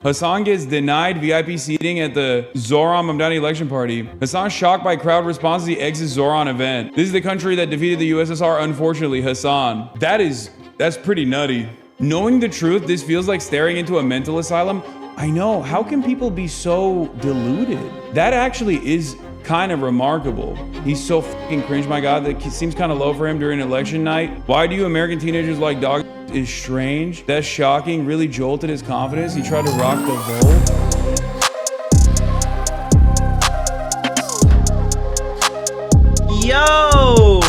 Hasan gets denied VIP seating at the Zoran Mamdani election party. Hasan shocked by crowd response as he exits Zoran event. This is the country that defeated the USSR, unfortunately, Hasan. That's pretty nutty. Knowing the truth, this feels like staring into a mental asylum. I know, how can people be so deluded? That actually is kind of remarkable. He's so fucking cringe, my God, that seems kind of low for him during election night. Why do you American teenagers like dog is strange? That's shocking, really jolted his confidence. He tried to rock the vote. Yo!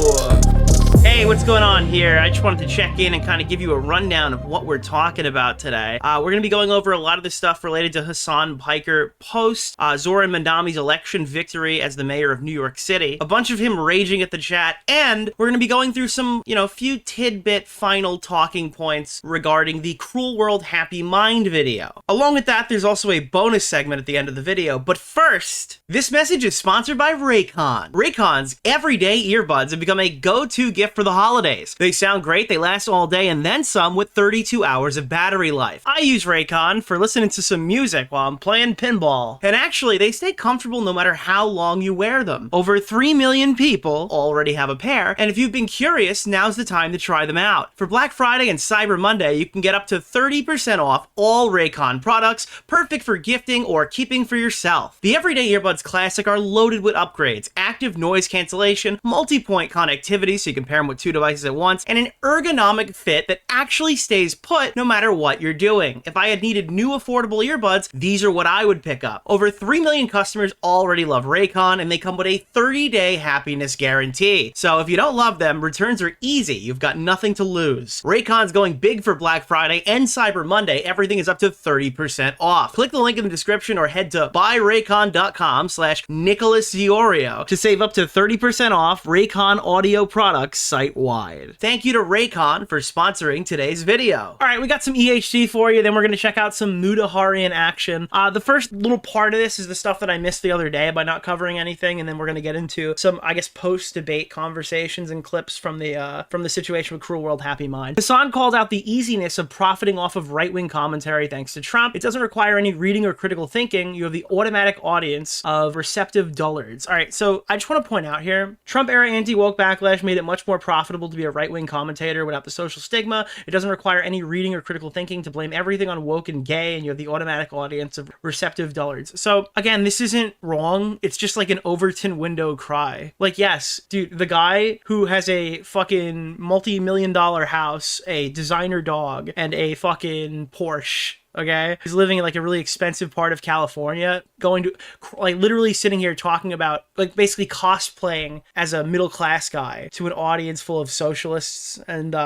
Hey, what's going on here? I just wanted to check in and kind of give you a rundown of what we're talking about today. We're going to be going over a lot of the stuff related to Hasan Piker post Zoran Mamdani's election victory as the mayor of New York City, a bunch of him raging at the chat, and we're going to be going through some, few tidbit final talking points regarding the Cruel World Happy Mind video. Along with that, there's also a bonus segment at the end of the video, but first, this message is sponsored by Raycon. Raycon's everyday earbuds have become a go-to gift for the holidays. They sound great, they last all day, and then some with 32 hours of battery life. I use Raycon for listening to some music while I'm playing pinball. And actually, they stay comfortable no matter how long you wear them. Over 3 million people already have a pair, and if you've been curious, now's the time to try them out. For Black Friday and Cyber Monday, you can get up to 30% off all Raycon products, perfect for gifting or keeping for yourself. The Everyday Earbuds Classic are loaded with upgrades, active noise cancellation, multi-point connectivity so you can pair them with 2 devices at once, and an ergonomic fit that actually stays put no matter what you're doing. If I had needed new affordable earbuds, these are what I would pick up. Over 3 million customers already love Raycon, and they come with a 30-day happiness guarantee. So if you don't love them, returns are easy. You've got nothing to lose. Raycon's going big for Black Friday and Cyber Monday. Everything is up to 30% off. Click the link in the description or head to buyraycon.com/nicholasdeorio to save up to 30% off Raycon audio products site-wide. Thank you to Raycon for sponsoring today's video. All right, we got some EHC for you, then we're going to check out some Mutahari in action. The first little part of this is the stuff that I missed the other day by not covering anything, and then we're going to get into some, I guess, post-debate conversations and clips from the situation with Cruel World Happy Mind. Hasan called out the easiness of profiting off of right-wing commentary thanks to Trump. It doesn't require any reading or critical thinking. You have the automatic audience of receptive dullards. All right, so I just want to point out here, Trump-era anti-woke backlash made it much more profitable to be a right-wing commentator without the social stigma. It doesn't require any reading or critical thinking to blame everything on woke and gay, and you have the automatic audience of receptive dullards. So again, this isn't wrong. It's just like an Overton window cry. Like, yes, dude, the guy who has a fucking multi-million-dollar house, a designer dog, and a fucking Porsche, okay? He's living in like a really expensive part of California, going to like literally sitting here talking about like basically cosplaying as a middle class guy to an audience full of socialists and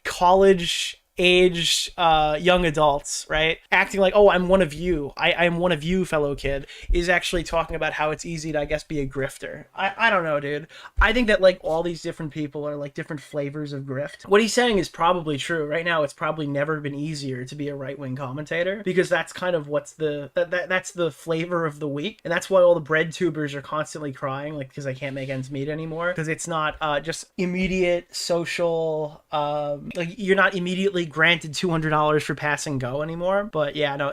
college aged young adults, right? Acting like, oh, I'm one of you. I'm one of you, fellow kid, is actually talking about how it's easy to, I guess, be a grifter. I don't know, dude. I think that like all these different people are like different flavors of grift. What he's saying is probably true. Right now, it's probably never been easier to be a right-wing commentator because that's kind of what's that's the flavor of the week. And that's why all the bread tubers are constantly crying, like, because I can't make ends meet anymore. Because it's not just immediate social, like you're not immediately granted $200 for passing go anymore. But yeah, no,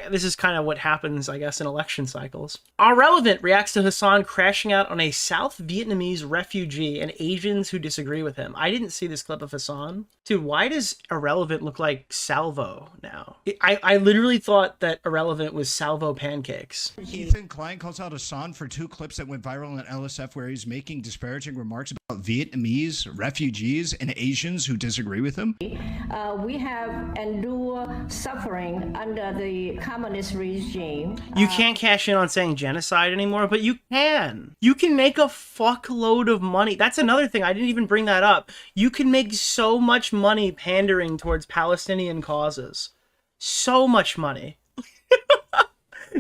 this is kind of what happens, I guess, in election cycles. Irrelevant reacts to Hasan crashing out on a South Vietnamese refugee and Asians who disagree with him. I didn't see this clip of Hasan. Dude, why does Irrelevant look like Salvo now? I literally thought that Irrelevant was Salvo pancakes. Ethan Klein calls out Hasan for 2 clips that went viral on LSF where he's making disparaging remarks about Vietnamese refugees and Asians who disagree with him. We have endured suffering under the communist regime. You can't cash in on saying genocide anymore, but you can. You can make a fuckload of money. That's another thing. I didn't even bring that up. You can make so much money pandering towards Palestinian causes. So much money.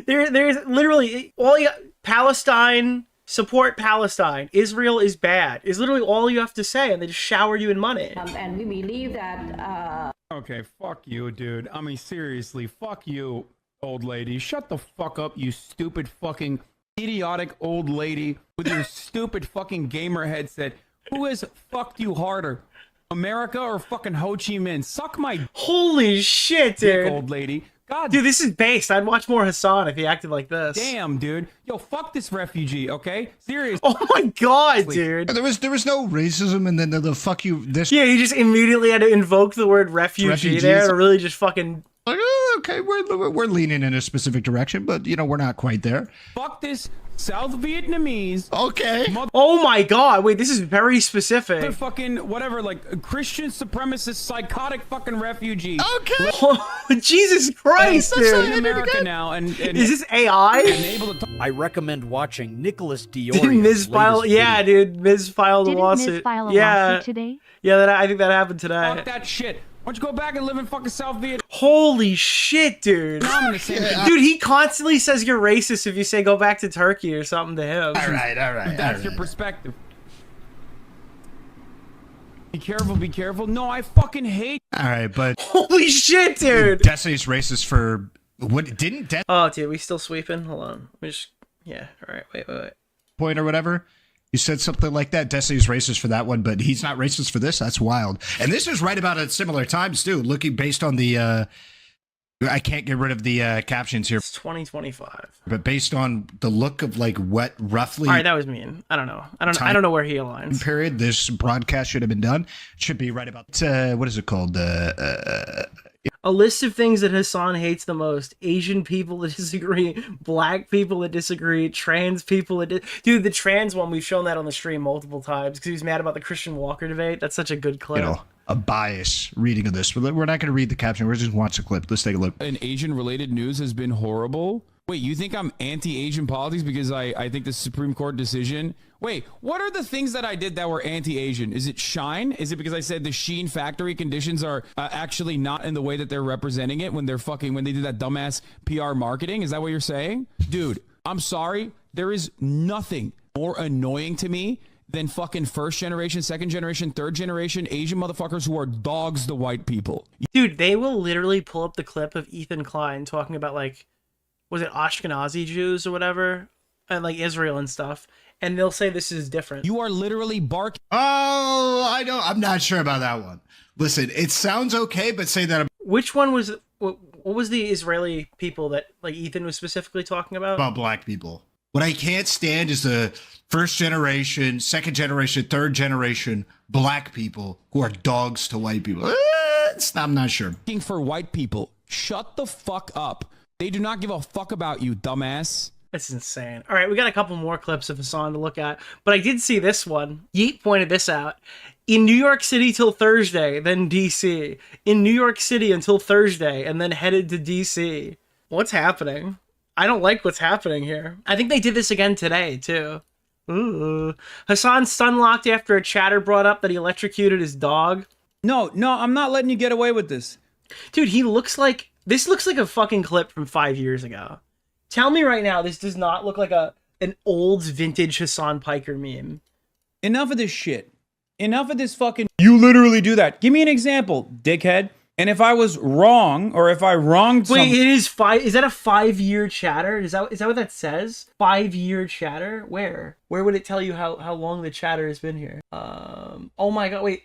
There's literally all you Palestine. Support Palestine. Israel is bad. Is literally all you have to say, and they just shower you in money. And we believe that... Okay, fuck you, dude. I mean, seriously, fuck you, old lady. Shut the fuck up, you stupid fucking idiotic old lady with your stupid fucking gamer headset. Who has fucked you harder? America or fucking Ho Chi Minh? Suck my holy shit, dude. Dick, old lady. God Dude, this is based. I'd watch more Hasan if he acted like this. damn, dude. Yo, fuck this refugee, okay? Seriously. Oh my god, dude. There was no racism, and then the fuck you this. Yeah, he just immediately had to invoke the word refugee there to really just fucking... Like, oh, okay, we're leaning in a specific direction, but you know we're not quite there. Fuck this South Vietnamese. Okay. Oh my god, wait, this is very specific. Fucking whatever, like Christian supremacist, psychotic fucking refugees. Okay. Jesus Christ, In dude. America now, and Is this AI? able to I recommend watching Nicholas Did DeOrio. Miz file? Yeah, dude, Miz filed a Didn't lawsuit. Miz file a yeah, lawsuit today? yeah, I think that happened today. fuck that shit. Why don't you go back and live in fucking South Vietnam? Holy shit, dude. I'm in the same Dude, he constantly says you're racist if you say go back to Turkey or something to him. All right. That's your perspective. Be careful, be careful. No, I fucking hate. All right, but Holy shit, dude. Destiny's racist for what? Didn't Destiny Oh, dude, we still sweeping? Hold on. We just, yeah, all right, wait. point or whatever? You said something like that. Destiny's racist for that one, but he's not racist for this. That's wild. And this is right about at similar times too. Looking based on the, I can't get rid of the captions here, It's 2025. but based on the look of like what roughly All right, that was mean. I don't know. I don't know where he aligns. period this broadcast should have been done. It should be right about what is it called? A list of things that Hasan hates the most: Asian people that disagree, black people that disagree, trans people that dude, the trans one, we've shown that on the stream multiple times because he was mad about the Christian Walker debate. That's such a good clip. You know, a bias reading of this. We're not going to read the caption. We're just watch the clip. Let's take a look. And Asian related news has been horrible. Wait, you think I'm anti-Asian politics because I think the Supreme Court decision? Wait, what are the things that I did that were anti-Asian? Is it Shine? Is it because I said the Sheen factory conditions are actually not in the way that they're representing it when they did that dumbass PR marketing? Is that what you're saying? Dude, I'm sorry. There is nothing more annoying to me than fucking first generation, second generation, third generation Asian motherfuckers who are dogs to white people. Dude, they will literally pull up the clip of Ethan Klein talking about, like, was it Ashkenazi Jews or whatever, and like Israel and stuff, and they'll say this is different. You are literally barking. Oh, I know. I'm not sure about that one. Listen, it sounds okay, but say that Which one was what was the Israeli people that like Ethan was specifically talking about? black people. What I can't stand is the first generation, second generation, third generation black people who are dogs to white people. I'm not sure. For white people. Shut the fuck up. They do not give a fuck about you, dumbass. That's insane. All right, we got a couple more clips of Hasan to look at, but I did see this one. Yeet pointed this out. In New York City till Thursday, then DC. In New York City until Thursday, and then headed to DC. What's happening? I don't like what's happening here. I think they did this again today, too. Ooh. Hasan stun-locked after a chatter brought up that he electrocuted his dog. No, I'm not letting you get away with this. Dude, this looks like a fucking clip from 5 years ago. Tell me right now, this does not look like an old vintage Hasan Piker meme. Enough of this shit. Enough of this fucking... You literally do that. Give me an example, dickhead. And if I was wrong, or if I wronged Wait, it is is that a 5-year chatter? Is that what that says? 5-year chatter? Where would it tell you how long the chatter has been here? Oh my god, wait.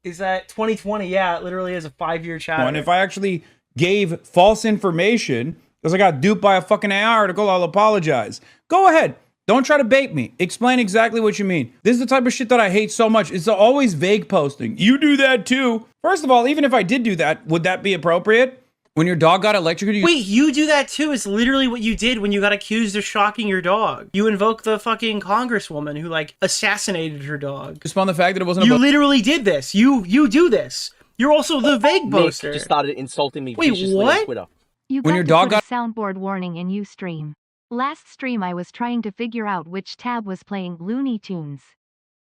Is that 2020? Yeah, it literally is a 5-year chatter. And if I actually gave false information because I got duped by a fucking AI article, I'll apologize. Go ahead. Don't try to bait me. Explain exactly what you mean. This is the type of shit that I hate so much. It's always vague posting. You do that too. First of all, even if I did do that, would that be appropriate? When your dog got electrocuted? Wait, you do that too? It's literally what you did when you got accused of shocking your dog. You invoke the fucking congresswoman who like assassinated her dog. Just on the fact that it wasn't You literally did this. You do this. You're also the vague poster. Nick just started insulting me Wait, viciously what? on Twitter. You When got your to dog put a soundboard warning in Ustream. Last stream I was trying to figure out which tab was playing Looney Tunes.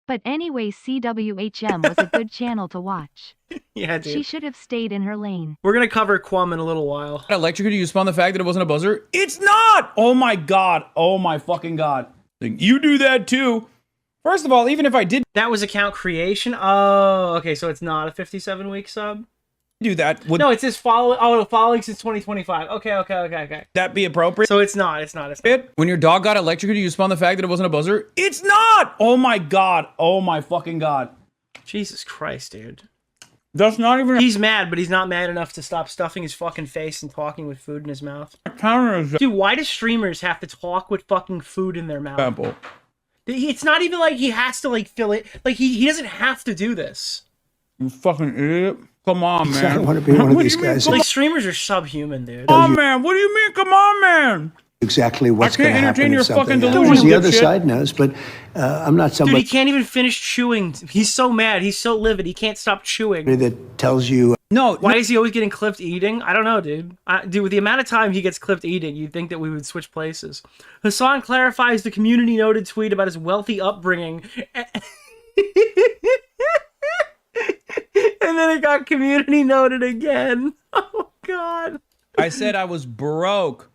But anyway, CWHM was a good channel to watch. Yeah, dude. She should have stayed in her lane. We're gonna cover Quam in a little while. electrocuted, you spun the fact that it wasn't a buzzer? It's not! Oh my god. Oh my fucking god. You do that too. First of all, even if I did That was account creation? Oh, okay, so it's not a 57-week sub? do that, would No, it says following since 2025. Okay. that be appropriate? So it's not. When your dog got electrocuted, you spun the fact that it wasn't a buzzer? It's not! Oh my god. Oh my fucking god. Jesus Christ, dude. That's not even He's mad, but he's not mad enough to stop stuffing his fucking face and talking with food in his mouth. a counter Dude, why do streamers have to talk with fucking food in their mouth? example. It's not even like he has to like fill it. Like he doesn't have to do this. You fucking idiot. Come on, man. I don't want to be one of What do these you mean, guys. come Like streamers are subhuman, dude. on, man. What do you mean? Come on, man. Exactly what's I can't going to happen entertain if your something fucking happens. delusions, The other dipshit. side knows, but I'm not Dude, somebody he can't even finish chewing. He's so mad. He's so livid. He can't stop chewing. that tells you No, Why is he always getting clipped eating? I don't know, dude. Dude, with the amount of time he gets clipped eating, you'd think that we would switch places. Hasan clarifies the community-noted tweet about his wealthy upbringing. And then it got community-noted again. Oh, God. I said I was broke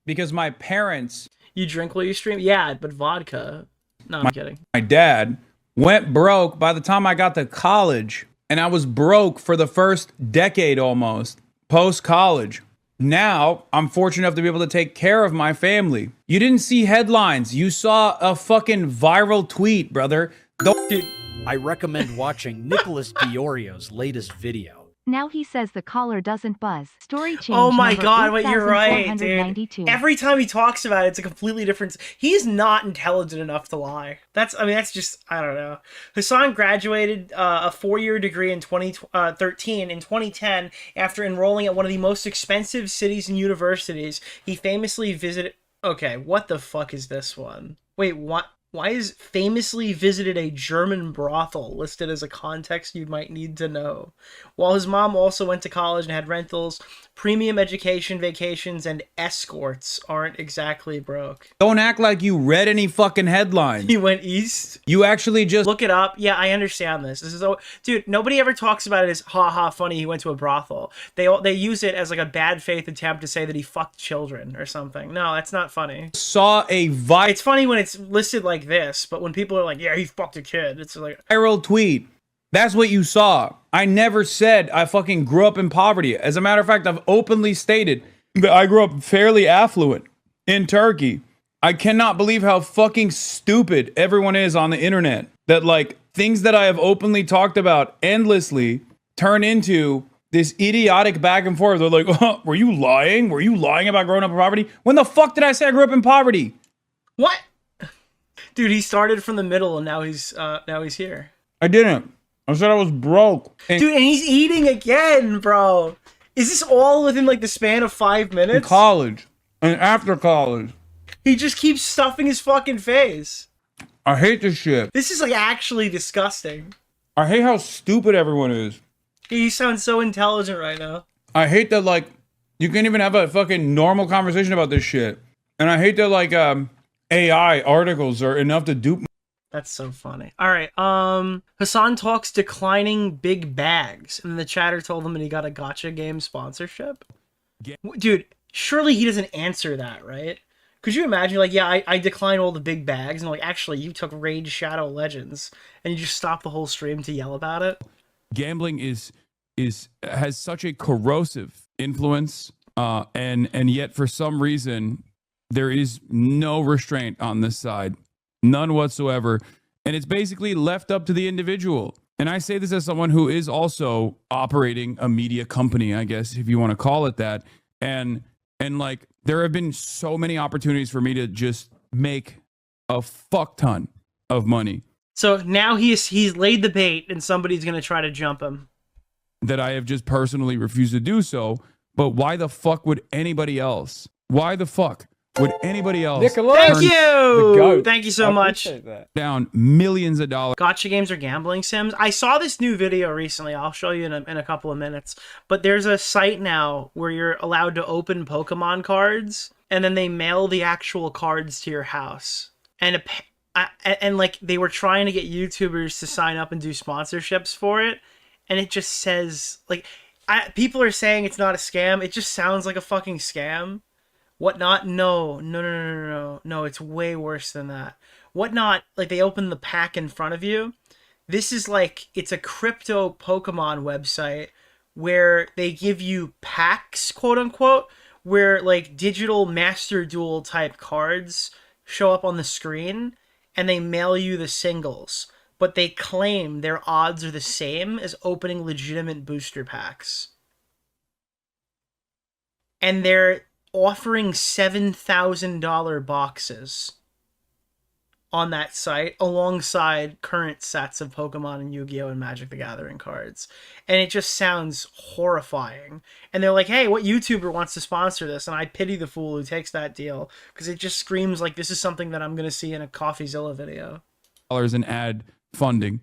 because my parents, You drink while you stream? Yeah, but vodka. No, I'm kidding. my dad, went broke by the time I got to college. And I was broke for the first decade almost, post-college. Now, I'm fortunate enough to be able to take care of my family. You didn't see headlines. You saw a fucking viral tweet, brother. Dude, I recommend watching Nicholas DeOrio's latest video. Now he says the collar doesn't buzz. Story change. oh my number God, wait, you're right, 8492. dude. Every time he talks about it, it's a completely different... He's not intelligent enough to lie. That's just, I don't know. Hasan graduated a 4-year degree in 2013. In 2010, after enrolling at one of the most expensive cities and universities, he famously visited... Okay, what the fuck is this one? Wait, what? Why is famously visited a German brothel listed as a context you might need to know? While his mom also went to college and had rentals, premium education, vacations, and escorts aren't exactly broke. Don't act like you read any fucking headlines. He went east. You actually just Look it up. Yeah, I understand this. This is dude. Nobody ever talks about it as ha ha funny. He went to a brothel. They use it as like a bad faith attempt to say that he fucked children or something. No, that's not funny. saw a It's funny when it's listed like this, but when people are like, "Yeah, he fucked a kid," it's like, viral tweet. That's what you saw. I never said I fucking grew up in poverty. As a matter of fact, I've openly stated that I grew up fairly affluent in Turkey. I cannot believe how fucking stupid everyone is on the internet. That like things that I have openly talked about endlessly turn into this idiotic back and forth. They're like, oh, were you lying? Were you lying about growing up in poverty? When the fuck did I say I grew up in poverty? what? Dude, he started from the middle and now he's here. I didn't. I said I was broke. And Dude, and he's eating again, bro. Is this all within like the span of 5 in minutes? college and after college. He just keeps stuffing his fucking face. I hate this shit. This is like actually disgusting. I hate how stupid everyone is. He sounds so intelligent right now. I hate that like you can't even have a fucking normal conversation about this shit. And I hate that like AI articles are enough to dupe. That's so funny. All right. Hasan talks declining big bags, and the chatter told him that he got a gacha game sponsorship. Dude, surely he doesn't answer that, right? Could you imagine, like, yeah, I decline all the big bags, and like, actually, you took Raid Shadow Legends, and you just stopped the whole stream to yell about it? Gambling has such a corrosive influence, and yet for some reason there is no restraint on this side. None whatsoever. And it's basically left up to the individual. And I say this as someone who is also operating a media company, I guess, if you want to call it that. And like, there have been so many opportunities for me to just make a fuck ton of money. So now he's laid the bait, and somebody's going to try to jump him. That I have just personally refused to do so. But why the fuck would anybody else? Why the fuck would anybody else Thank you! goat. Thank you so much. down millions of dollars? Gacha games are gambling sims. I saw this new video recently. I'll show you in a couple of minutes. But there's a site now where you're allowed to open Pokemon cards, and then they mail the actual cards to your house. And like they were trying to get YouTubers to sign up and do sponsorships for it, and it just says like people are saying it's not a scam. It just sounds like a fucking scam. Whatnot? No, it's way worse than that. Whatnot, like they open the pack in front of you. This is like, it's a crypto Pokemon website where they give you packs, quote unquote, where like digital Master Duel type cards show up on the screen and they mail you the singles. but they claim their odds are the same as opening legitimate booster packs. And they're offering $7,000 boxes on that site alongside current sets of Pokemon and Yu-Gi-Oh! And Magic the Gathering cards. And it just sounds horrifying. And they're like, hey, what YouTuber wants to sponsor this? And I pity the fool who takes that deal, because it just screams like this is something that I'm going to see in a CoffeeZilla video. In ad funding.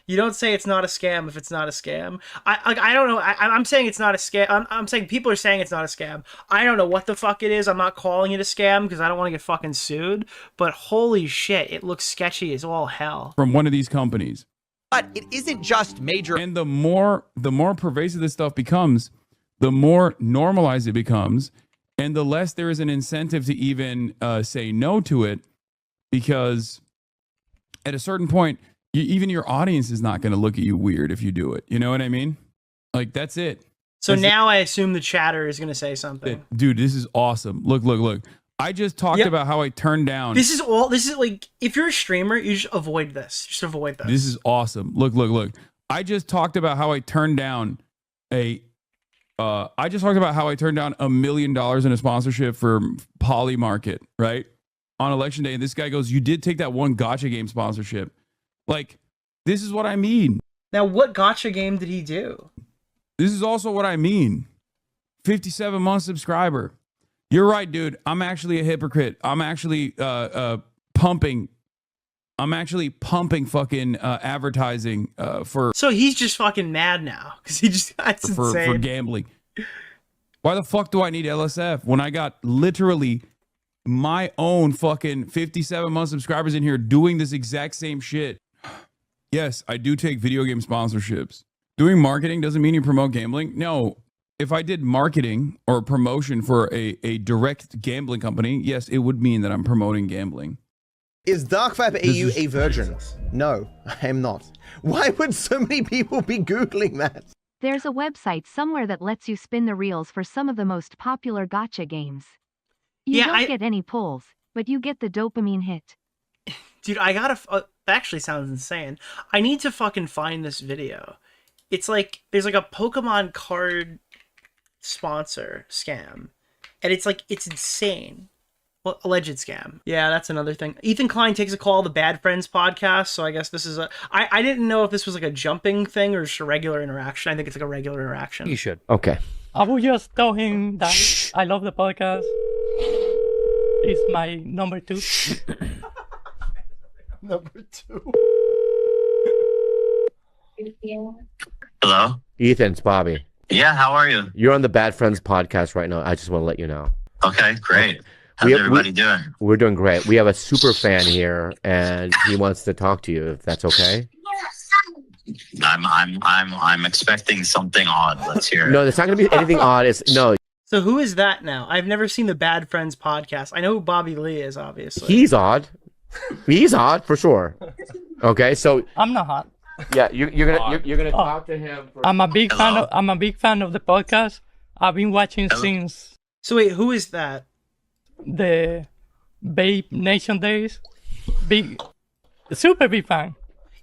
You don't say it's not a scam if it's not a scam. I don't know. I'm saying it's not a scam. I'm saying people are saying it's not a scam. I don't know what the fuck it is. I'm not calling it a scam because I don't want to get fucking sued. But holy shit, it looks sketchy as all hell. From one of these companies. But it isn't just major. And the more pervasive this stuff becomes, the more normalized it becomes, and the less there is an incentive to even say no to it, because at a certain point, even your audience is not going to look at you weird if you do it. You know what I mean? Like, that's it. So now I assume the chatter is going to say something. Dude, this is awesome. Look. I just talked about how I turned down. This is like, if you're a streamer, you just avoid this. Just avoid this. This is awesome. Look. I just talked about how I turned down $1 million in a sponsorship for Poly Market, right? On election day. And this guy goes, you did take that one gacha game sponsorship. Like, this is what I mean. Now, what gacha game did he do? This is also what I mean. 57-month subscriber. You're right, dude. I'm actually a hypocrite. I'm actually pumping fucking advertising for. So he's just fucking mad now because he just that's insane. For gambling. Why the fuck do I need LSF when I got literally my own fucking 57-month subscribers in here doing this exact same shit? Yes, I do take video game sponsorships. Doing marketing doesn't mean you promote gambling. No, if I did marketing or promotion for a direct gambling company, yes, it would mean that I'm promoting gambling. Is DarkViperAU a virgin? No, I am not. Why would so many people be Googling that? There's a website somewhere that lets you spin the reels for some of the most popular gacha games. You don't get any pulls, but you get the dopamine hit. Dude, I gotta... that actually sounds insane. I need to fucking find this video. It's like... There's like a Pokemon card sponsor scam. And it's like... It's insane. Well, alleged scam. Yeah, that's another thing. Ethan Klein takes a call, the Bad Friends podcast. So I guess this is a... I didn't know if this was like a jumping thing or just a regular interaction. I think it's like a regular interaction. You should. Okay. I will just tell him that I love the podcast. It's my number 2. Number 2. Hello? Ethan, it's Bobby. Yeah, how are you? You're on the Bad Friends podcast right now. I just want to let you know. Okay, great. How's everybody doing? We're doing great. We have a super fan here, and he wants to talk to you, if that's okay. I'm expecting something odd. Let's hear it. No, there's not going to be anything odd. No. So who is that now? I've never seen the Bad Friends podcast. I know who Bobby Lee is, obviously. He's odd. He's odd for sure. Okay, so I'm not hot. Yeah, you're gonna talk to him. I'm a big fan of the podcast. I've been watching since. So wait, who is that? The Babe Nation days. Super big fan.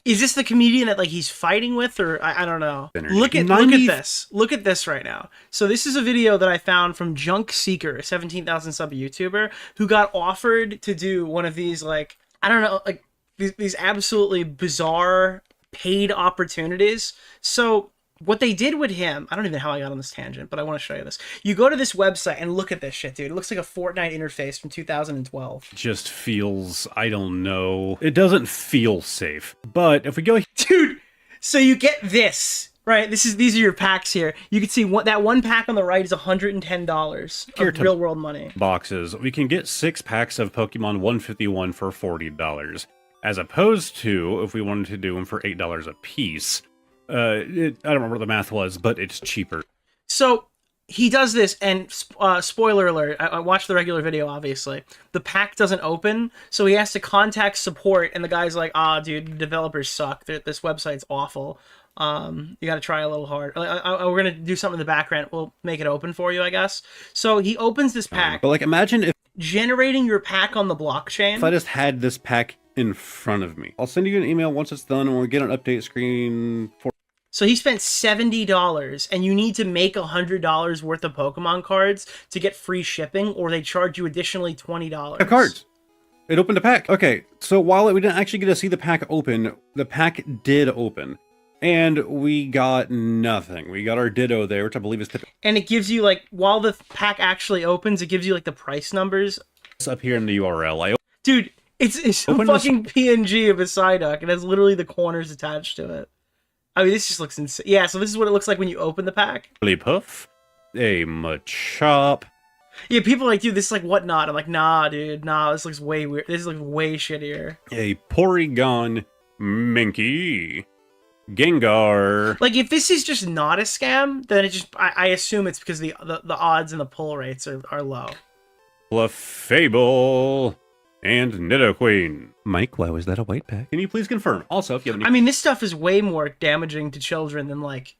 Is this the comedian that like he's fighting with, or I don't know? Look at this. Look at this right now. So this is a video that I found from Junk Seeker, a 17,000 sub YouTuber who got offered to do one of these like I don't know like these absolutely bizarre paid opportunities. So what they did with him, I don't even know how I got on this tangent, but I want to show you this. You go to this website and look at this shit, dude. It looks like a Fortnite interface from 2012. Just feels, I don't know. It doesn't feel safe. But if we go... Dude, so you get this, right? These are your packs here. You can see that one pack on the right is $110 of real world money. Boxes. We can get 6 packs of Pokemon 151 for $40. As opposed to, if we wanted to do them for $8 a piece... I don't remember what the math was, but it's cheaper. So he does this, and spoiler alert, I watched the regular video, obviously. The pack doesn't open, so he has to contact support, and the guy's like, dude, developers suck. This website's awful. You gotta try a little hard. We're gonna do something in the background. We'll make it open for you, I guess. So he opens this pack. But like, imagine if... generating your pack on the blockchain. If I just had this pack in front of me, I'll send you an email once it's done and we'll get an update screen for. So he spent $70 and you need to make $100 worth of Pokemon cards to get free shipping, or they charge you additionally $20. Cards. It opened a pack. Okay, so while we didn't actually get to see the pack open, the pack did open. And we got nothing. We got our Ditto there, which I believe is typical. And it gives you, like, while the pack actually opens, it gives you, like, the price numbers. It's up here in the URL. Dude, it's a fucking PNG of a Psyduck. It has literally the corners attached to it. I mean, this just looks insane. Yeah, so this is what it looks like when you open the pack. Puff, a Machop. Yeah, people are like, dude, this is like Whatnot. I'm like, nah, dude, nah, this looks way weird. This looks way shittier. A Porygon Minky. Gengar. Like, if this is just not a scam, then it just, I assume it's because the odds and the pull rates are low. Clefable. And Nidoqueen. Mike, why was that a white pack? Can you please confirm? Also, if you have any... I mean, this stuff is way more damaging to children than, like...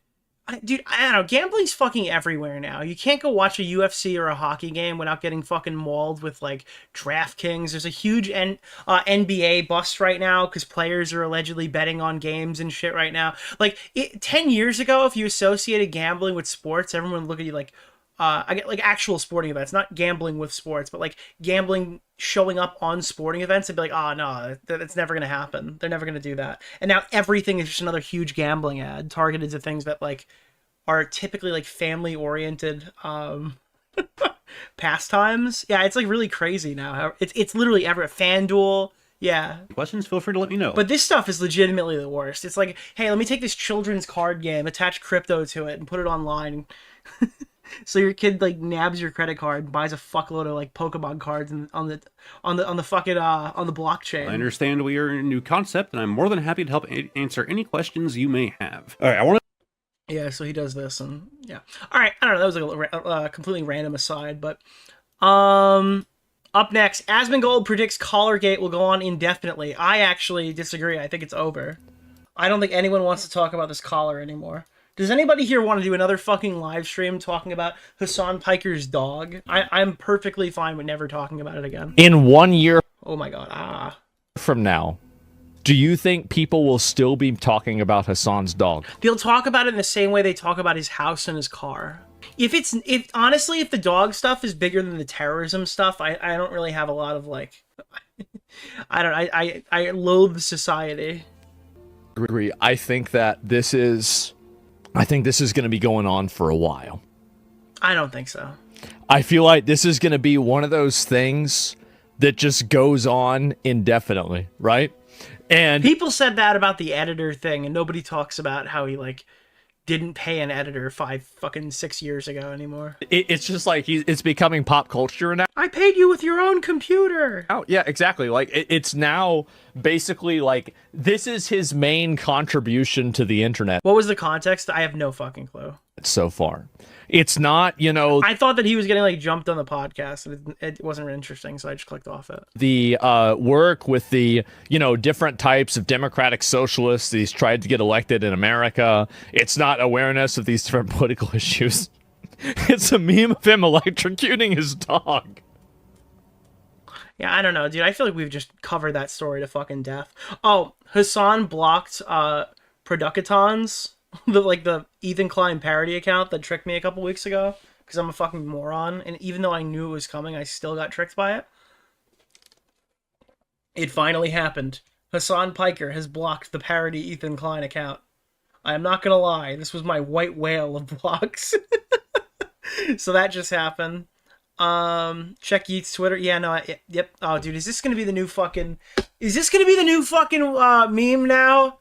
Dude, I don't know. Gambling's fucking everywhere now. You can't go watch a UFC or a hockey game without getting fucking mauled with, like, DraftKings. There's a huge NBA bust right now because players are allegedly betting on games and shit right now. Like, 10 years ago, if you associated gambling with sports, everyone would look at you like... I get like actual sporting events, not gambling with sports, but like gambling showing up on sporting events and be like, oh no, that's never going to happen. They're never going to do that. And now everything is just another huge gambling ad targeted to things that like are typically like family oriented pastimes. Yeah, it's like really crazy now. It's literally FanDuel. Yeah. Questions, feel free to let me know. But this stuff is legitimately the worst. It's like, hey, let me take this children's card game, attach crypto to it, and put it online. So your kid like nabs your credit card and buys a fuckload of like Pokemon cards and on the blockchain. I understand we are a new concept, and I'm more than happy to help answer any questions you may have. All right, I want to. Yeah, so he does this, and yeah. All right, I don't know. That was like a completely random aside, but up next, Asmongold predicts Collargate will go on indefinitely. I actually disagree. I think it's over. I don't think anyone wants to talk about this collar anymore. Does anybody here want to do another fucking live stream talking about Hasan Piker's dog? I'm perfectly fine with never talking about it again. In 1 year Oh my god, from now, do you think people will still be talking about Hasan's dog? They'll talk about it in the same way they talk about his house and his car. Honestly, if the dog stuff is bigger than the terrorism stuff, I don't really have a lot of like... I loathe society. Agree. I think this is going to be going on for a while. I don't think so. I feel like this is going to be one of those things that just goes on indefinitely, right? And people said that about the editor thing, and nobody talks about how he like didn't pay an editor 6 years ago anymore. It's just like it's becoming pop culture now. I paid you with your own computer. Oh yeah, exactly. Like it's now basically like this is his main contribution to the internet. What was the context? I have no fucking clue. So far, it's not, I thought that he was getting like jumped on the podcast, and it wasn't really interesting, so I just clicked off it. The work with the different types of democratic socialists he's tried to get elected in America. It's not awareness of these different political issues. It's a meme of him electrocuting his dog. Yeah, I don't know, dude. I feel like we've just covered that story to fucking death. Oh, Hasan blocked Producatons. The Ethan Klein parody account that tricked me a couple weeks ago because I'm a fucking moron, and even though I knew it was coming, I still got tricked by it. It finally happened. Hasan Piker has blocked the parody Ethan Klein account. I am not gonna lie, this was my white whale of blocks. So that just happened. Check Yeats Twitter. Yeah, no, yep. Oh, dude, is this gonna be the new fucking meme now?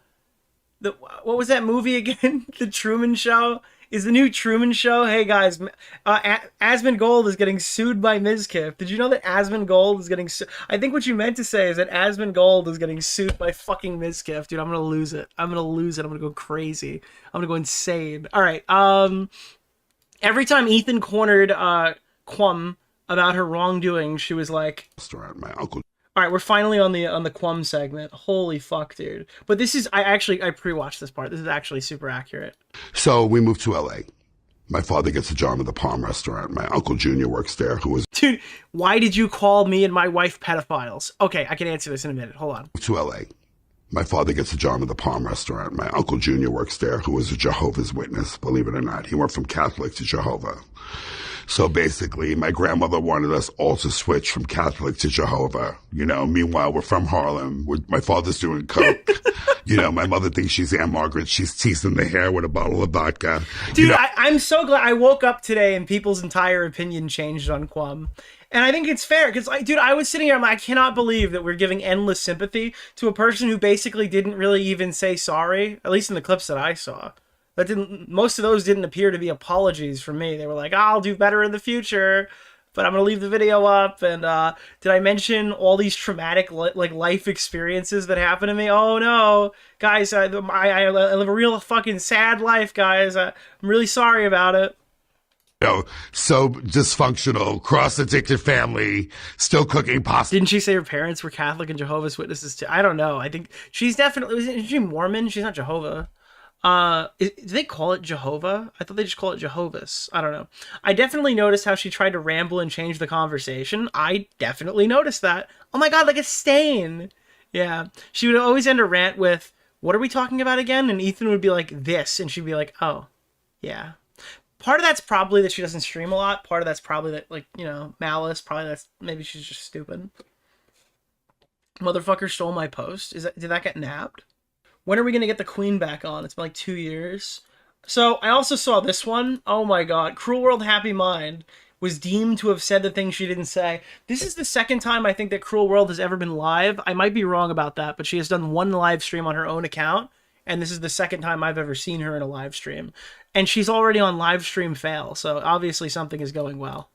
What was that movie again? The Truman Show? Is the new Truman Show? Hey guys, Asmongold is getting sued by Mizkif. Did you know that Asmongold is getting sued? I think what you meant to say is that Asmongold is getting sued by fucking Mizkif. Dude, I'm gonna lose it. I'm gonna go crazy. I'm gonna go insane. Alright, every time Ethan cornered Quum about her wrongdoing, she was like, my uncle. All right, we're finally on the Quum segment. Holy fuck, dude. But this is, I pre-watched this part. This is actually super accurate. So we moved to LA. My father gets a job at the Palm restaurant. My uncle Junior works there, who was Dude, why did you call me and my wife pedophiles? Okay, I can answer this in a minute. Hold on. To LA. My father gets a job at the Palm restaurant. My Uncle Junior works there, who was a Jehovah's Witness, believe it or not. He went from Catholic to Jehovah. So basically, my grandmother wanted us all to switch from Catholic to Jehovah. You know, meanwhile, we're from Harlem. My father's doing coke. You know, my mother thinks she's Aunt Margaret. She's teasing the hair with a bottle of vodka. Dude, you know, I'm so glad I woke up today and people's entire opinion changed on Quam. And I think it's fair because, dude, I was sitting here, I'm like, I cannot believe that we're giving endless sympathy to a person who basically didn't really even say sorry, at least in the clips that I saw. Most of those didn't appear to be apologies from me. They were like, I'll do better in the future, but I'm going to leave the video up. And did I mention all these traumatic life experiences that happened to me? Oh, no. Guys, I live a real fucking sad life, guys. I'm really sorry about it. You know, so dysfunctional, cross-addicted family, still cooking pasta. Didn't she say her parents were Catholic and Jehovah's Witnesses too? I don't know. I think she's definitely... Is she Mormon? She's not Jehovah. Do they call it Jehovah? I thought they just call it Jehovah's. I don't know. I definitely noticed how she tried to ramble and change the conversation. I definitely noticed that. Oh my god, like a stain. Yeah. She would always end a rant with, what are we talking about again? And Ethan would be like, this. And she'd be like, oh, yeah. Part of that's probably that she doesn't stream a lot. Part of that's probably that, like, you know, malice. Probably that's, maybe she's just stupid. Motherfucker stole my post. Did that get nabbed? When are we going to get the queen back on? It's been like 2 years. So I also saw this one. Oh my god. Cruel World Happy Mind was deemed to have said the thing she didn't say. This is the second time I think that Cruel World has ever been live. I might be wrong about that, but she has done one live stream on her own account. And this is the second time I've ever seen her in a live stream. And she's already on live stream fail. So obviously something is going well.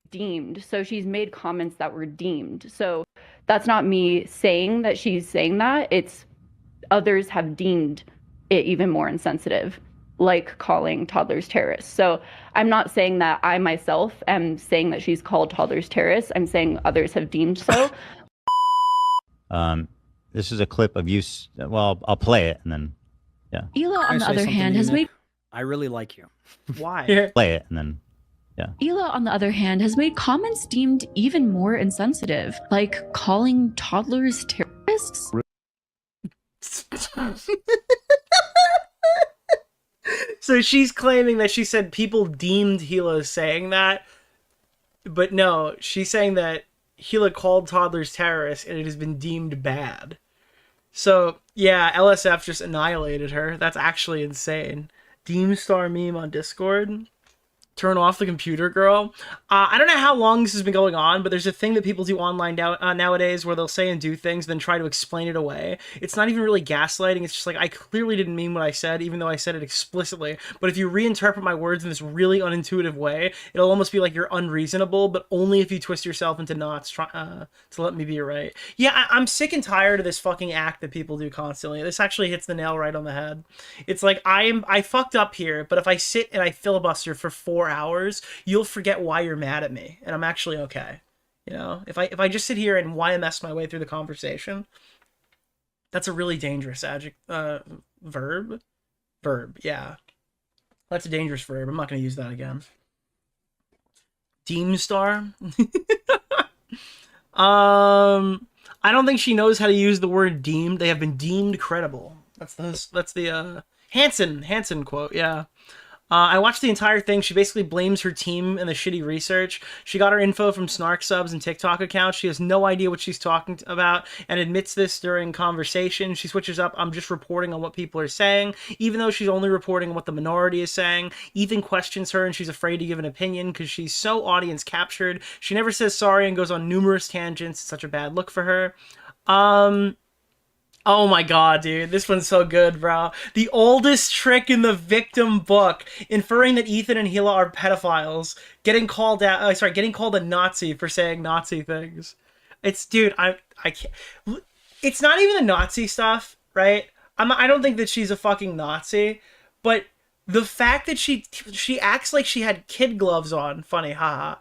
Deemed. So she's made comments that were deemed. So that's not me saying that she's saying that. It's others have deemed it even more insensitive, like calling toddlers terrorists. So I'm not saying that I myself am saying that she's called toddlers terrorists. I'm saying others have deemed so. This is a clip of you. Well, I'll play it and then, yeah. Ela, on the other hand, has made... I really like you. Why? Play it and then, yeah. Ela, on the other hand, has made comments deemed even more insensitive, like calling toddlers terrorists. So she's claiming that she said people deemed Gila saying that, but no, she's saying that Gila called toddlers terrorists and it has been deemed bad. So yeah, LSF just annihilated her. That's actually insane. Deemstar meme on Discord. Turn off the computer, girl. I don't know how long this has been going on, but there's a thing that people do online nowadays where they'll say and do things, then try to explain it away. It's not even really gaslighting. It's just like, I clearly didn't mean what I said, even though I said it explicitly. But if you reinterpret my words in this really unintuitive way, it'll almost be like you're unreasonable, but only if you twist yourself into knots to let me be right. Yeah, I'm sick and tired of this fucking act that people do constantly. This actually hits the nail right on the head. It's like, I fucked up here, but if I sit and I filibuster for 4 hours, you'll forget why you're mad at me, and I'm actually okay. You know, if I just sit here and YMS my way through the conversation, that's a really dangerous verb. Yeah, that's a dangerous verb. I'm not going to use that again. Deemstar. I don't think she knows how to use the word deemed. They have been deemed credible. That's the Hansen quote. Yeah. I watched the entire thing. She basically blames her team and the shitty research. She got her info from Snark subs and TikTok accounts. She has no idea what she's talking about and admits this during conversation. She switches up, I'm just reporting on what people are saying, even though she's only reporting on what the minority is saying. Ethan questions her and she's afraid to give an opinion because she's so audience captured. She never says sorry and goes on numerous tangents. It's such a bad look for her. Oh my god, dude. This one's so good, bro. The oldest trick in the victim book, inferring that Ethan and Gila are pedophiles, getting called a Nazi for saying Nazi things. It's, dude, I can't. It's not even the Nazi stuff, right? I don't think that she's a fucking Nazi, but the fact that she acts like she had kid gloves on, funny, haha,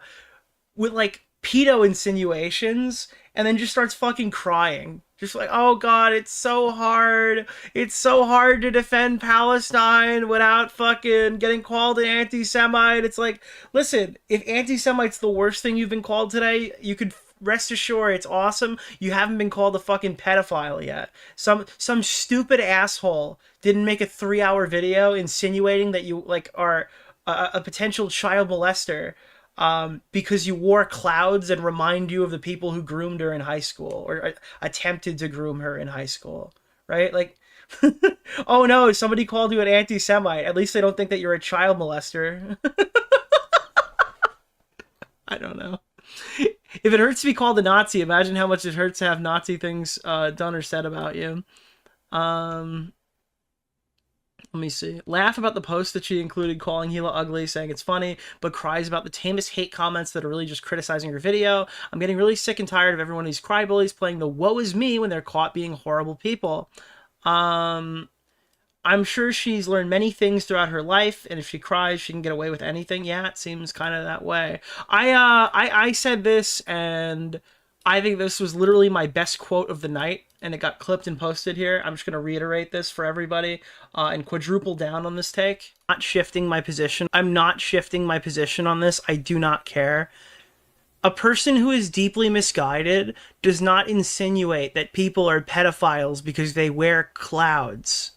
with like pedo insinuations and then just starts fucking crying. Just like, oh God, it's so hard. It's so hard to defend Palestine without fucking getting called an anti-Semite. It's like, listen, if anti-Semite's the worst thing you've been called today, you could rest assured it's awesome. You haven't been called a fucking pedophile yet. Some stupid asshole didn't make a 3-hour video insinuating that you like are a potential child molester because you wore clouds and remind you of the people who groomed her in high school or attempted to groom her in high school, right? Like, oh no, somebody called you an anti-Semite. At least they don't think that you're a child molester. I don't know. If it hurts to be called a Nazi, imagine how much it hurts to have Nazi things done or said about you. Let me see. Laugh about the post that she included calling Gila ugly, saying it's funny, but cries about the tamest hate comments that are really just criticizing her video. I'm getting really sick and tired of everyone of these crybullies playing the woe is me when they're caught being horrible people. I'm sure she's learned many things throughout her life, and if she cries, she can get away with anything. Yeah, it seems kind of that way. I said this, and I think this was literally my best quote of the night, and it got clipped and posted here. I'm just going to reiterate this for everybody and quadruple down on this take. Not shifting my position. I'm not shifting my position on this. I do not care. A person who is deeply misguided does not insinuate that people are pedophiles because they wear clouds.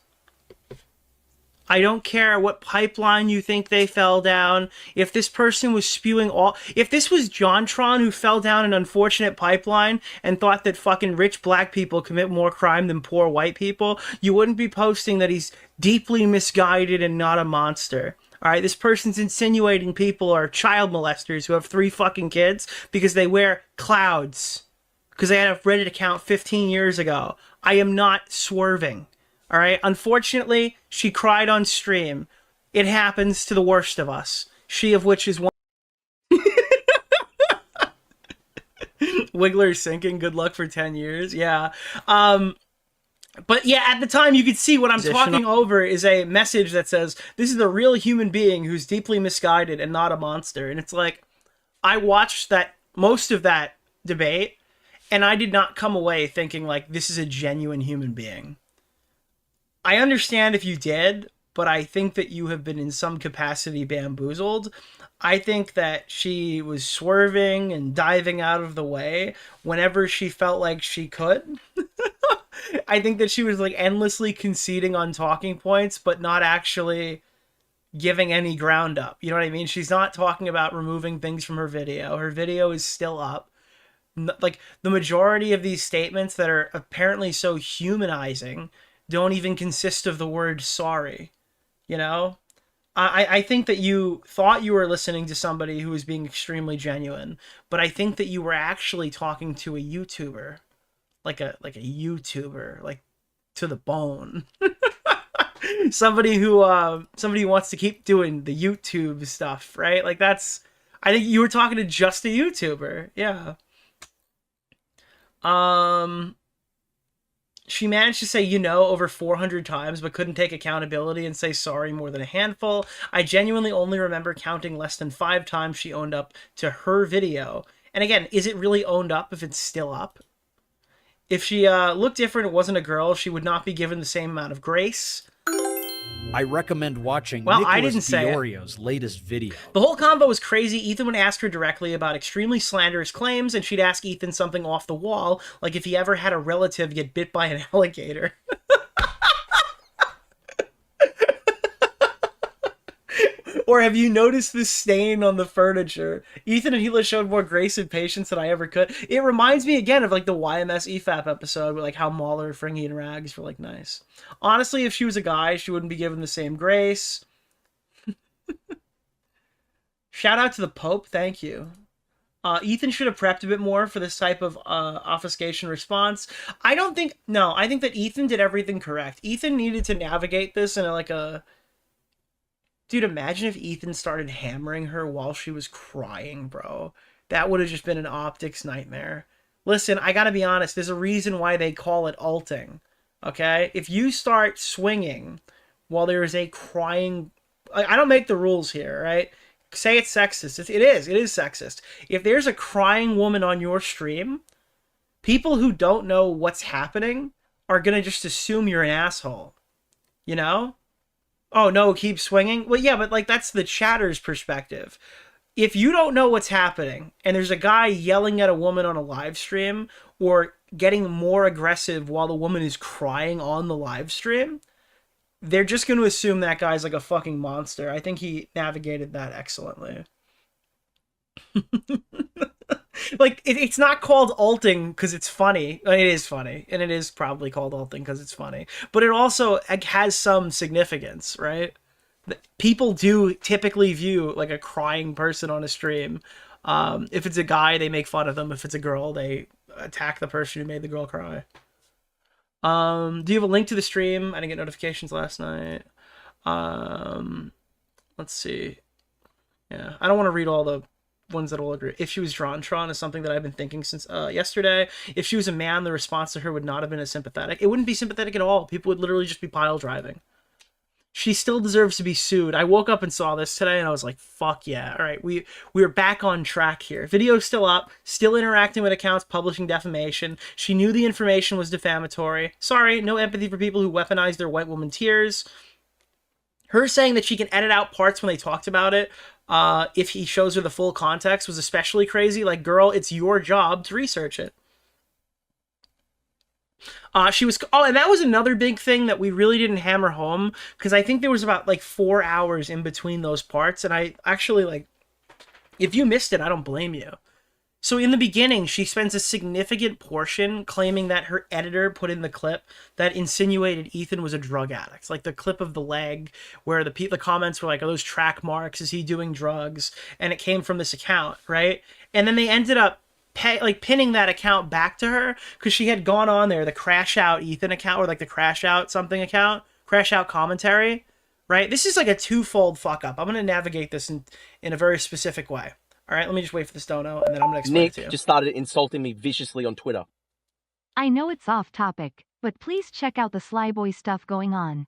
I don't care what pipeline you think they fell down. If this person was spewing if this was JonTron who fell down an unfortunate pipeline and thought that fucking rich black people commit more crime than poor white people, you wouldn't be posting that he's deeply misguided and not a monster. All right, this person's insinuating people are child molesters who have 3 fucking kids because they wear clouds. Because they had a Reddit account 15 years ago. I am not swerving. All right. Unfortunately, she cried on stream. It happens to the worst of us. She of which is one. Wiggler sinking. Good luck for 10 years. Yeah. But yeah, at the time, you could see what I'm talking over is a message that says, this is a real human being who's deeply misguided and not a monster. And it's like, I watched most of that debate, and I did not come away thinking like, this is a genuine human being. I understand if you did, but I think that you have been in some capacity bamboozled. I think that she was swerving and diving out of the way whenever she felt like she could. I think that she was like endlessly conceding on talking points, but not actually giving any ground up. You know what I mean? She's not talking about removing things from her video. Her video is still up. Like, the majority of these statements that are apparently so humanizing don't even consist of the word sorry, you know? I think that you thought you were listening to somebody who was being extremely genuine, but I think that you were actually talking to a YouTuber, like a YouTuber, like to the bone. somebody who wants to keep doing the YouTube stuff, right? Like I think you were talking to just a YouTuber, yeah. She managed to say, over 400 times, but couldn't take accountability and say sorry more than a handful. I genuinely only remember counting less than 5 times she owned up to her video. And again, is it really owned up if it's still up? If she looked different, it wasn't a girl, she would not be given the same amount of grace. I recommend watching Nicholas DeOrio's latest video. The whole convo was crazy. Ethan would ask her directly about extremely slanderous claims, and she'd ask Ethan something off the wall, like if he ever had a relative get bit by an alligator. Or have you noticed this stain on the furniture? Ethan and Gila showed more grace and patience than I ever could. It reminds me again of like the YMS EFAP episode, where like how Mahler, Fringy, and Rags were like nice. Honestly, if she was a guy, she wouldn't be given the same grace. Shout out to the Pope, thank you. Ethan should have prepped a bit more for this type of obfuscation response. I think that Ethan did everything correct. Ethan needed to navigate this in like a... Dude, imagine if Ethan started hammering her while she was crying, bro. That would have just been an optics nightmare. Listen, I gotta be honest, there's a reason why they call it alting, okay? If you start swinging while there is a crying... I don't make the rules here, right? Say it's sexist. It is sexist. If there's a crying woman on your stream, people who don't know what's happening are gonna just assume you're an asshole. You know? Oh no, keep swinging. Well, yeah, but like that's the chatter's perspective. If you don't know what's happening and there's a guy yelling at a woman on a live stream or getting more aggressive while the woman is crying on the live stream, they're just going to assume that guy's like a fucking monster. I think he navigated that excellently. Like, it's not called alting because it's funny. It is funny, and it is probably called alting because it's funny. But it also has some significance, right? People do typically view like a crying person on a stream. If it's a guy, they make fun of them. If it's a girl, they attack the person who made the girl cry. Do you have a link to the stream? I didn't get notifications last night. Let's see. Yeah, I don't want to read all the ones that will agree. If she was Tron is something that I've been thinking since yesterday. If she was a man, the response to her would not have been as sympathetic. It wouldn't be sympathetic at all. People would literally just be pile driving. She still deserves to be sued. I woke up and saw this today and I was like, fuck yeah. All right, we're back on track here. Video's still up, still interacting with accounts publishing defamation. She knew the information was defamatory. Sorry, no empathy for people who weaponize their white woman tears. Her saying that she can edit out parts when they talked about it, if he shows her the full context, was especially crazy. Like, girl, it's your job to research it. She was, and that was another big thing that we really didn't hammer home, because I think there was about like 4 hours in between those parts, and I actually, like, if you missed it, I don't blame you. So in the beginning, she spends a significant portion claiming that her editor put in the clip that insinuated Ethan was a drug addict. Like the clip of the leg where the comments were like, are those track marks? Is he doing drugs? And it came from this account, right? And then they ended up pinning that account back to her because she had gone on there, the Crash Out Ethan account, or like the Crash Out something account, Crash Out commentary, right? This is like a twofold fuck up. I'm going to navigate this in a very specific way. All right, let me just wait for this dono, and then I'm going to explain it to you. Nick just started insulting me viciously on Twitter. I know it's off topic, but please check out the Sly Boy stuff going on.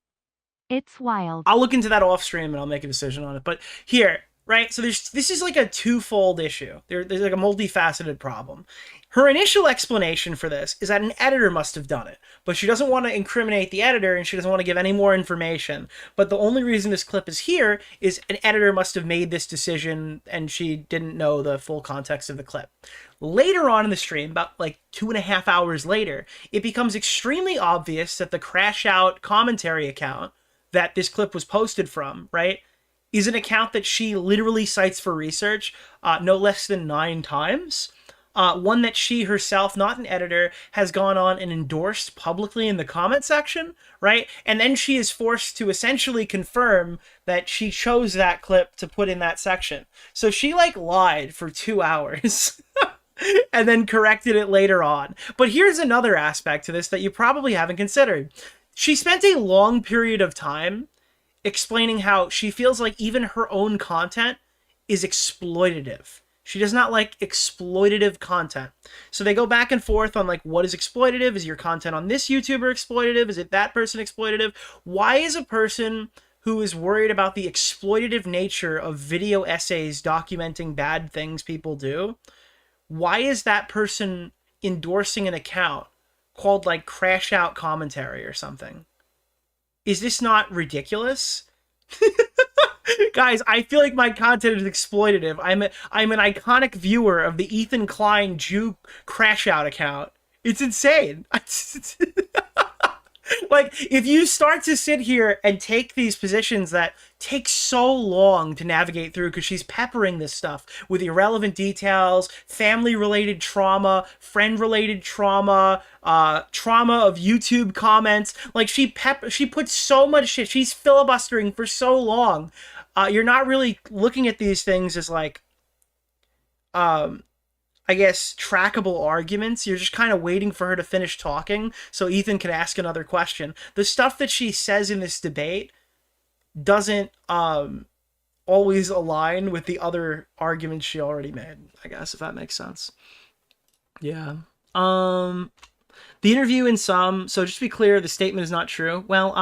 It's wild. I'll look into that off stream and I'll make a decision on it. But here, right, so this is like a twofold issue. There's like a multifaceted problem. Her initial explanation for this is that an editor must have done it, but she doesn't want to incriminate the editor and she doesn't want to give any more information. But the only reason this clip is here is an editor must have made this decision and she didn't know the full context of the clip. Later on in the stream, about like 2.5 hours later, it becomes extremely obvious that the Crash Out commentary account that this clip was posted from, right, is an account that she literally cites for research no less than 9 times. One that she herself, not an editor, has gone on and endorsed publicly in the comment section, right? And then she is forced to essentially confirm that she chose that clip to put in that section. So she like lied for 2 hours and then corrected it later on. But here's another aspect to this that you probably haven't considered. She spent a long period of time explaining how she feels like even her own content is exploitative. She does not like exploitative content. So they go back and forth on like, what is exploitative? Is your content on this YouTuber exploitative? Is it that person exploitative? Why is a person who is worried about the exploitative nature of video essays documenting bad things people do, why is that person endorsing an account called like Crash Out Commentary or something? Is this not ridiculous? Guys, I feel like my content is exploitative. I'm an iconic viewer of the Ethan Klein Jew Crash Out account. It's insane. Like, if you start to sit here and take these positions that take so long to navigate through because she's peppering this stuff with irrelevant details, family-related trauma, friend-related trauma, trauma of YouTube comments, like she puts so much shit. She's filibustering for so long. You're not really looking at these things as like, I guess, trackable arguments. You're just kind of waiting for her to finish talking so Ethan can ask another question. The stuff that she says in this debate doesn't always align with the other arguments she already made, I guess, if that makes sense. Yeah. The interview in some, so just to be clear, the statement is not true. Well,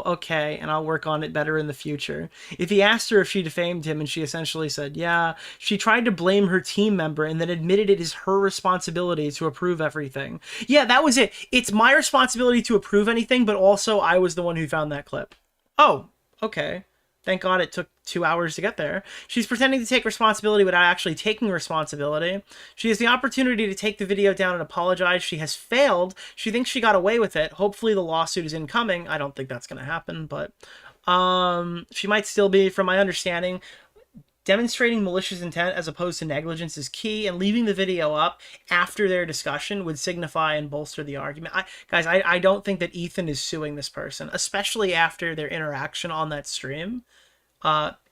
okay, and I'll work on it better in the future. If he asked her if she defamed him and she essentially said, yeah, she tried to blame her team member and then admitted it is her responsibility to approve everything. Yeah, that was it. It's my responsibility to approve anything, but also I was the one who found that clip. Oh, okay. Thank God it took 2 hours to get there. She's pretending to take responsibility without actually taking responsibility. She has the opportunity to take the video down and apologize. She has failed. She thinks she got away with it. Hopefully the lawsuit is incoming. I don't think that's going to happen, but she might still be, from my understanding. Demonstrating malicious intent as opposed to negligence is key, and leaving the video up after their discussion would signify and bolster the argument. I don't think that Ethan is suing this person, especially after their interaction on that stream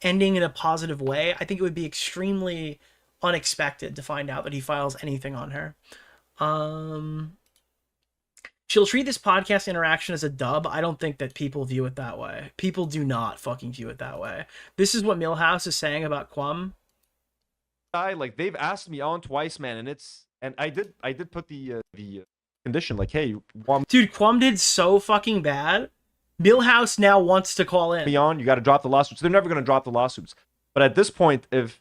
ending in a positive way. I think it would be extremely unexpected to find out that he files anything on her. She'll treat this podcast interaction as a dub. I don't think that people view it that way. People do not fucking view it that way. This is what Millhouse is saying about Quam. Like, they've asked me on twice, man, and I did put the condition, like, hey, dude, Quam did so fucking bad. Millhouse now wants to call in. You got to drop the lawsuits. They're never going to drop the lawsuits. But at this point, if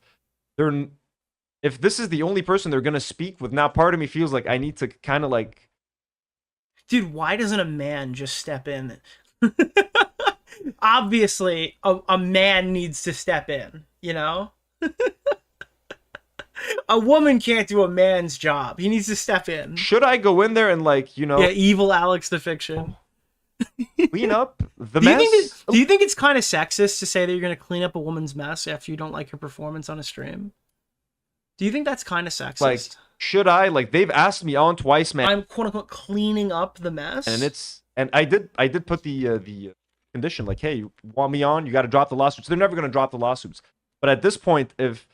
this is the only person they're going to speak with, now part of me feels like I need to kind of like, dude, why doesn't a man just step in? Obviously, a man needs to step in, you know? A woman can't do a man's job. He needs to step in. Should I go in there and, like, you know... Yeah, evil Alex the fiction. Clean up the mess? Do you think it's kind of sexist to say that you're going to clean up a woman's mess after you don't like her performance on a stream? Do you think that's kind of sexist? Like, should I? Like, they've asked me on twice, man. I'm quote-unquote cleaning up the mess? And I did put the condition, like, hey, you want me on? You got to drop the lawsuits. They're never going to drop the lawsuits. But at this point, if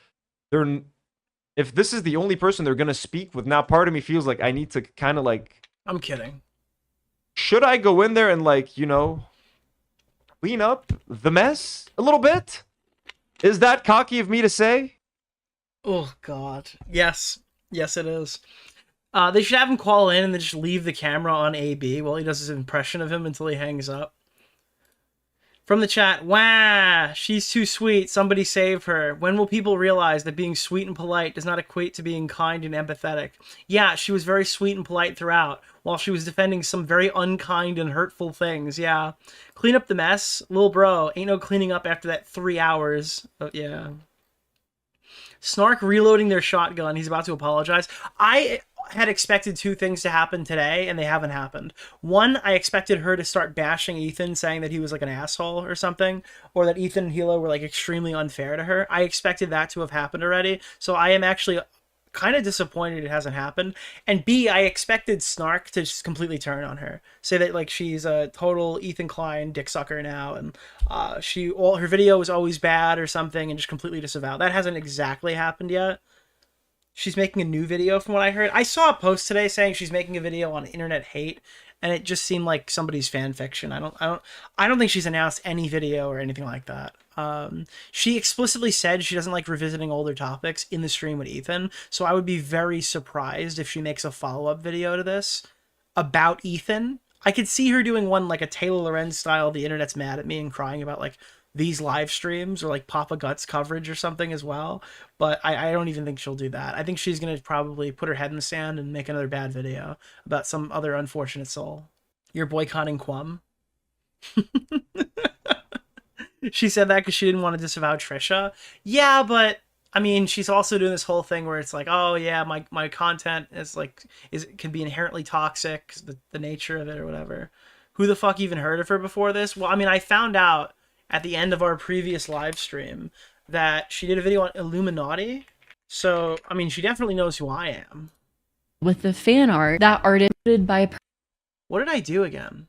this is the only person they're going to speak with, now part of me feels like I need to kind of like... I'm kidding. Should I go in there and, like, you know, clean up the mess a little bit? Is that cocky of me to say? Oh, God. Yes. Yes, it is. They should have him call in and then just leave the camera on AB while he does his impression of him until he hangs up. From the chat, wah, she's too sweet. Somebody save her. When will people realize that being sweet and polite does not equate to being kind and empathetic? Yeah, she was very sweet and polite throughout, while she was defending some very unkind and hurtful things. Yeah. Clean up the mess. Lil bro, ain't no cleaning up after that 3 hours. But yeah. Snark reloading their shotgun. He's about to apologize. I had expected two things to happen today, and they haven't happened. One, I expected her to start bashing Ethan, saying that he was like an asshole or something, or that Ethan and Hilo were like extremely unfair to her. I expected that to have happened already, so I am actually kind of disappointed it hasn't happened. And B, I expected Snark to just completely turn on her, say that like she's a total Ethan Klein dick sucker now, and her video was always bad or something, and just completely disavow. That hasn't exactly happened yet. She's making a new video from what I heard. I saw a post today saying she's making a video on internet hate, and it just seemed like somebody's fan fiction. I don't think she's announced any video or anything like that. She explicitly said she doesn't like revisiting older topics in the stream with Ethan, so I would be very surprised if she makes a follow-up video to this about Ethan. I could see her doing one like a Taylor Lorenz style, the internet's mad at me, and crying about like these live streams, or like Papa Guts coverage or something as well. But I don't even think she'll do that. I think she's going to probably put her head in the sand and make another bad video about some other unfortunate soul. You're boycotting Quam? She said that because she didn't want to disavow Trisha. Yeah, but I mean, she's also doing this whole thing where it's like, oh yeah, my content can be inherently toxic, the nature of it or whatever. Who the fuck even heard of her before this? Well, I mean, I found out at the end of our previous live stream that she did a video on Illuminati. So, I mean, she definitely knows who I am. With the fan art, that artist by a What did I do again?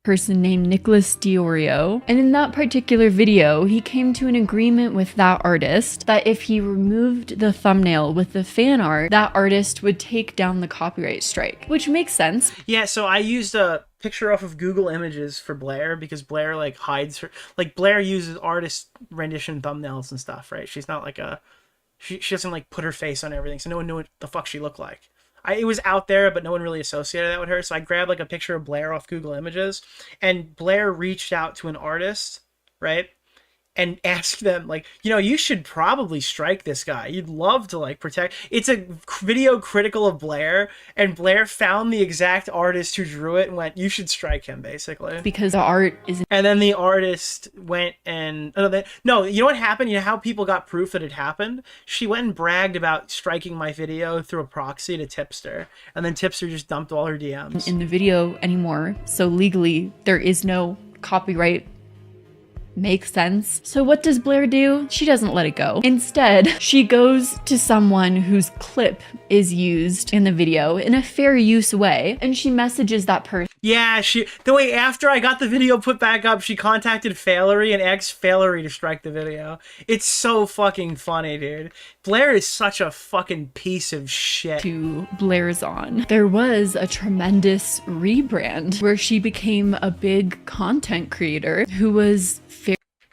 person named Nicholas DeOrio. And in that particular video, he came to an agreement with that artist that if he removed the thumbnail with the fan art, that artist would take down the copyright strike, which makes sense. Yeah, so I used a picture off of Google Images for Blair because Blair like hides her, like Blair uses artist rendition thumbnails and stuff, right? She's not like she doesn't like put her face on everything, so no one knew what the fuck she looked like. it was out there, but no one really associated that with her. So I grabbed like a picture of Blair off Google Images, and Blair reached out to an artist, right? And ask them, like, you know, you should probably strike this guy. You'd love to, like, protect. It's a video critical of Blair, and Blair found the exact artist who drew it and went, you should strike him, basically. Because the art is... And then the artist went and... No, you know what happened? You know how people got proof that it happened? She went and bragged about striking my video through a proxy to Tipster, and then Tipster just dumped all her DMs. In the video anymore, so legally, there is no copyright. Makes sense. So what does Blair do? She doesn't let it go. Instead, she goes to someone whose clip is used in the video in a fair use way, and she messages that person. Yeah, after I got the video put back up, she contacted Failery and asked Failery to strike the video. It's so fucking funny, dude. Blair is such a fucking piece of shit. To Blair's on. There was a tremendous rebrand where she became a big content creator who was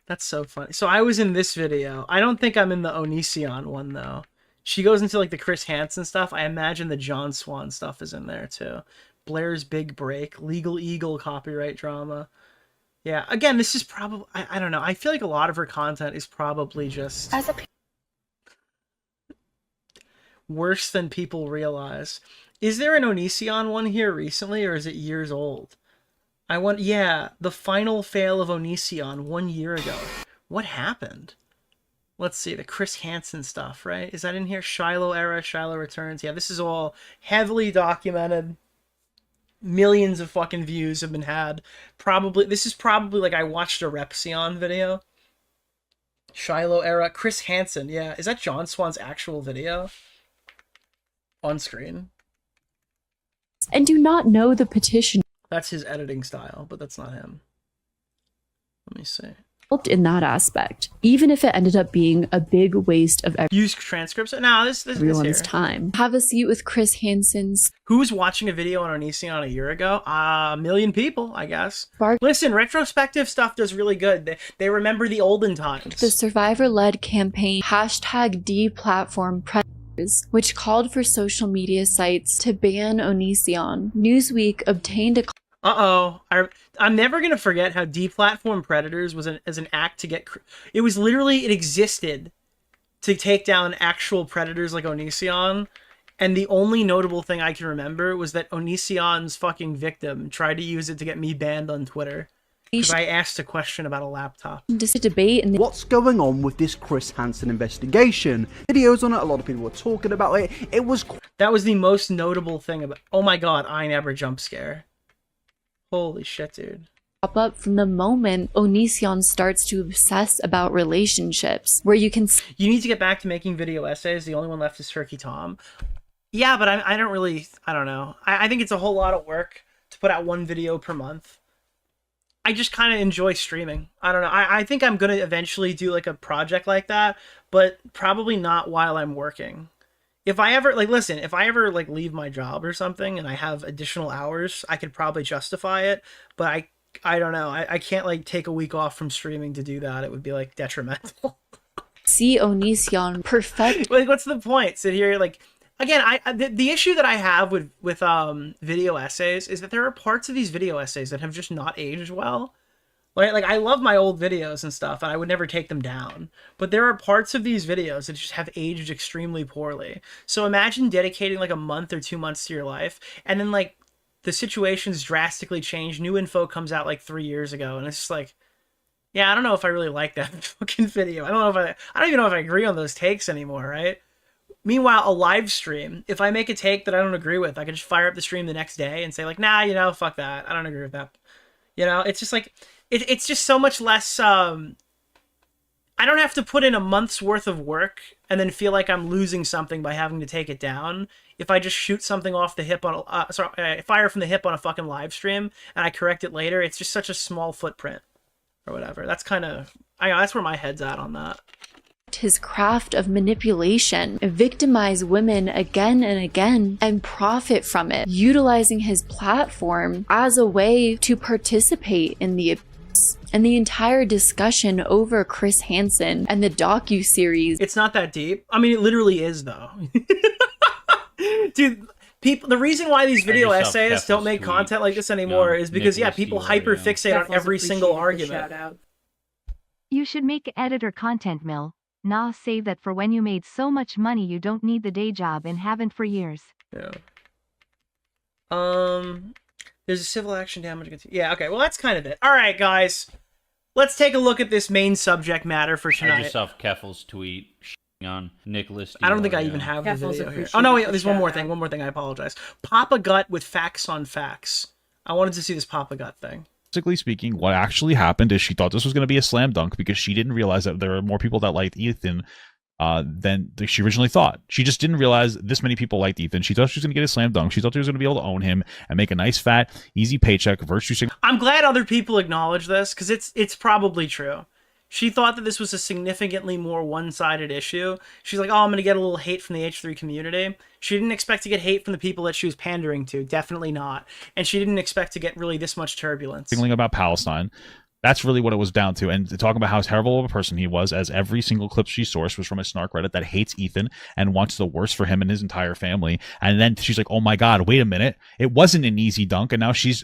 That's so funny. So I was in this video. I don't think I'm in the Onision one, though. She goes into, like, the Chris Hansen stuff. I imagine the John Swan stuff is in there, too. Blair's big break. Legal Eagle copyright drama. Yeah, again, this is probably... I don't know. I feel like a lot of her content is probably just... worse than people realize. Is there an Onision one here recently, or is it years old? Yeah, the final fail of Onision 1 year ago. What happened? Let's see, the Chris Hansen stuff, right? Is that in here? Shiloh era, Shiloh returns. Yeah, this is all heavily documented. Millions of fucking views have been had. This is probably like I watched a Repsion video. Shiloh era, Chris Hansen. Yeah, is that John Swan's actual video? On screen. And do not know the petition. That's his editing style, but that's not him. Let me see. In that aspect, even if it ended up being a big waste of use transcripts. No, this everyone's time. Have a seat with Chris Hansen's. Who was watching a video on Onision a year ago? A million people, I guess. Listen, retrospective stuff does really good. They remember the olden times. The survivor-led campaign #deplatform predators, which called for social media sites to ban Onision. Newsweek obtained a... I'm never going to forget how Deplatform Predators was as an act to get... It was literally... It existed to take down actual predators like Onision. And the only notable thing I can remember was that Onision's fucking victim tried to use it to get me banned on Twitter. Because I asked a question about a laptop. Just a debate and what's going on with this Chris Hansen investigation? Videos on it, a lot of people were talking about it. It was... That was the most notable thing about... Oh my god, I never jump scare. Holy shit, dude. Pop up from the moment Onision starts to obsess about relationships, where you can... You need to get back to making video essays. The only one left is Turkey Tom. Yeah, but I don't really... I don't know. I think it's a whole lot of work to put out one video per month. I just kind of enjoy streaming. I don't know. I think I'm going to eventually do like a project like that, but probably not while I'm working. If I ever, if I ever leave my job or something and I have additional hours, I could probably justify it, but I don't know. I can't take a week off from streaming to do that. It would be detrimental. See Onision perfect. What's the point? Sit here again, the issue that I have with video essays is that there are parts of these video essays that have just not aged well. Right? I love my old videos and stuff, and I would never take them down. But there are parts of these videos that just have aged extremely poorly. So imagine dedicating a month or 2 months to your life, and then the situation's drastically changed. New info comes out 3 years ago, and it's just yeah, I don't know if I really like that fucking video. I don't even know if I agree on those takes anymore, right? Meanwhile, a live stream, if I make a take that I don't agree with, I can just fire up the stream the next day and say nah, fuck that. I don't agree with that. It's just it's just so much less, I don't have to put in a month's worth of work and then feel like I'm losing something by having to take it down. If I just shoot something off the hip on fire from the hip on a fucking live stream and I correct it later, it's just such a small footprint or whatever. That's that's where my head's at on that. His craft of manipulation, victimize women again and again, and profit from it, utilizing his platform as a way to participate in the abuse. And the entire discussion over Chris Hansen and the docu-series. It's not that deep. I mean, it literally is, though. Dude, People, the reason why these video just saw essayists don't Keffel's make tweet. content like this anymore is because, yeah, Nicholas people DeOrio. hyper fixate on Keffel's every single appreciate the argument. shout-out. You should make editor content mill. Nah, save that for when you made so much money you don't need the day job and haven't for years. Yeah. There's a civil action damage against. Yeah. Okay. Well, that's kind of it. All right, guys. Let's take a look at this main subject matter for tonight. I just saw Keffel's tweet on Nicholas DeOrio. I don't think I even have the Keffel's video here. appreciate Oh no, wait, the there's one more shout-out. thing. One more thing. I apologize. Papa Gut with facts on facts. I wanted to see this Papa Gut thing. Basically speaking, what actually happened is she thought this was going to be a slam dunk because she didn't realize that there were more people that liked Ethan than she originally thought. She just didn't realize this many people liked Ethan. She thought she was going to get a slam dunk. She thought she was going to be able to own him and make a nice, fat, easy paycheck, virtue signature. I'm glad other people acknowledge this because it's probably true. She thought that this was a significantly more one-sided issue. She's like, oh, I'm going to get a little hate from the H3 community. She didn't expect to get hate from the people that she was pandering to. Definitely not. And she didn't expect to get really this much turbulence. Signaling about Palestine. That's really what it was down to. And to talk about how terrible of a person he was, as every single clip she sourced was from a snark Reddit that hates Ethan and wants the worst for him and his entire family. And then she's like, oh my God, wait a minute. It wasn't an easy dunk. And now she's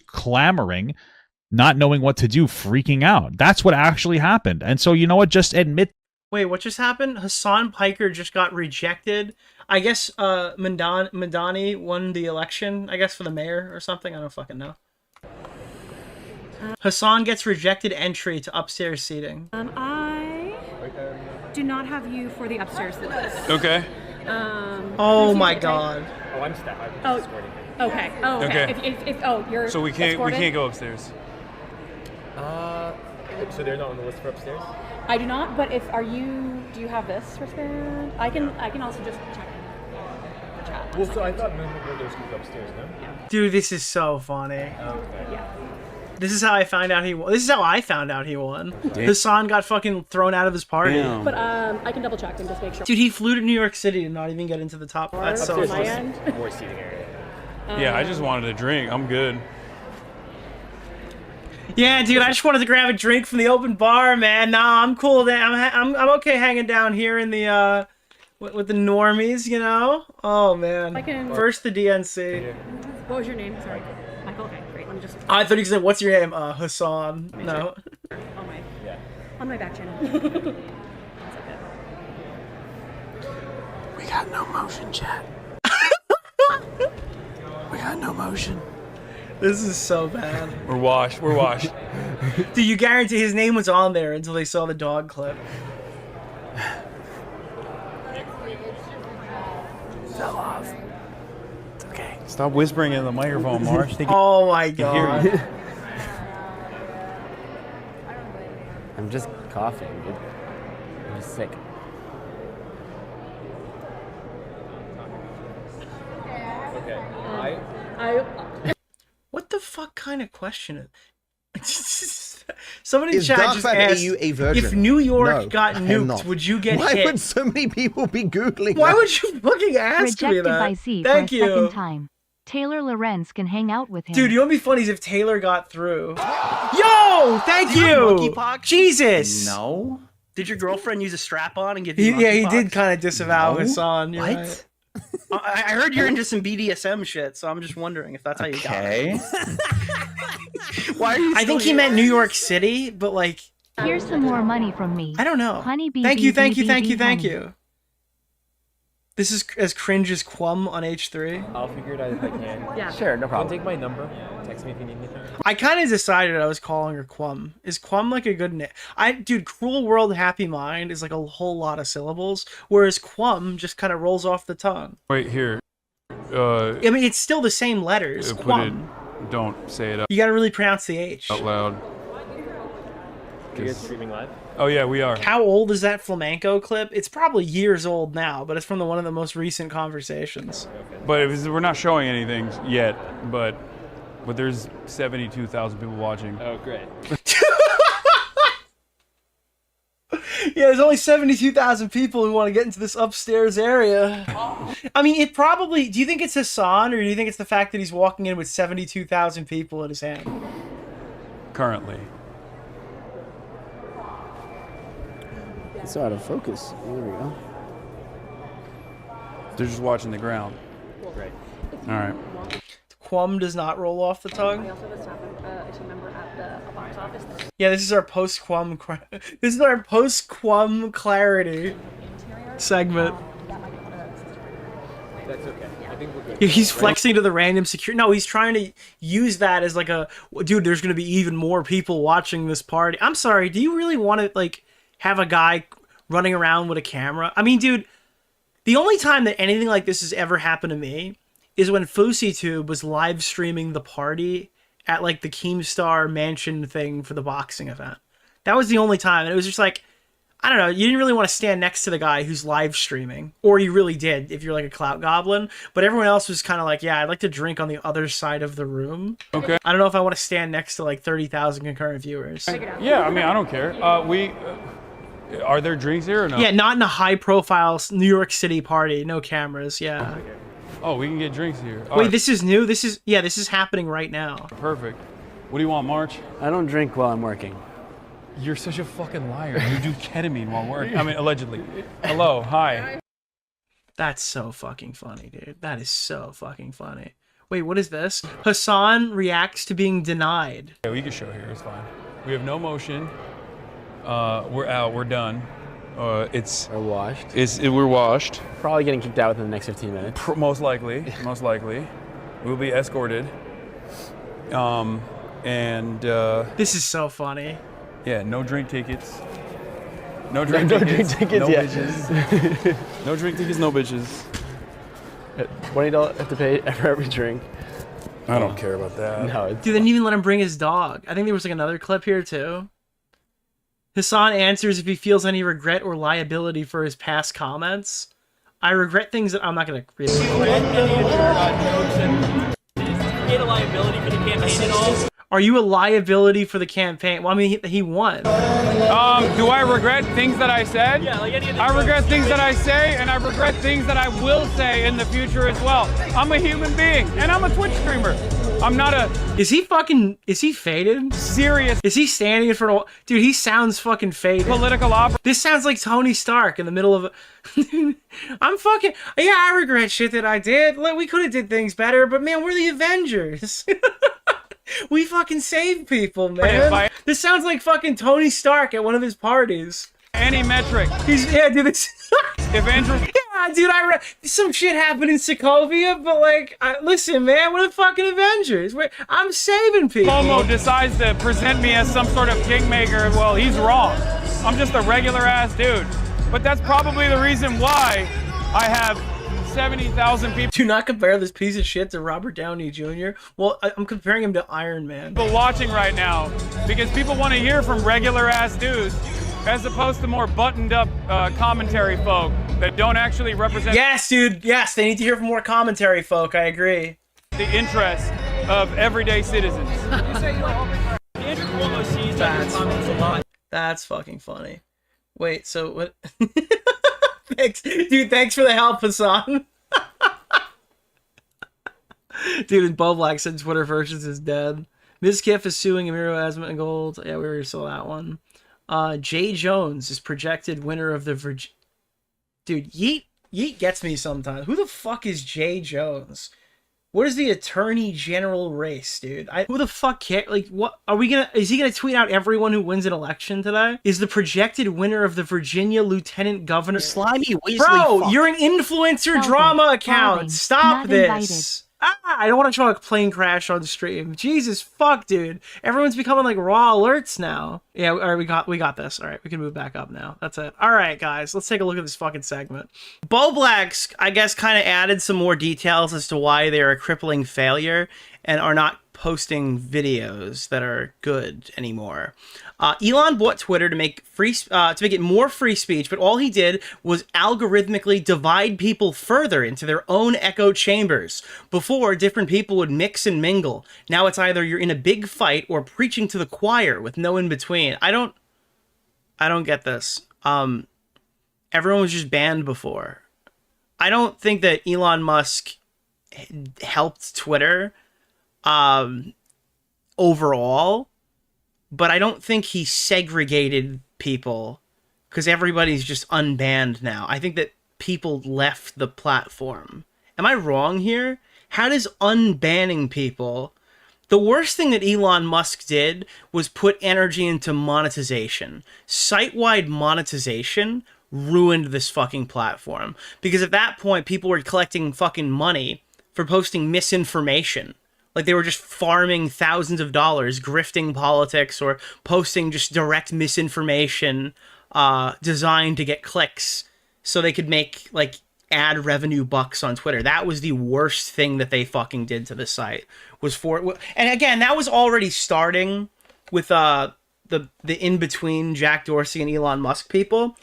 clamoring, not knowing what to do, freaking out. That's what actually happened. And so, you know what? Just admit. Wait, what just happened? Hasan Piker just got rejected. I guess Madani won the election, I guess, for the mayor or something. I don't fucking know. Hasan gets rejected entry to upstairs seating. I do not have you for the upstairs list. Okay. Oh my God. Oh, I'm staff. Oh, okay. Oh, okay. Okay. If you're So we can't escorted? go upstairs. So they're not on the list for upstairs? I do not. But do you have this wristband? I can also just check. Well, so I thought movement windows could go upstairs, no? Dude, this is so funny. Okay. Yeah. This is how I found out he won. This is how I found out he won. Damn. Hasan got fucking thrown out of his party. Damn. But I can double check and just make sure. Dude, he flew to New York City to not even get into the top. That's so Upstairs funny. is More seating area. Yeah, I just wanted a drink. I'm good. Yeah, dude, I just wanted to grab a drink from the open bar, man. Nah, I'm cool. I'm okay hanging down here in the with the normies, you know. Oh man. First the DNC. What was your name? Sorry, Michael. Okay, great. Let me just. I thought you said, "What's your name?" Hasan. No. On my back channel. We got no motion, chat. We got no motion. This is so bad. We're washed. We're washed. Dude, you guarantee his name was on there until they saw the dog clip. Fell off. It's okay. Stop whispering in the microphone, Marsh. Oh my God. I'm just coughing. I'm just sick. I What the fuck kind of question is? Somebody in Is chat just asked, DarkViperAU a virgin? if New York No, got I am nuked, not. would you get Why hit? would so many people be Googling Why that? would you fucking ask me Rejected that? by Z Thank for a you. second time. Taylor Lorenz can hang out with him. Dude, you know what'd be funny is if Taylor got through. Yo, thank you. Jesus. No. Did your girlfriend use a strap on and give you Yeah, he monkeypox? did kind of disavow No. Hasan. You're What? right. I heard you're into some BDSM shit, so I'm just wondering if that's how you got it. Why are you I think he meant New York City, but like. Here's some more money from me. I don't know. Honey bee Thank bee you, bee thank you, bee thank bee you, thank honey. you. This is as cringe as Quum on H3. I'll figure it out if I can. Yeah. Sure, no problem. Take my number. Text me if you need anything. I kind of decided I was calling her Quum. Is Quum like a good name? Dude, Cruel World Happy Mind is like a whole lot of syllables, whereas Quum just kind of rolls off the tongue. Wait here. I mean, it's still the same letters. Put it. Quum. Don't say it You gotta really pronounce the H. out loud. Are you guys streaming live? Oh yeah, we are. How old is that flamenco clip? It's probably years old now, but it's from one of the most recent conversations. But we're not showing anything yet. But there's 72,000 people watching. Oh great. Yeah, there's only 72,000 people who want to get into this upstairs area. I mean, it probably... Do you think it's Hasan, or do you think it's the fact that he's walking in with 72,000 people in his hand? Currently. It's out of focus. There we go. They're just watching the ground. Great. All right. Quam does not roll off the tongue. We also have a staff member at the box office. Yeah, this is our post-Quam. This is our post-Quam clarity segment. That's okay. I think we're good. Yeah, he's flexing to the random security. No, he's trying to use that as like a dude. There's going to be even more people watching this party. I'm sorry. Do you really want to like have a guy running around with a camera? I mean, dude, the only time that anything like this has ever happened to me is when FouseyTube was live streaming the party at like the Keemstar Mansion thing for the boxing event. That was the only time, and it was just like, I don't know, you didn't really want to stand next to the guy who's live streaming, or you really did if you're like a clout goblin, but everyone else was kind of like, yeah, I'd like to drink on the other side of the room. Okay. I don't know if I want to stand next to like 30,000 concurrent viewers. Yeah, I mean, I don't care. Are there drinks here or no? Yeah, not in a high-profile New York City party, no cameras, yeah. Oh, we can get drinks here. All Wait, right. this is new? This is happening right now. Perfect. What do you want, March? I don't drink while I'm working. You're such a fucking liar. You do ketamine while working. I mean, allegedly. Hello, hi. That's so fucking funny, dude. That is so fucking funny. Wait, what is this? Hasan reacts to being denied. Yeah, we can show here. It's fine. We have no motion. We're out. We're done. We're washed. We're washed. Probably getting kicked out within the next 15 minutes. Most likely. Most likely. We'll be escorted. This is so funny. Yeah, no drink tickets. No drink tickets. No bitches. No drink tickets, no bitches. $20 have to pay for every drink. I don't care about that. No, Dude, they didn't even let him bring his dog. I think there was like another clip here too. Hasan answers if he feels any regret or liability for his past comments. I regret things that I'm not gonna read. Are you a liability for the campaign? Well, I mean, he won. Do I regret things that I said? Yeah, like any of the I regret things that I say, and I regret things that I will say in the future as well. I'm a human being, and I'm a Twitch streamer. I'm not a... Is he faded? Serious. Is he standing in front of... Dude, he sounds fucking faded. Political opera. This sounds like Tony Stark in the middle of a... I'm fucking... Yeah, I regret shit that I did. Like, we could have did things better, but man, we're the Avengers. We fucking save people, man. This sounds like fucking Tony Stark at one of his parties. Any metric. Yeah, dude, this... Avengers. Yeah, dude, some shit happened in Sokovia, but like, listen, man, we're the fucking Avengers. I'm saving people. Momo decides to present me as some sort of kingmaker. Well, he's wrong. I'm just a regular ass dude. But that's probably the reason why I have 70,000 people. Do not compare this piece of shit to Robert Downey Jr. Well, I'm comparing him to Iron Man. People watching right now because people want to hear from regular ass dudes as opposed to more buttoned up commentary folk that don't actually represent. Yes, dude. Yes, they need to hear from more commentary folk. I agree. The interests of everyday citizens. That's fucking funny. Wait, so what? Thanks, dude. Thanks for the help, Hasan. Dude, and Bowblax said Twitter versions is dead. Mizkif is suing Amiro Asmongold. Yeah, we already saw that one. Jay Jones is projected winner of the Dude, Yeet gets me sometimes. Who the fuck is Jay Jones? What is the Attorney General race, dude? Who the fuck care? Like, what are we gonna? Is he gonna tweet out everyone who wins an election today? Is the projected winner of the Virginia Lieutenant Governor Slimy Weasley? Bro, fuck. you're an influencer drama account. Stop this. I don't want to show a plane crash on stream. Jesus fuck, dude. Everyone's becoming like raw alerts now. Yeah, all right, we got this. All right, we can move back up now. That's it. All right, guys, let's take a look at this fucking segment. Bowblax, I guess, kind of added some more details as to why they're a crippling failure and are not posting videos that are good anymore. Elon bought Twitter to make it more free speech, but all he did was algorithmically divide people further into their own echo chambers. Before, different people would mix and mingle. Now it's either you're in a big fight or preaching to the choir with no in between. I don't get this. Everyone was just banned before. I don't think that Elon Musk helped Twitter overall, but I don't think he segregated people because everybody's just unbanned now. I think that people left the platform. Am I wrong here? how does unbanning people... The worst thing that Elon Musk did was put energy into monetization. Site-wide monetization ruined this fucking platform. Because at that point, people were collecting fucking money for posting misinformation. Like, they were just farming thousands of dollars, grifting politics, or posting just direct misinformation designed to get clicks so they could make, like, ad revenue bucks on Twitter. That was the worst thing that they fucking did to the site. And again, that was already starting with the in-between Jack Dorsey and Elon Musk people.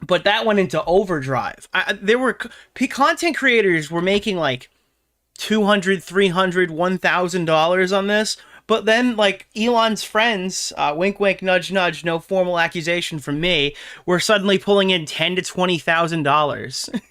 But that went into overdrive. There were content creators were making like $200, $300, $1,000 on this. But then, like, Elon's friends, wink, wink, nudge, nudge, no formal accusation from me, were suddenly pulling in $10,000 to $20,000.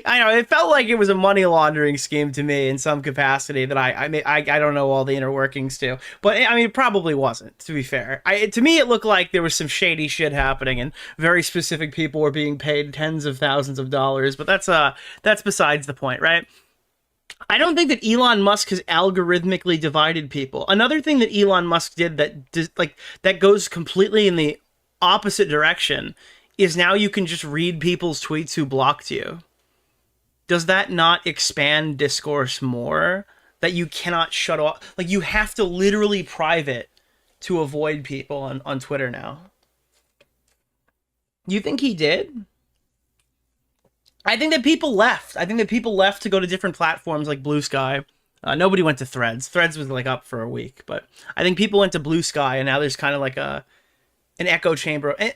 I know, it felt like it was a money laundering scheme to me in some capacity that I don't know all the inner workings to. But, I mean, it probably wasn't, to be fair. To me, it looked like there was some shady shit happening and very specific people were being paid tens of thousands of dollars. But that's besides the point, right? I don't think that Elon Musk has algorithmically divided people. Another thing that Elon Musk did that goes completely in the opposite direction is now you can just read people's tweets who blocked you. Does that not expand discourse more? That you cannot shut off? Like, you have to literally private to avoid people on Twitter now. You think he did? I think that people left. I think that people left to go to different platforms like Blue Sky. Nobody went to Threads. Threads was like up for a week, but I think people went to Blue Sky, and now there's kind of like an echo chamber. And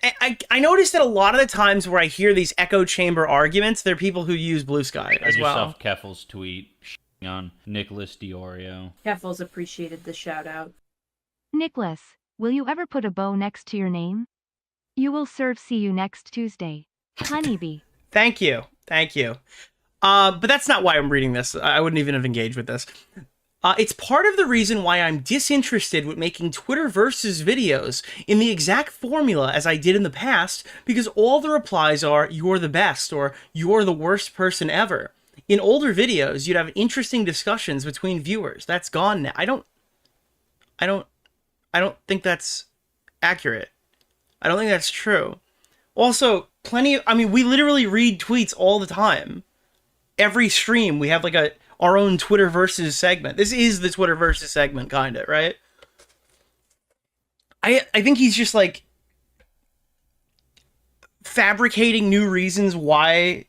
I noticed that a lot of the times where I hear these echo chamber arguments, they're people who use Blue Sky as well. Yourself Keffel's tweet on Nicholas DeOrio. Keffel's appreciated the shout out. Nicholas, will you ever put a bow next to your name? You will serve. See you next Tuesday. Honeybee. Thank you. Thank you. But that's not why I'm reading this. I wouldn't even have engaged with this. It's part of the reason why I'm disinterested with making Twitter versus videos in the exact formula as I did in the past, because all the replies are, "You're the best," or "You're the worst person ever." In older videos, you'd have interesting discussions between viewers. That's gone now. I don't think that's accurate. I don't think that's true. Also, we literally read tweets all the time. Every stream, we have like our own Twitter versus segment. This is the Twitter versus segment, kind of, right? I think he's just like fabricating new reasons why,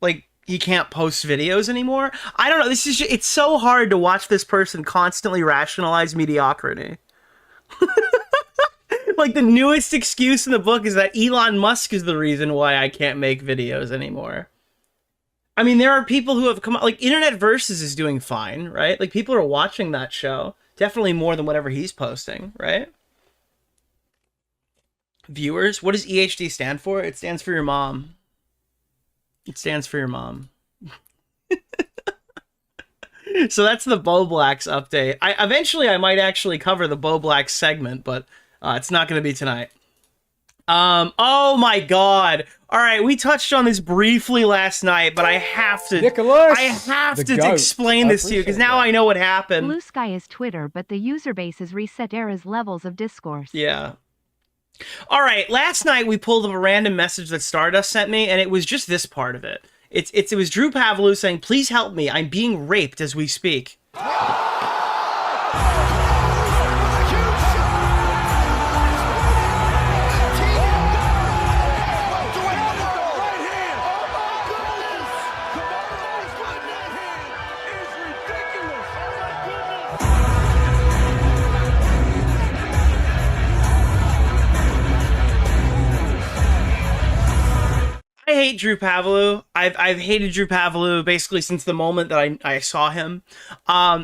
like, he can't post videos anymore. I don't know. It's so hard to watch this person constantly rationalize mediocrity. Like, the newest excuse in the book is that Elon Musk is the reason why I can't make videos anymore. I mean, there are people who have come out, like, Internet Versus is doing fine, right? Like, people are watching that show. Definitely more than whatever he's posting, right? Viewers, what does EHD stand for? It stands for your mom. It stands for your mom. So that's the Bowblax update. Eventually I might actually cover the Bowblax segment, but it's not going to be tonight. Oh my god. All right, we touched on this briefly last night, but I have to explain this to you because now I know what happened. Blue Sky is Twitter, but the user base has reset Era's levels of discourse. Yeah. All right, last night we pulled up a random message that Stardust sent me, and it was just this part of it. It was Drew Pavlou saying, "Please help me. I'm being raped as we speak." I hate Drew Pavlou. I've hated Drew Pavlou basically since the moment that I saw him.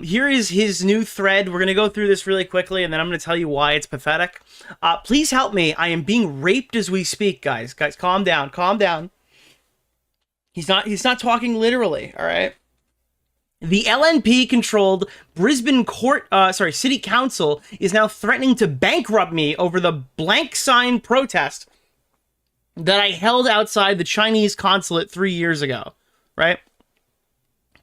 Here is his new thread. We're gonna go through this really quickly, and then I'm gonna tell you why it's pathetic. Please help me. I am being raped as we speak, guys. Guys, calm down. Calm down. He's not talking literally. All right. The LNP-controlled Brisbane City Council is now threatening to bankrupt me over the blank sign protest that I held outside the Chinese consulate 3 years ago, right?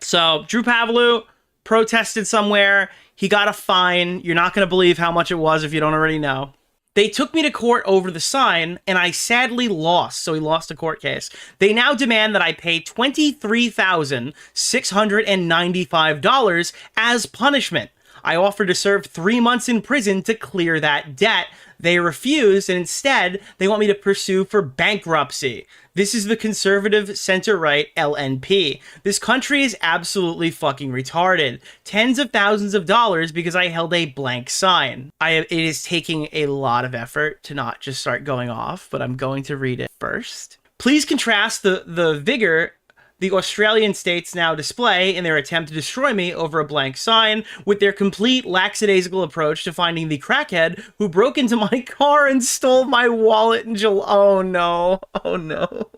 So Drew Pavlou protested somewhere. He got a fine. You're not going to believe how much it was if you don't already know. They took me to court over the sign, and I sadly lost, so he lost a court case. They now demand that I pay $23,695 as punishment. I offered to serve 3 months in prison to clear that debt. They refused, and instead, they want me to pursue for bankruptcy. This is the conservative center-right LNP. This country is absolutely fucking retarded. Tens of thousands of dollars because I held a blank sign. It is taking a lot of effort to not just start going off, but I'm going to read it first. Please contrast the vigor the Australian states now display in their attempt to destroy me over a blank sign with their complete lackadaisical approach to finding the crackhead who broke into my car and stole my wallet and oh no. Oh no.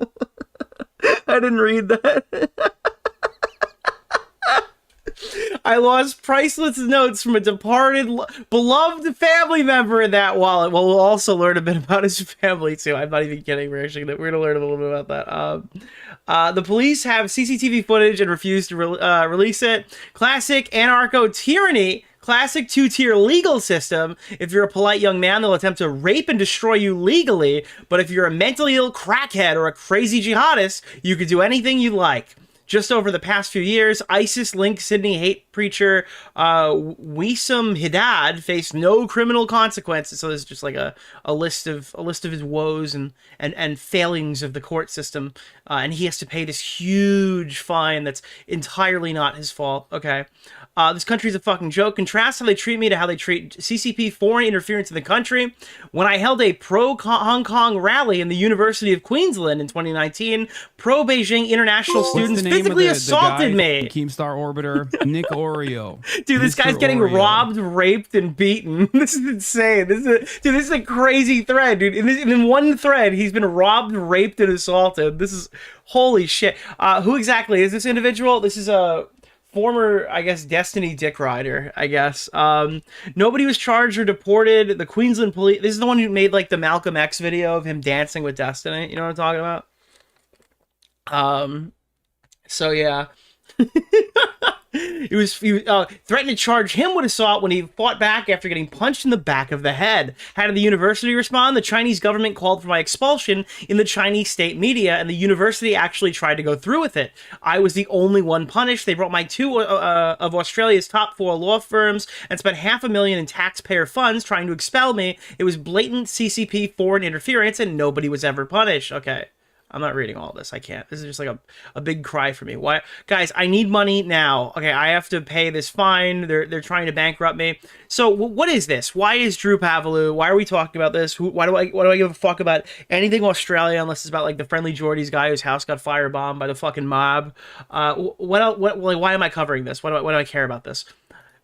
I didn't read that. I lost priceless notes from a departed, beloved family member in that wallet. Well, we'll also learn a bit about his family, too. I'm not even kidding. We're going to learn a little bit about that. The police have CCTV footage and refuse to release it. Classic anarcho-tyranny. Classic two-tier legal system. If you're a polite young man, they'll attempt to rape and destroy you legally. But if you're a mentally ill crackhead or a crazy jihadist, you can do anything you like. Just over the past few years, ISIS-linked Sydney hate preacher Wissam Haddad faced no criminal consequences. So there's just like a list of his woes and failings of the court system, and he has to pay this huge fine that's entirely not his fault. Okay. This country's a fucking joke. Contrast how they treat me to how they treat CCP foreign interference in the country. When I held a pro-Hong Kong rally in the University of Queensland in 2019, pro-Beijing international students physically assaulted me. Keemstar Orbiter, Nick Oreo. Dude, this guy's getting robbed, raped, and beaten. This is insane. This is a crazy thread, dude. In one thread, he's been robbed, raped, and assaulted. This is holy shit. Who exactly is this individual? This is a former, I guess, Destiny dick rider, I guess. Nobody was charged or deported. The Queensland police... This is the one who made, like, the Malcolm X video of him dancing with Destiny. You know what I'm talking about? So, yeah. He was threatened to charge him with assault when he fought back after getting punched in the back of the head. How did the university respond? The Chinese government called for my expulsion in the Chinese state media, and the university actually tried to go through with it. I was the only one punished. They brought my two of Australia's top 4 law firms and spent $500,000 in taxpayer funds trying to expel me. It was blatant CCP foreign interference, and nobody was ever punished. Okay. I'm not reading all this. I can't. This is just like a big cry for me. Why, guys? I need money now. Okay, I have to pay this fine. They're trying to bankrupt me. So what is this? Why is Drew Pavlou? Why are we talking about this? Why do I give a fuck about anything Australia unless it's about like the Friendly Jordies guy whose house got firebombed by the fucking mob? Why am I covering this? Why do I care about this?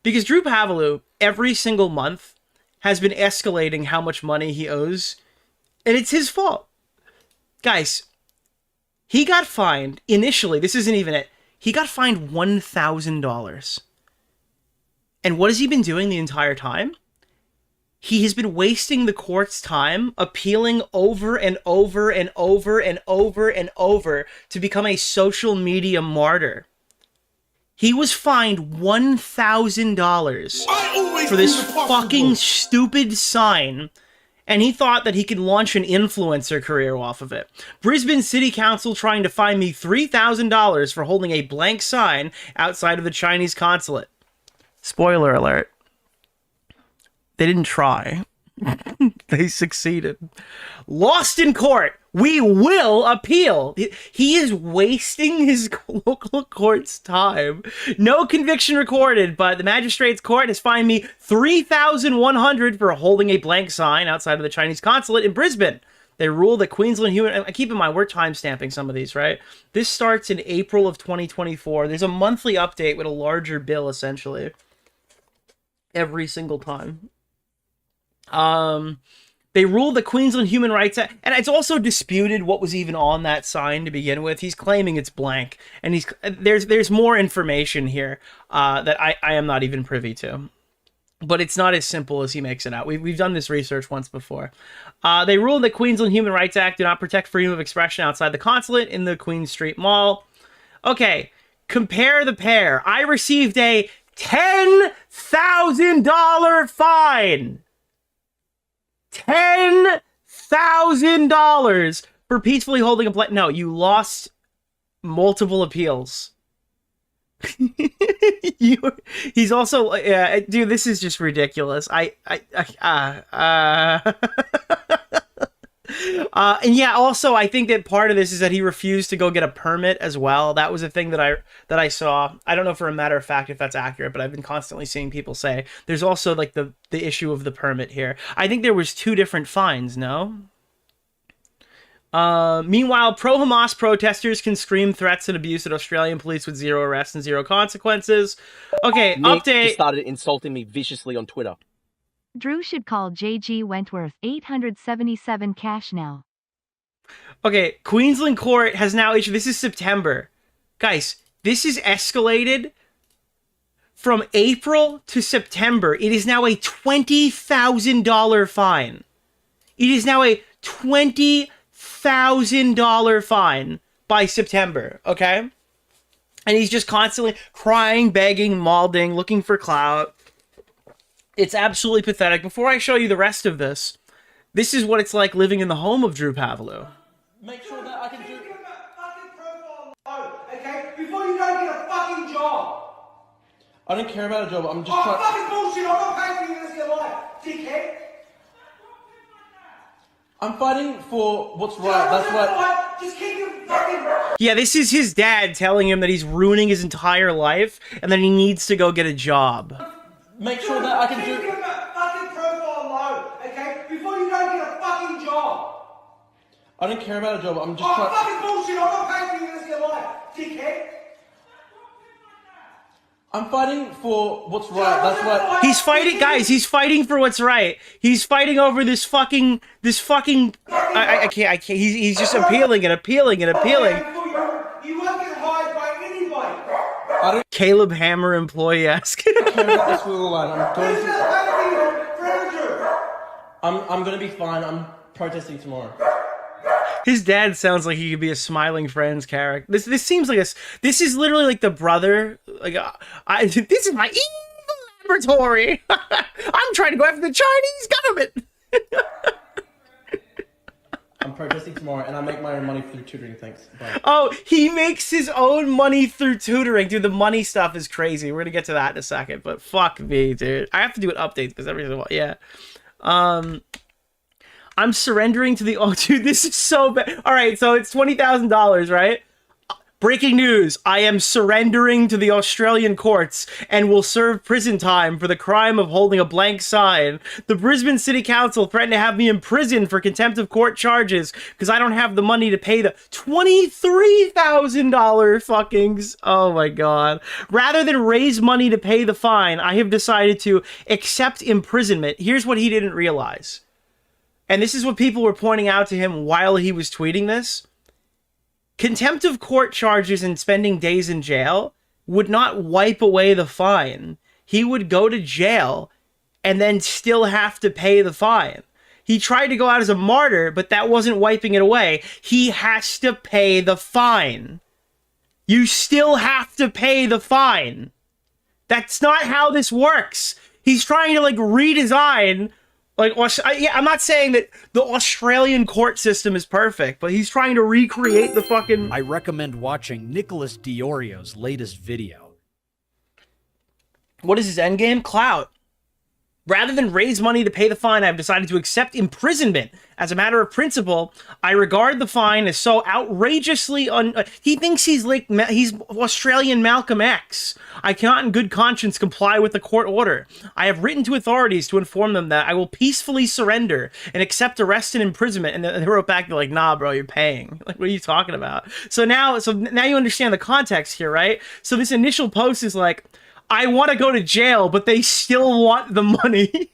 Because Drew Pavlou every single month has been escalating how much money he owes, and it's his fault, guys. He got fined, initially, this isn't even it, he got fined $1,000. And what has he been doing the entire time? He has been wasting the court's time appealing over and over and over and over and over to become a social media martyr. He was fined $1,000 for this fucking stupid sign, and he thought that he could launch an influencer career off of it. Brisbane City Council trying to fine me $3,000 for holding a blank sign outside of the Chinese consulate. Spoiler alert. They didn't try. They succeeded. Lost in court. We will appeal. He is wasting his local court's time. No conviction recorded, but the magistrate's court has fined me $3,100 for holding a blank sign outside of the Chinese consulate in Brisbane. They ruled that Queensland human... Keep in mind, we're time-stamping some of these, right? This starts in April of 2024. There's a monthly update with a larger bill, essentially. Every single time. They ruled the Queensland Human Rights Act, and it's also disputed what was even on that sign to begin with. He's claiming it's blank, and there's more information here that I am not even privy to. But it's not as simple as he makes it out. We've done this research once before. They ruled that Queensland Human Rights Act do not protect freedom of expression outside the consulate in the Queen Street Mall. Okay, Compare the pair. I received a $10,000 fine. $10,000 for peacefully holding a No, you lost multiple appeals. He's also, dude, this is just ridiculous. And yeah, also, I think that part of this is that he refused to go get a permit as well. That was a thing that I saw. I don't know for a matter of fact if that's accurate, but I've been constantly seeing people say there's also like the issue of the permit here. I think there was 2 different fines, no? Meanwhile, pro-Hamas protesters can scream threats and abuse at Australian police with 0 arrests and 0 consequences. Okay, Nick update. just started insulting me viciously on Twitter. Drew should call JG Wentworth 877 cash now. Okay, Queensland Court has now issued... This is September. Guys, this is escalated from April to September. It is now a $20,000 fine. It is now a $20,000 fine by September, okay? And he's just constantly crying, begging, malding, looking for clout. It's absolutely pathetic. Before I show you the rest of this, this is what it's like living in the home of Drew Pavlou. Make sure that I can do... Okay? Before you go get a fucking job. I don't care about a job, I'm just trying... fucking bullshit, I'm not paying for you to your life, dickhead. I'm fighting for what's right, that's right. Just keep your fucking... Yeah, this is his dad telling him that he's ruining his entire life and that he needs to go get a job. Make sure that I can do... Keep your fucking profile low, okay? Before you go get a fucking job. I don't care about a job, I'm just trying... fucking bullshit, I'm not paying for you to your life, dickhead. I'm fighting for what's right, that's right. He's fighting, guys, he's fighting for what's right. He's fighting over this fucking, I can't, he's just appealing and appealing and appealing. You won't get hired by anybody. Caleb Hammer employee-esque. I'm gonna be fine, I'm protesting tomorrow. His dad sounds like he could be a Smiling Friends character. This seems like this is literally like the brother. Like, this is my evil laboratory. I'm trying to go after the Chinese government. I'm protesting tomorrow, and I make my own money through tutoring. Thanks. Bye. Oh, he makes his own money through tutoring. Dude, the money stuff is crazy. We're gonna get to that in a second, but fuck me, dude. I have to do an update because everything. Yeah. I'm surrendering to the... Oh, dude, this is so bad. All right, so it's $20,000, right? Breaking news. I am surrendering to the Australian courts and will serve prison time for the crime of holding a blank sign. The Brisbane City Council threatened to have me imprisoned for contempt of court charges because I don't have the money to pay the $23,000 fuckings. Oh, my God. Rather than raise money to pay the fine, I have decided to accept imprisonment. Here's what he didn't realize. And this is what people were pointing out to him while he was tweeting this. Contempt of court charges and spending days in jail would not wipe away the fine. He would go to jail and then still have to pay the fine. He tried to go out as a martyr, but that wasn't wiping it away. He has to pay the fine. You still have to pay the fine. That's not how this works. He's trying to, like, redesign... Like, yeah, I'm not saying that the Australian court system is perfect, but he's trying to recreate the fucking... I recommend watching Nicholas DeOrio's latest video. What is his endgame? Clout. Rather than raise money to pay the fine, I've decided to accept imprisonment. As a matter of principle, I regard the fine as so outrageously he thinks he's like he's Australian Malcolm X. I cannot in good conscience comply with the court order. I have written to authorities to inform them that I will peacefully surrender and accept arrest and imprisonment. And they wrote back, they're like, nah, bro, you're paying. Like, what are you talking about? So now you understand the context here, right? So this initial post is like, I want to go to jail, but they still want the money.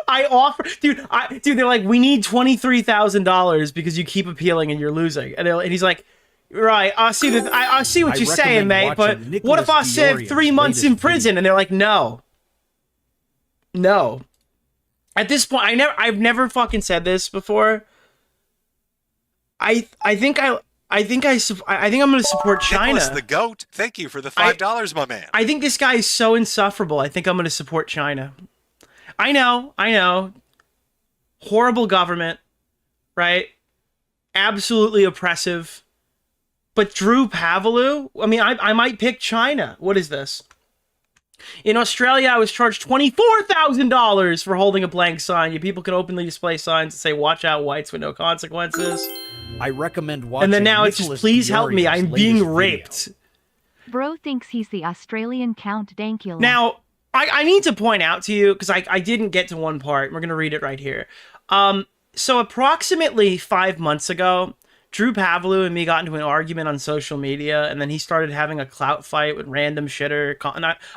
I offer, dude, they're like, we need $23,000 because you keep appealing and you're losing. And he's like, right, I see what you're saying, mate, but what if I serve 3 months in prison? And they're like, no. At this point, I've never fucking said this before. I think I think I'm going to support China. Nicholas the goat. Thank you for the $5, my man. I think this guy is so insufferable. I think I'm going to support China. I know. Horrible government, right? Absolutely oppressive. But Drew Pavlou? I mean, I might pick China. What is this? In Australia, I was charged $24,000 for holding a blank sign. You people can openly display signs that say, watch out, whites with no consequences. I recommend watching. And then now it's just, please help me, I'm being raped. Bro thinks he's the Australian Count Dankula. Now, I need to point out to you, because I didn't get to one part. We're going to read it right here. So approximately 5 months ago, Drew Pavlou and me got into an argument on social media, and then he started having a clout fight with random shitter.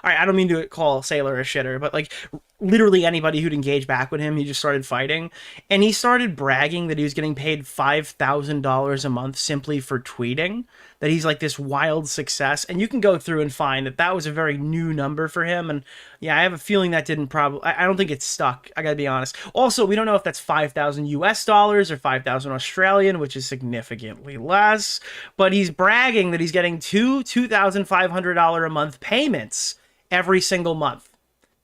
I don't mean to call Sailor a shitter, but like literally anybody who'd engage back with him, he just started fighting. And he started bragging that he was getting paid $5,000 a month simply for tweeting, that he's like this wild success. And you can go through and find that was a very new number for him. And yeah, I have a feeling that didn't I don't think it stuck. I gotta be honest. Also, we don't know if that's 5,000 US dollars or 5,000 Australian, which is significantly less. But he's bragging that he's getting two $2,500 a month payments every single month.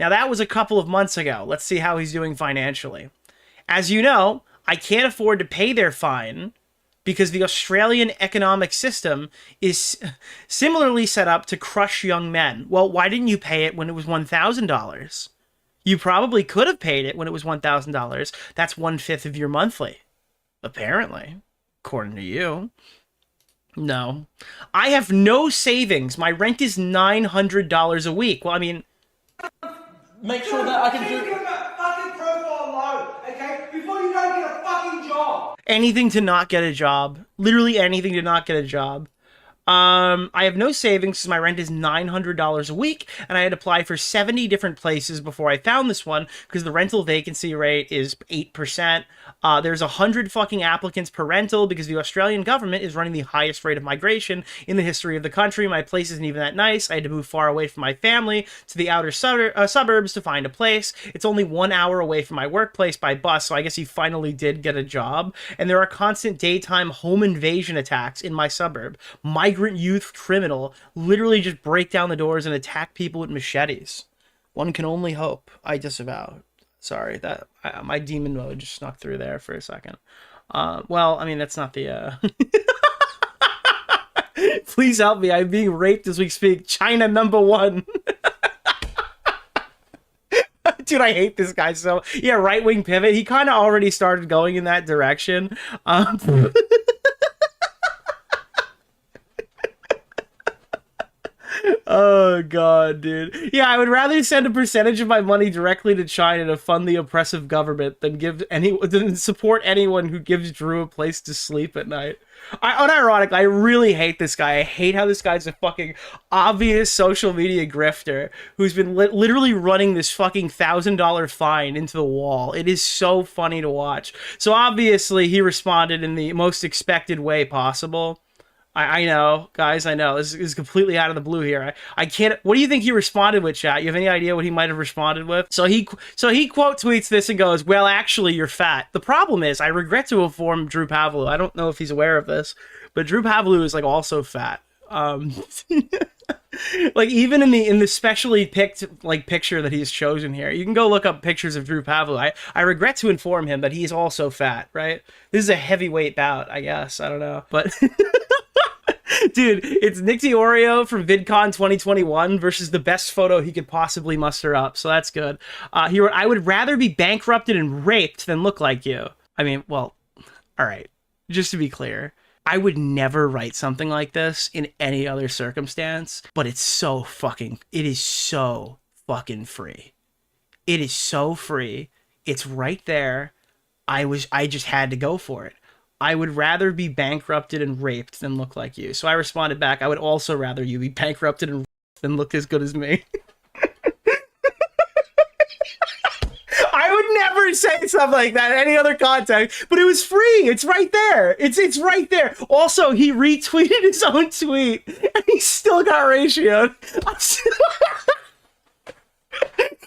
Now, that was a couple of months ago. Let's see how he's doing financially. As you know, I can't afford to pay their fine because the Australian economic system is similarly set up to crush young men. Well, why didn't you pay it when it was $1,000? You probably could have paid it when it was $1,000. That's 1/5 of your monthly, apparently, according to you. No. I have no savings. My rent is $900 a week. Well, I mean... Make sure that I can do... Get that fucking profile low, okay? Before you go get a fucking job. Anything to not get a job. Literally anything to not get a job. I have no savings because my rent is $900 a week, and I had to apply for 70 different places before I found this one because the rental vacancy rate is 8%. There's 100 fucking applicants per rental because the Australian government is running the highest rate of migration in the history of the country. My place isn't even that nice. I had to move far away from my family to the outer suburbs to find a place. It's only 1 hour away from my workplace by bus, so I guess he finally did get a job. And there are constant daytime home invasion attacks in my suburb. Migrant youth criminal literally just break down the doors and attack people with machetes. One can only hope. I disavow. Sorry, that my demon mode just snuck through there for a second. Well, I mean, that's not the... Please help me. I'm being raped as we speak. China #1. Dude, I hate this guy so... Yeah, right-wing pivot. He kind of already started going in that direction. Oh, God, dude. Yeah, I would rather send a percentage of my money directly to China to fund the oppressive government than support anyone who gives Drew a place to sleep at night. Unironically, I really hate this guy. I hate how this guy's a fucking obvious social media grifter who's been literally running this fucking $1,000 fine into the wall. It is so funny to watch. So obviously, he responded in the most expected way possible. I know, guys, I know. This is completely out of the blue here. I can't... What do you think he responded with, chat? You have any idea what he might have responded with? So he quote tweets this and goes, well, actually, you're fat. The problem is, I regret to inform Drew Pavlou. I don't know if he's aware of this, but Drew Pavlou is, like, also fat. Like, even in the specially picked, like, picture that he's chosen here, you can go look up pictures of Drew Pavlou. I regret to inform him that he's also fat, right? This is a heavyweight bout, I guess. I don't know, but... Dude, it's Nick DeOrio from VidCon 2021 versus the best photo he could possibly muster up, so that's good. He wrote, I would rather be bankrupted and raped than look like you. I mean, well, all right, just to be clear, I would never write something like this in any other circumstance, but it is so fucking free. It is so free. It's right there. I just had to go for it. I would rather be bankrupted and raped than look like you. So I responded back, I would also rather you be bankrupted and raped than look as good as me. I would never say something like that in any other context, but it was free. It's right there. It's right there. Also, he retweeted his own tweet and he still got ratioed.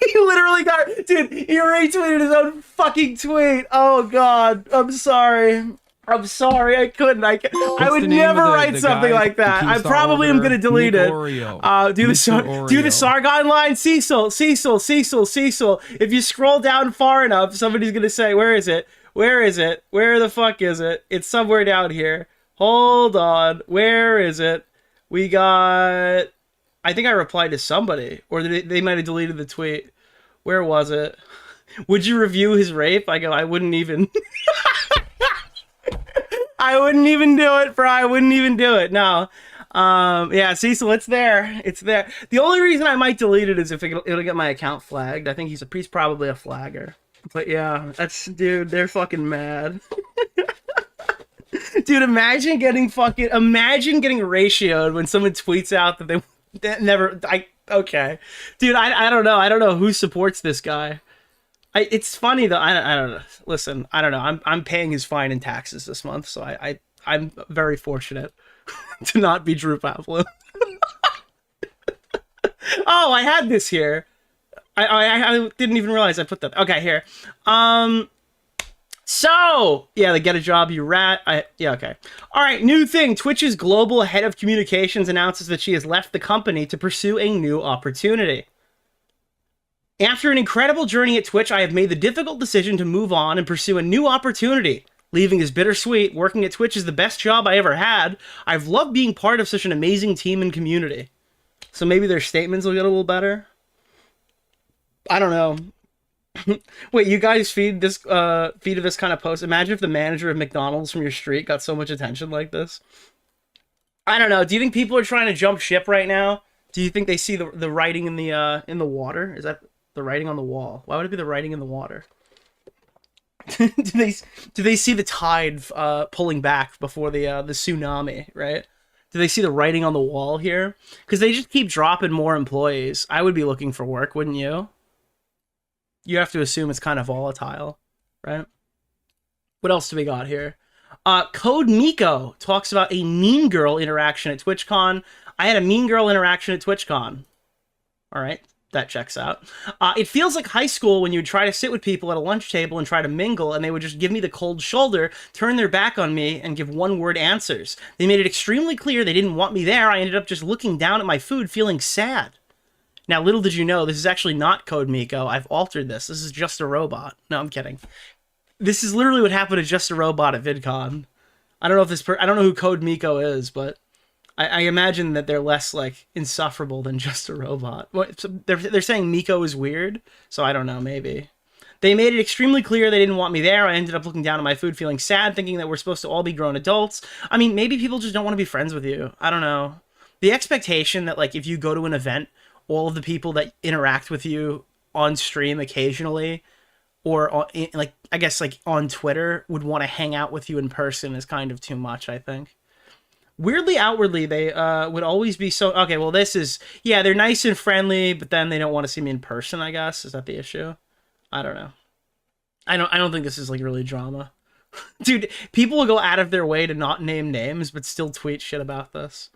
He literally got... Dude, he retweeted his own fucking tweet. Oh, God. I'm sorry. I'm sorry, I couldn't. I would never write something like that. I probably am gonna delete it. Do the Sargon line, Cecil. If you scroll down far enough, somebody's gonna say, "Where is it? Where is it? Where the fuck is it? It's somewhere down here. Hold on, where is it? We got." I think I replied to somebody, or they might have deleted the tweet. Where was it? Would you review his rape? I go, I wouldn't even. I wouldn't even do it, bro. I wouldn't even do it. No. Yeah, Cecil, it's there. It's there. The only reason I might delete it is if it'll get my account flagged. I think he's probably a flagger. But yeah, dude, they're fucking mad. Dude, imagine getting ratioed when someone tweets out that okay. Dude, I don't know. I don't know who supports this guy. It's funny though. I don't know. Listen, I don't know. I'm paying his fine and taxes this month, so I'm very fortunate to not be Drew Pavlou. Oh, I had this here. I didn't even realize I put that. Okay, here. So yeah, the get a job, you rat. Yeah, okay. All right, new thing. Twitch's global head of communications announces that she has left the company to pursue a new opportunity. After an incredible journey at Twitch, I have made the difficult decision to move on and pursue a new opportunity. Leaving is bittersweet. Working at Twitch is the best job I ever had. I've loved being part of such an amazing team and community. So maybe their statements will get a little better. I don't know. Wait, you guys feed of this kind of post? Imagine if the manager of McDonald's from your street got so much attention like this. I don't know. Do you think people are trying to jump ship right now? Do you think they see the writing in the water? Is that the writing on the wall? Why would it be the writing in the water? do they see the tide pulling back before the tsunami, right? Do they see the writing on the wall here? Because they just keep dropping more employees. I would be looking for work, wouldn't you? You have to assume it's kind of volatile, right? What else do we got here? Code Miko talks about a mean girl interaction at TwitchCon. I had a mean girl interaction at TwitchCon. All right, that checks out. It feels like high school when you would try to sit with people at a lunch table and try to mingle, and they would just give me the cold shoulder, turn their back on me, and give one-word answers. They made it extremely clear they didn't want me there. I ended up just looking down at my food, feeling sad. Now, little did you know, this is actually not Code Miko. I've altered this. This is Just a Robot. No, I'm kidding. This is literally what happened to Just a Robot at VidCon. I don't know if I don't know who Code Miko is, but I imagine that they're less like insufferable than Just a Robot. What, so they're saying Miko is weird, so I don't know, maybe. They made it extremely clear they didn't want me there. I ended up looking down at my food, feeling sad, thinking that we're supposed to all be grown adults. I mean, maybe people just don't want to be friends with you. I don't know. The expectation that like if you go to an event, all of the people that interact with you on stream occasionally, or on, like I guess like on Twitter, would want to hang out with you in person is kind of too much, I think. Weirdly, outwardly, they would always be so... Okay, well, this is... Yeah, they're nice and friendly, but then they don't want to see me in person, I guess. Is that the issue? I don't know. I don't think this is, like, really drama. Dude, people will go out of their way to not name names, but still tweet shit about this.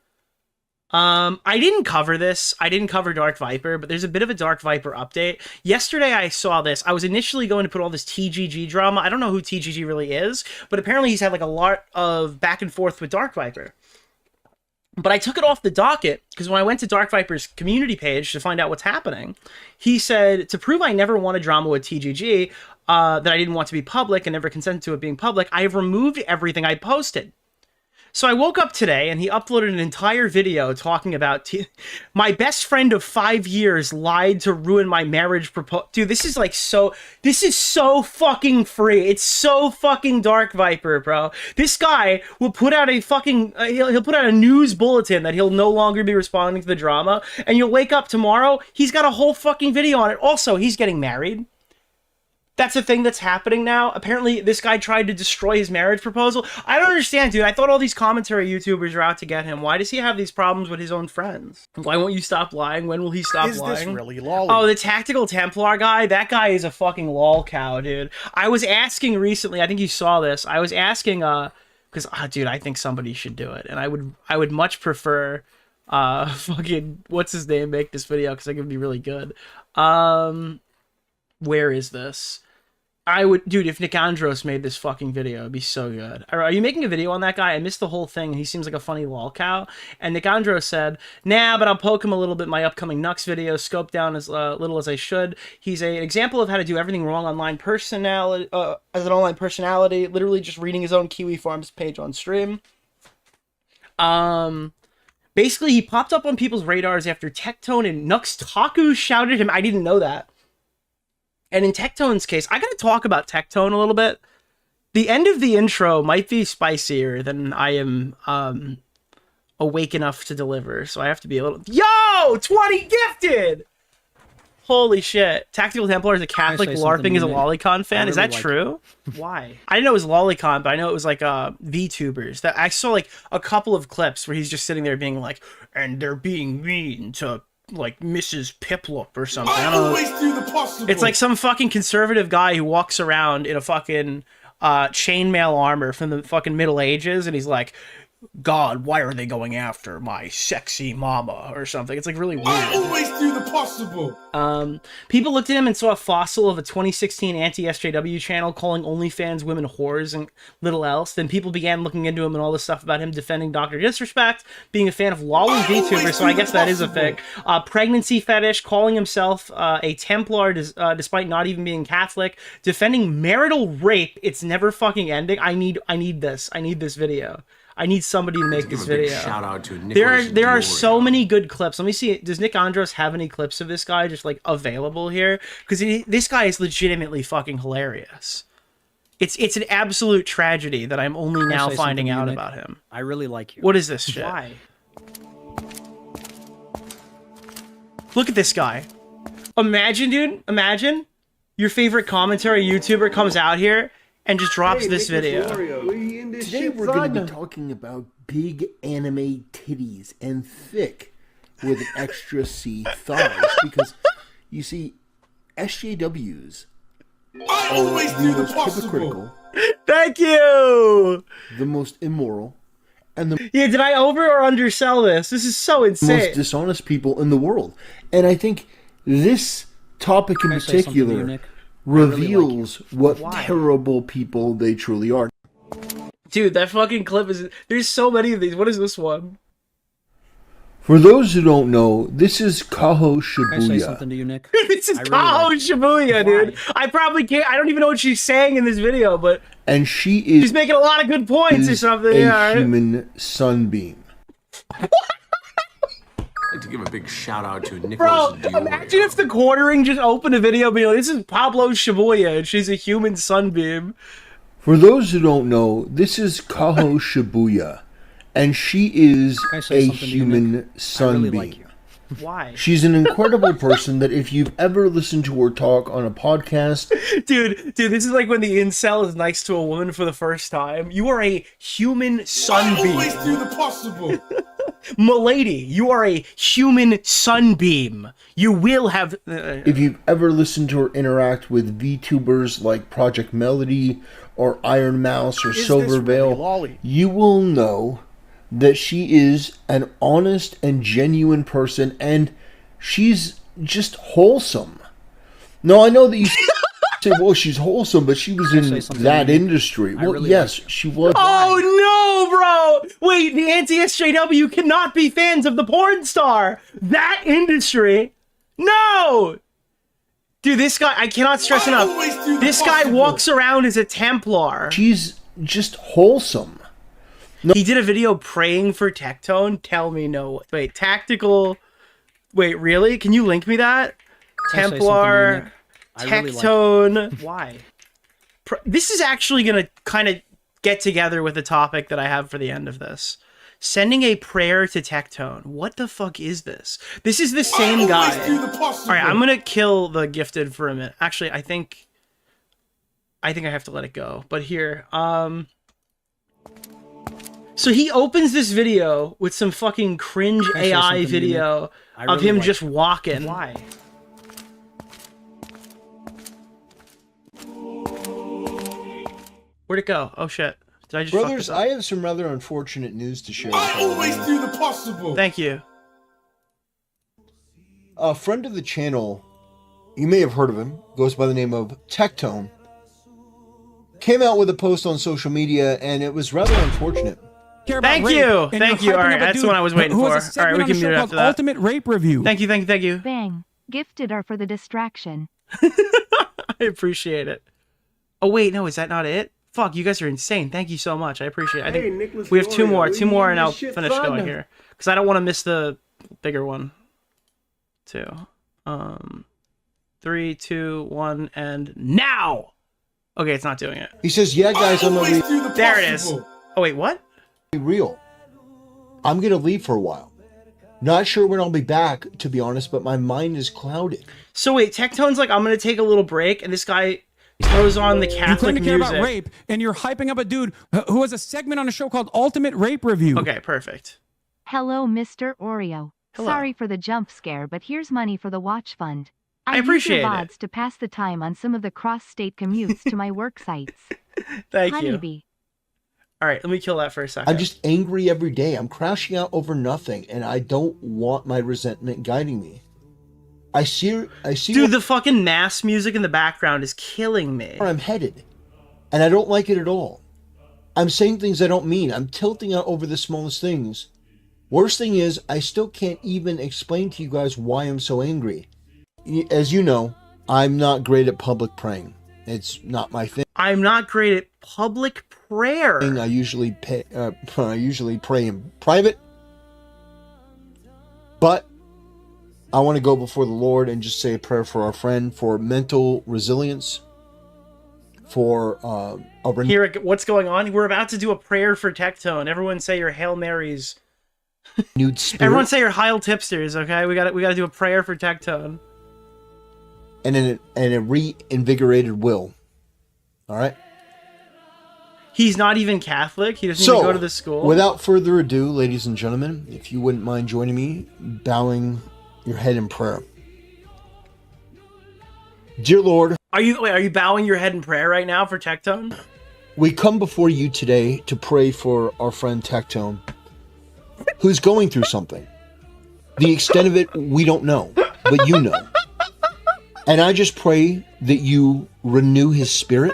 I didn't cover this. I didn't cover Dark Viper, but there's a bit of a Dark Viper update. Yesterday I saw this. I was initially going to put all this TGG drama. I don't know who TGG really is, but apparently he's had like a lot of back and forth with Dark Viper. But I took it off the docket because when I went to Dark Viper's community page to find out what's happening, he said, to prove I never wanted drama with TGG, that I didn't want to be public and never consented to it being public, I have removed everything I posted. So I woke up today and he uploaded an entire video talking about my best friend of 5 years lied to ruin my marriage proposal. Dude, this is like this is so fucking free. It's so fucking Dark Viper, bro. This guy will put out a fucking, he'll put out a news bulletin that he'll no longer be responding to the drama. And you'll wake up tomorrow, he's got a whole fucking video on it. Also, he's getting married. That's a thing that's happening now. Apparently, this guy tried to destroy his marriage proposal. I don't understand, dude. I thought all these commentary YouTubers are out to get him. Why does he have these problems with his own friends? Why won't you stop lying? When will he stop lying? Is this really lolly? Oh, the tactical Templar guy? That guy is a fucking lol cow, dude. I was asking recently, I think you saw this. I was asking, because, dude, I think somebody should do it. And I would much prefer, fucking, what's his name, make this video, because I think it would be really good. Where is this? I would, dude, if Nick Andros made this fucking video, it'd be so good. Are you making a video on that guy? I missed the whole thing. He seems like a funny lol cow. And Nick Andros said, nah, but I'll poke him a little bit in my upcoming Nux video, scope down as little as I should. He's an example of how to do everything wrong online personality, as an online personality, literally just reading his own Kiwi Farms page on stream. Basically, he popped up on people's radars after Tectone and Nux Taku shouted him. I didn't know that. And in Tectone's case, I gotta talk about Tectone a little bit. The end of the intro might be spicier than I am awake enough to deliver, so I have to be a little... Yo! 20 gifted! Holy shit. Tactical Templar is a Catholic LARPing as a Lolicon fan. Is that true? Why? I didn't know it was Lolicon, but I know it was like VTubers. That I saw like a couple of clips where he's just sitting there being like, and they're being mean to... like Mrs. Piplup or something. I don't know. It's like some fucking conservative guy who walks around in a fucking chainmail armor from the fucking Middle Ages, and he's like, God, why are they going after my sexy mama or something? It's like really weird. I always do the possible. People looked at him and saw a fossil of a 2016 anti-SJW channel calling OnlyFans women whores and little else. Then people began looking into him and all this stuff about him defending Dr. Disrespect, being a fan of lolly VTubers, so I guess that is a thing. Pregnancy fetish, calling himself a Templar despite not even being Catholic, defending marital rape. It's never fucking ending. I need this. I need this video. I need somebody to make this video. Shout out to Nicholas there are so many good clips. Let me see. Does Nick Andros have any clips of this guy just like available here? Because this guy is legitimately fucking hilarious. It's an absolute tragedy that I'm only now finding out about him. I really like you. What is this shit? Why? Look at this guy. Imagine, dude. Imagine your favorite commentary YouTuber comes out here and just drops this video. Today we're going to be talking about big anime titties and thick with an extra C thighs because, you see, SJWs are the most hypocritical. Thank you! The most immoral. And the yeah, did I over or undersell this? This is so insane. Most dishonest people in the world. And I think this topic in particular reveals what terrible people they truly are. Dude, that fucking clip is... There's so many of these. What is this one? For those who don't know, this is Kaho Shibuya. Can I say something to you, Nick? This is Kaho Shibuya, dude. I probably can't... I don't even know what she's saying in this video, but... And she's making a lot of good points or something. A human sunbeam. I'd like to give a big shout out to Nicholas DeOrio. Imagine if the quartering just opened a video being like, this is Pablo Shibuya, and she's a human sunbeam. For those who don't know, this is Kaho Shibuya, and she is a human sunbeam. Really like Why? She's an incredible person that if you've ever listened to her talk on a podcast... Dude, this is like when the incel is nice to a woman for the first time. You are a human sunbeam. I always do the possible. Milady, you are a human sunbeam. You will have... If you've ever listened to her interact with VTubers like Project Melody or Iron Mouse or Silverveil, you will know that she is an honest and genuine person, and she's just wholesome. No, I know that you say, well, she's wholesome, but she was in that industry. Well, yes, she was. Oh, no, bro! Wait, the anti-SJW cannot be fans of the porn star! That industry? No! Dude, this guy, I cannot stress enough. This guy walks around as a Templar. She's just wholesome. No. He did a video praying for Tectone. Tell me no. Wait, tactical. Wait, really? Can you link me that? Templar, Tectone. Really like Why? This is actually going to kind of get together with the topic that I have for the end of this. Sending a prayer to Tectone. What the fuck is this? This is the same guy. Alright, I'm going to kill the gifted for a minute. Actually, I think I have to let it go. But here, so he opens this video with some fucking cringe AI video of him just walking. Why? Where'd it go? Oh shit. Did I just Brothers, I have some rather unfortunate news to share with all of you. do the possible. Thank you. A friend of the channel, you may have heard of him, goes by the name of Tectone, came out with a post on social media, and it was rather unfortunate. Thank you. All right, that's what I was waiting for. All right, we can mute it after that. Ultimate Rape Review. Thank you. Bang. Gifted her for the distraction. I appreciate it. Oh, wait, no, is that not it? Fuck, you guys are insane. Thank you so much. I appreciate it. I think Nicholas we have two DeOrio, more, and I'll shit finish fun. going here. Because I don't want to miss the bigger one. 3, 2, 1, and now! Okay, it's not doing it. He says, yeah, guys, I'm going to leave. There it is. Oh, wait, what? be real. I'm going to leave for a while. Not sure when I'll be back, to be honest, but my mind is clouded. So wait, Tectone's like, I'm going to take a little break, and this guy throws on the You Catholic claim to care music. about rape, and you're hyping up a dude who has a segment on a show called Ultimate Rape Review. Okay, perfect. Hello, Mr. Oreo. Hello. Sorry for the jump scare, but here's money for the watch fund. I appreciate use your it. Vods to pass the time on some of the cross-state commutes to my work sites. Thank Honeybee. you. All right, let me kill that for a second. I'm just angry every day. I'm crashing out over nothing, and I don't want my resentment guiding me. I see. Dude, the fucking mass music in the background is killing me. where I'm headed, and I don't like it at all. I'm saying things I don't mean. I'm tilting out over the smallest things. Worst thing is, I still can't even explain to you guys why I'm so angry. As you know, I'm not great at public praying. It's not my thing. I'm not great at public prayer. I usually pray in private, but I want to go before the Lord and just say a prayer for our friend, for mental resilience, for Here, what's going on? We're about to do a prayer for Tectone. Everyone say your Hail Marys. renewed spirit, Everyone say your Heil Tipsters, okay? We got to do a prayer for Tectone. and a reinvigorated will. All right. He's not even Catholic. He doesn't even go to the school. Without further ado, ladies and gentlemen, if you wouldn't mind joining me, bowing your head in prayer. Dear Lord, Are you bowing your head in prayer right now for Tectone? we come before you today to pray for our friend Tectone, who's going through something. The extent of it, we don't know, but you know. And I just pray that you renew his spirit,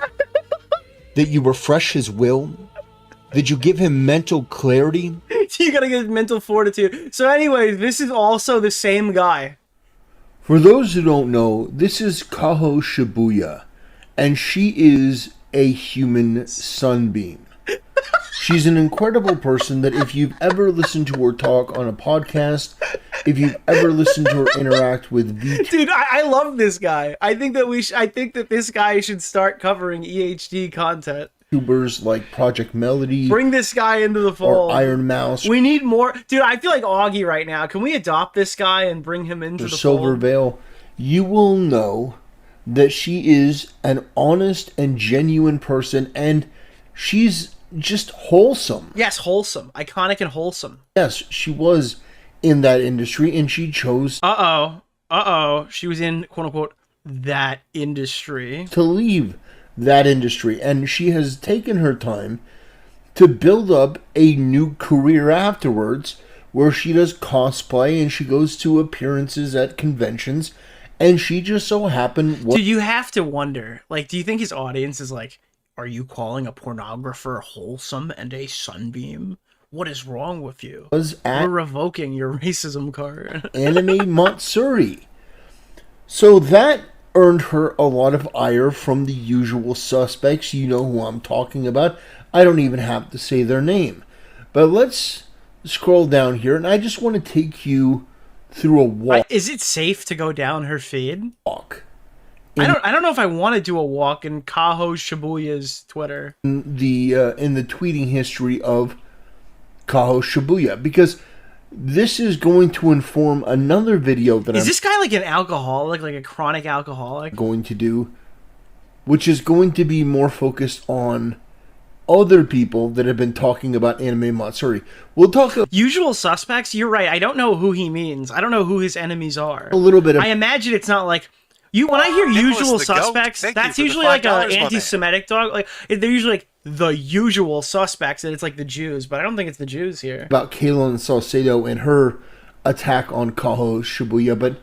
that you refresh his will, that you give him mental clarity. You gotta get mental fortitude. So anyways, this is also the same guy. For those who don't know, this is Kaho Shibuya, and she is a human sunbeam. She's an incredible person that if you've ever listened to her talk on a podcast, if you've ever listened to her interact with Dude, I love this guy. I think that this guy should start covering EHD content. YouTubers like Project Melody, Bring this guy into the fold. or Iron Mouse, We need more. Dude, I feel like Augie right now. Can we adopt this guy and bring him into or the Silver fold? Veil, you will know that she is an honest and genuine person, and she's just wholesome. Yes, wholesome. Iconic and wholesome. Yes, she was in that industry, and she chose She was in, quote unquote, that industry. to leave that industry, and she has taken her time to build up a new career afterwards, where she does cosplay and she goes to appearances at conventions, and she just so happened. Dude, you have to wonder, like, do you think his audience is like, are you calling a pornographer wholesome and a sunbeam? What is wrong with you? We're revoking your racism card. Anime Matsuri. So that earned her a lot of ire from the usual suspects. You know who I'm talking about. I don't even have to say their name. But let's scroll down here, and I just want to take you through a walk. Is it safe to go down her feed? Walk. I don't know if I want to do a walk in Kaho Shibuya's Twitter. In the tweeting history of Kaho Shibuya, because this is going to inform another video that Is this guy like an alcoholic, like a chronic alcoholic? Going to do, which is going to be more focused on other people that have been talking about Anime Matsuri. We'll talk Usual Suspects. You're right. I don't know who he means. I don't know who his enemies are. a little bit of I imagine it's not like you. When I hear Usual Suspects, that's usually like an anti-Semitic dog. Like they're usually like the Usual Suspects, and it's like the Jews. But I don't think it's the Jews here. about Kaylin Salcedo and her attack on Kaho Shibuya, but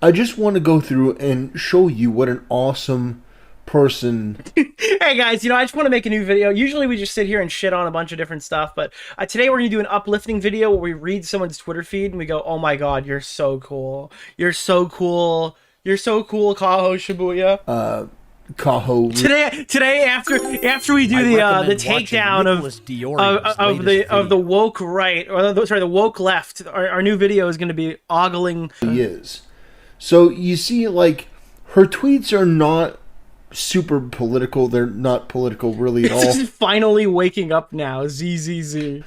I just want to go through and show you what an awesome person. Hey guys, I just want to make a new video. Usually we just sit here and shit on a bunch of different stuff, but today we're going to do an uplifting video where we read someone's Twitter feed and we go, oh my god, you're so cool. You're so cool. You're so cool, Kaho Shibuya. Kaho. Today after we do the takedown of the woke right, or the woke left, our new video is going to be ogling. He is. So you see, like, her tweets are not super political. They're not political really at all. It's just finally waking up now. ZZZ.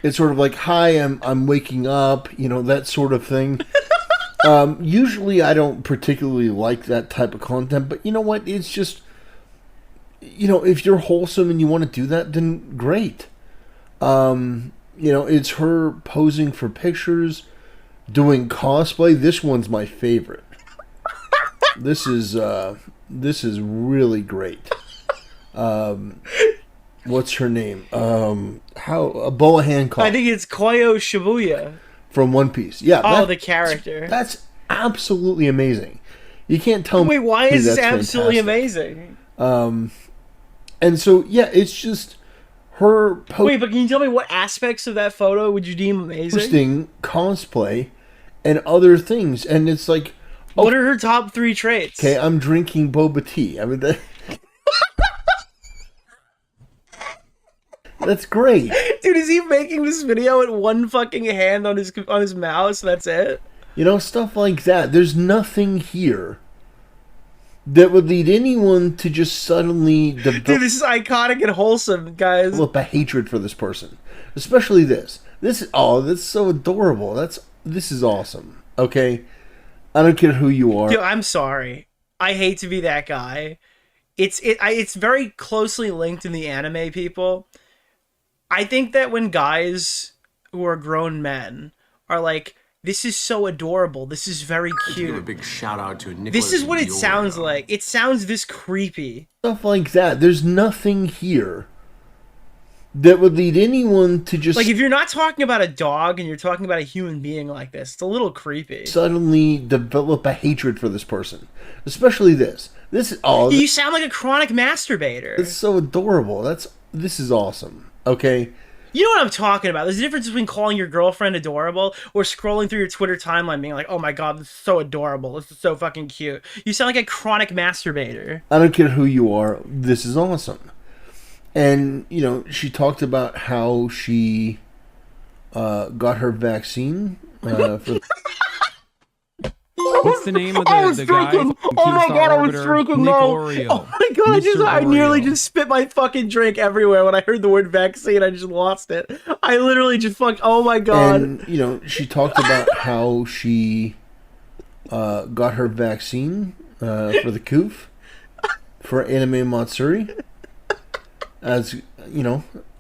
It's sort of like, hi, I'm waking up, that sort of thing. Usually I don't particularly like that type of content, but you know what? It's just, if you're wholesome and you want to do that, then great. It's her posing for pictures, doing cosplay. This one's my favorite. This is really great. What's her name? Boa Hancock. I think it's Koyo Shibuya. From One Piece. Yeah. The character. That's absolutely amazing. You can't tell me. Wait, why is this absolutely amazing? And so, yeah, it's just her Wait, but can you tell me what aspects of that photo would you deem amazing? Posting cosplay and other things. And it's like, what are her top 3 traits? Okay, I'm drinking boba tea. I mean, that's great. Dude, is he making this video with one fucking hand on his mouse? That's it? Stuff like that. There's nothing here that would lead anyone to just suddenly Dude, this is iconic and wholesome, guys. Develop a hatred for this person. Especially this. That's so adorable. This is awesome. Okay? I don't care who you are. Dude, I'm sorry. I hate to be that guy. It's very closely linked in the anime people. I think that when guys who are grown men are like, this is so adorable, this is very cute. Give a big shout out to Nicholas. This is what it sounds like. It sounds this creepy. Stuff like that. There's nothing here that would lead anyone to just... Like, if you're not talking about a dog and you're talking about a human being like this, it's a little creepy. Suddenly develop a hatred for this person. Especially this. You sound like a chronic masturbator. It's so adorable. This is awesome. Okay? You know what I'm talking about. There's a difference between calling your girlfriend adorable or scrolling through your Twitter timeline being like, oh my god, this is so adorable. This is so fucking cute. You sound like a chronic masturbator. I don't care who you are. This is awesome. And, she talked about how she got her vaccine for... What's the name of the guy? Oh my god, I was drinking. No. Oh my god, I nearly just spit my fucking drink everywhere when I heard the word vaccine. I just lost it. I literally just oh my god. And, she talked about how she got her vaccine for the coof for Anime Matsuri. As,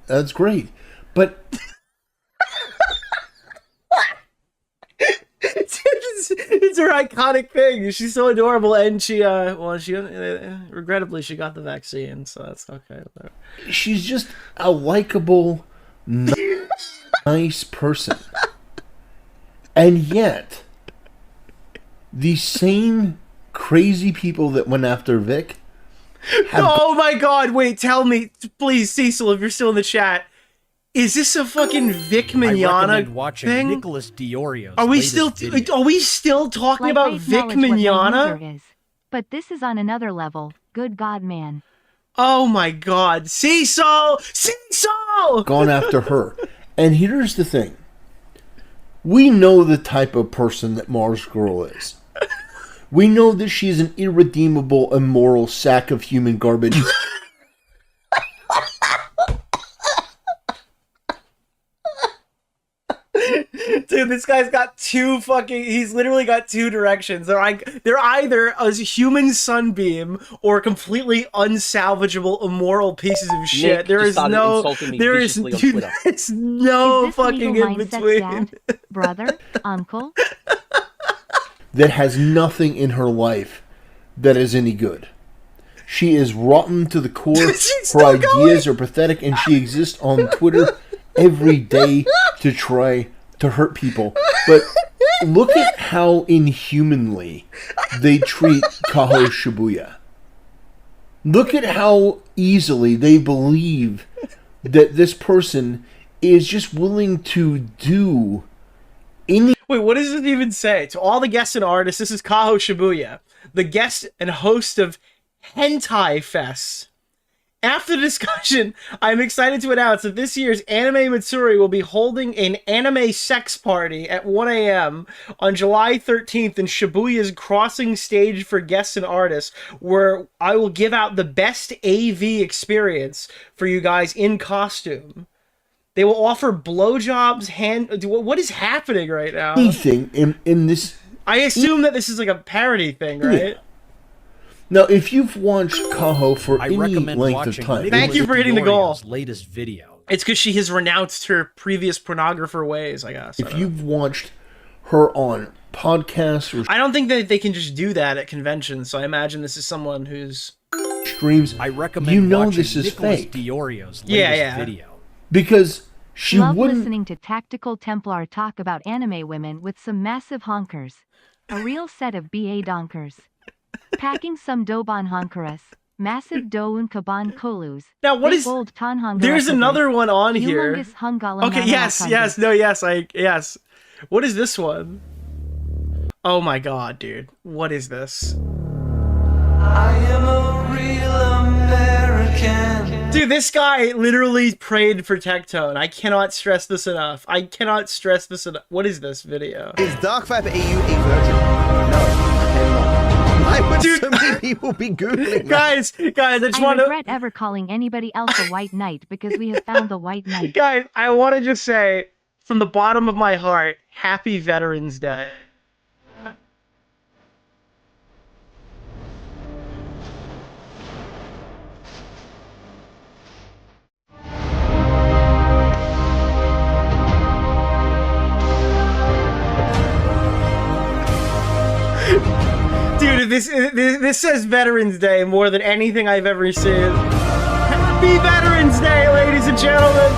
that's great. But... it's her iconic thing. She's so adorable, and she regrettably she got the vaccine, so that's okay. She's just a likable, nice person, and yet the same crazy people that went after Vic. Oh my god! Wait, tell me, please, Cecil, if you're still in the chat. Is this a fucking Vic Mignogna watching thing? Nicholas DeOrio. Are we still talking about Vic Mignogna? But this is on another level. Good God, man. Oh my god. Cecil! Gone after her. And here's the thing. We know the type of person that Mars Girl is. We know that she's an irredeemable, immoral sack of human garbage. Dude, this guy's got he's literally got 2 directions. They're either a human sunbeam or completely unsalvageable, immoral pieces of shit. There is no fucking in between. Dad, brother, uncle? That has nothing in her life that is any good. She is rotten to the core. Her ideas are pathetic, and she exists on Twitter every day to try to hurt people. But look at how inhumanly they treat Kaho Shibuya. Look at how easily they believe that this person is just willing to do any... Wait, what does it even say? To all the guests and artists, this is Kaho Shibuya, the guest and host of Hentai Fest. After the discussion, I'm excited to announce that this year's Anime Matsuri will be holding an anime sex party at 1 a.m. on July 13th in Shibuya's Crossing Stage for guests and artists, where I will give out the best AV experience for you guys in costume. They will offer blowjobs, what is happening right now? Anything in this... I assume that this is like a parody thing, right? Yeah. Now, if you've watched Kaho for any length of time... Thank you for hitting the goal. Latest video. It's because she has renounced her previous pornographer ways, I guess. If you've watched her on podcasts or... I don't think that they can just do that at conventions, so I imagine this is someone who's... streams, I recommend you know watching this is Nicholas fake. DeOrio's latest video. Because she Love wouldn't... listening to Tactical Templar talk about anime women with some massive honkers. A real set of BA donkers. Packing some Doban honkeras. Massive Doun Kaban Kolus. Now, what is... There's another one on here. Okay, yes. What is this one? Oh my god, dude. What is this? I am a real American. Dude, this guy literally prayed for Tectone. I cannot stress this enough. What is this video? Is DarkViperAU a virgin? No. Why would so many people be Googling guys, I just want to... regret ever calling anybody else a white knight because we have found the white knight. Guys, I want to just say, from the bottom of my heart, Happy Veterans Day. Dude, this says Veterans Day more than anything I've ever seen. Happy Veterans Day, ladies and gentlemen!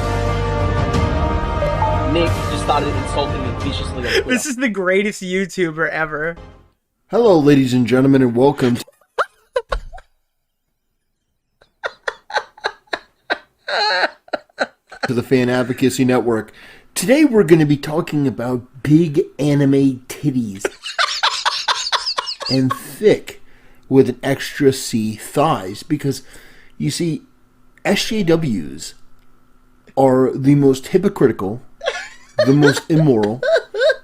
Nick just started insulting me viciously on Twitter. This is the greatest YouTuber ever. Hello, ladies and gentlemen, and welcome to the Fan Advocacy Network. Today we're going to be talking about big anime titties. And thick with an extra C thighs, because you see, SJWs are the most hypocritical, the most immoral,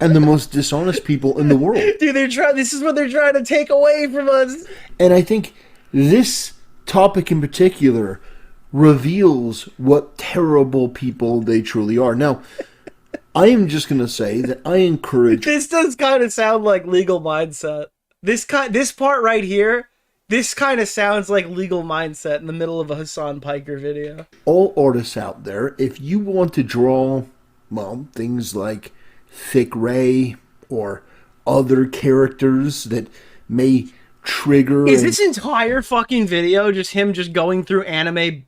and the most dishonest people in the world. Dude, this is what they're trying to take away from us. And I think this topic in particular reveals what terrible people they truly are. Now, I am just going to say that I encourage... This does kind of sound like Legal Mindset. This part right here, this kind of sounds like Legal Mindset in the middle of a Hasan Piker video. All artists out there, if you want to draw, well, things like Thick Ray or other characters that may trigger... Is this entire fucking video just him just going through anime?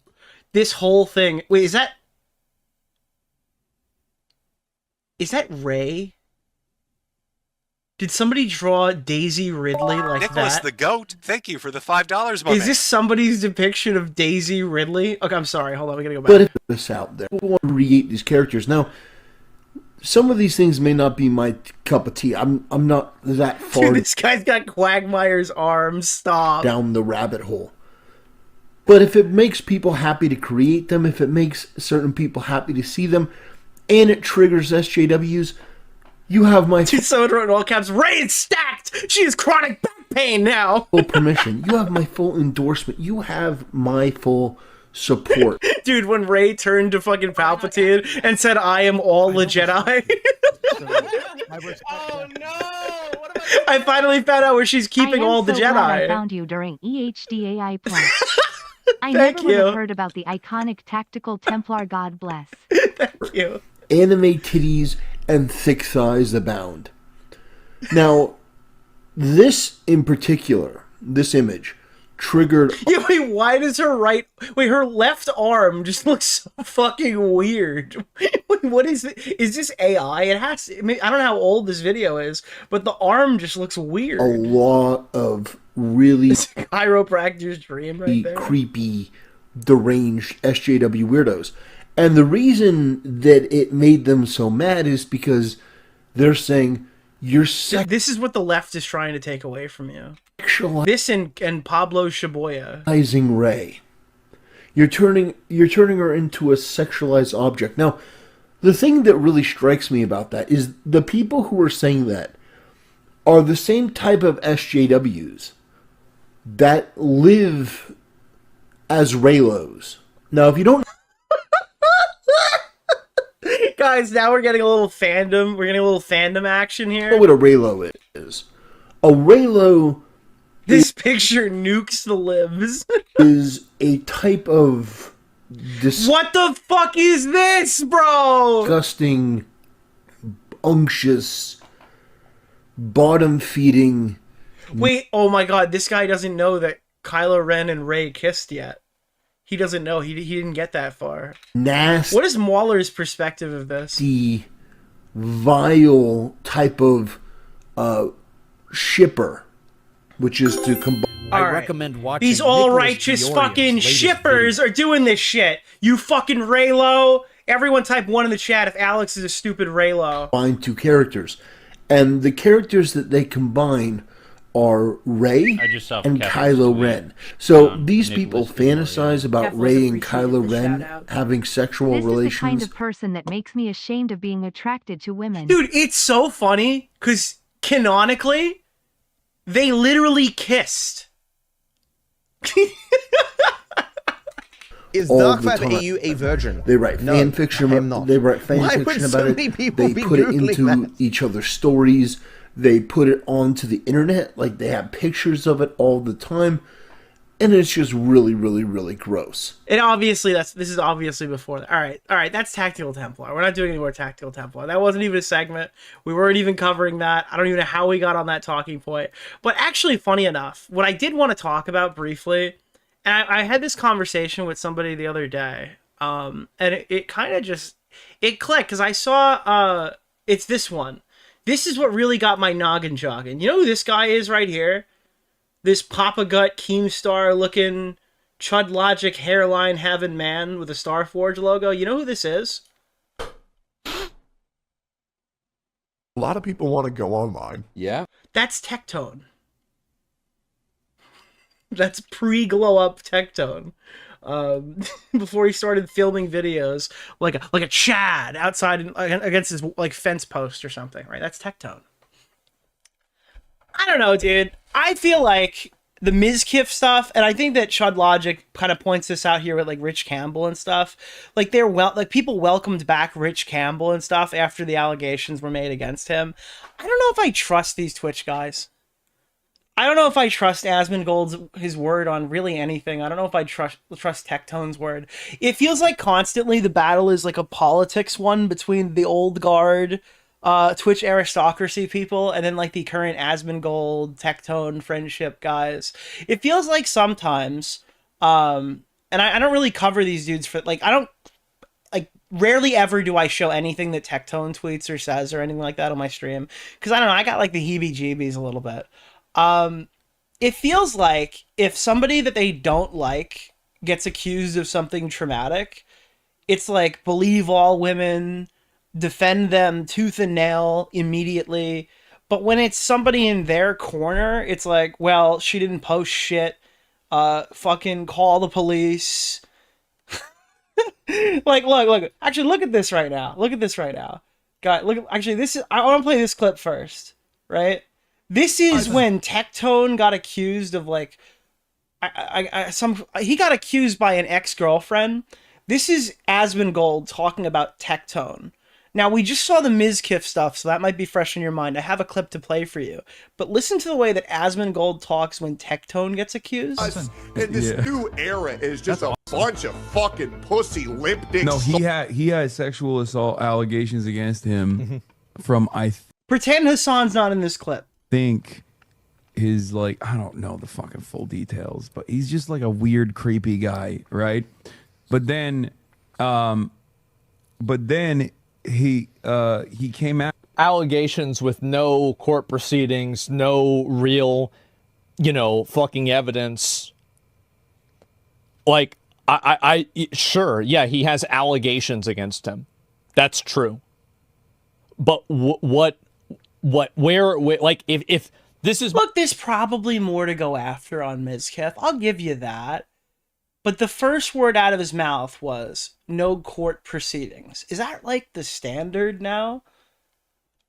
This whole thing... Wait, is that Ray? Did somebody draw Daisy Ridley like Nicholas that? the Goat, thank you for the $5, my Is man. this somebody's depiction of Daisy Ridley? Okay, I'm sorry. Hold on, we gotta go back. But if this out there, people want to create these characters. Now, some of these things may not be my cup of tea. I'm not that far. Dude, this guy's got Quagmire's arms. Stop. Down the rabbit hole. But if it makes people happy to create them, if it makes certain people happy to see them, and it triggers SJWs, you have my... Someone wrote in all caps, Ray is stacked! She has chronic back pain now! Full permission. You have my full endorsement. You have my full support. Dude, when Ray turned to fucking Palpatine and said, I am all the Jedi. Oh no! I finally found out where she's keeping all the Jedi. I found you during EHDAI Plus. I Thank never would you. have heard about the iconic Tactical Templar, God bless. Thank you. Anime titties and thick thighs abound. Now, this in particular, this image, triggered... Yeah, wait, why does her her left arm just looks so fucking weird. Wait, what is it? Is this AI? It has to, I don't know how old this video is, but the arm just looks weird. A lot of really chiropractor's dream right there. creepy, deranged SJW weirdos. And the reason that it made them so mad is because they're saying you're This is what the left is trying to take away from you. sexualizing This and Pablo Shaboya. Ray. You're turning her into a sexualized object. Now, the thing that really strikes me about that is the people who are saying that are the same type of SJWs that live as Raylos. Now, if you don't Guys, now we're getting a little fandom. We're getting a little fandom action here. know what a Raylo is, a Raylo This picture nukes the libs. is a type of What the fuck is this, bro? disgusting, unctuous, bottom-feeding. Wait, oh my god, this guy doesn't know that Kylo Ren and Rey kissed yet. He doesn't know. He didn't get that far. Nasty. What is Mauler's perspective of this? The vile type of shipper, which is to combine. I recommend watching These all righteous Nicholas fucking DeOrio's latest shippers are doing this shit. You fucking Raylo. Everyone type 1 in the chat if Alex is a stupid Raylo. Combine two characters, and the characters that they combine are Rey and Kylo Ren. So these people fantasize about Rey and Kylo Ren having sexual This is the relations. kind of person that makes me ashamed of being attracted to women. Dude, it's so funny because canonically, they literally kissed. Is all the DarkViperAU a virgin? They write No, fan fiction. I am not. They write fan Why would fiction so about many it. people They be put it Googling into that? each other's stories. They put it onto the internet. Like, they have pictures of it all the time, and it's just really, really, really gross. And obviously, this is obviously before that. All right, that's Tactical Templar. We're not doing any more Tactical Templar. That wasn't even a segment. We weren't even covering that. I don't even know how we got on that talking point. But actually, funny enough, what I did want to talk about briefly, and I had this conversation with somebody the other day, and it kind of just, it clicked, because I saw, it's this one. This is what really got my noggin jogging. You know who this guy is right here? This Papa Gut Keemstar looking Chud Logic hairline having man with a Starforge logo. You know who this is? A lot of people want to go online. Yeah. That's Tectone. That's pre-glow up Tectone. Before he started filming videos like a Chad outside against his like fence post or something, right? That's Tectone. I don't know, dude. I feel like the Mizkif stuff, and I think that Chud Logic kind of points this out here with like Rich Campbell and stuff. Like people welcomed back Rich Campbell and stuff after the allegations were made against him. I don't know if I trust these Twitch guys. I don't know if I trust Asmongold's his word on really anything. I don't know if I trust Tectone's word. It feels like constantly the battle is like a politics one between the old guard Twitch aristocracy people and then like the current Asmongold Tectone friendship guys. It feels like sometimes and I don't really cover these dudes for like rarely ever do I show anything that Tectone tweets or says or anything like that on my stream because I don't know, I got like the heebie-jeebies a little bit. It feels like if somebody that they don't like gets accused of something traumatic, it's like believe all women, defend them tooth and nail immediately. But when it's somebody in their corner, it's like, well, she didn't post shit. Fucking call the police. Like, look. Actually, look at this right now. Look at this right now. God, look. Actually, this is. I want to play this clip first, right? This is when Tectone got accused of like, he got accused by an ex-girlfriend. This is Asmongold talking about Tectone. Now we just saw the Mizkif stuff, so that might be fresh in your mind. I have a clip to play for you, but listen to the way that Asmongold talks when Tectone gets accused. And this new era is just a bunch of fucking pussy lip dick. No, he had sexual assault allegations against him from Pretend Hasan's not in this clip. Think his like I don't know the fucking full details, but he's just like a weird, creepy guy, right? But then he came out allegations with no court proceedings, no real you know, fucking evidence. Like, sure, yeah, he has allegations against him. That's true. But where, like, if this is... Look, there's probably more to go after on Mizkif. I'll give you that. But the first word out of his mouth was, no court proceedings. Is that, like, the standard now?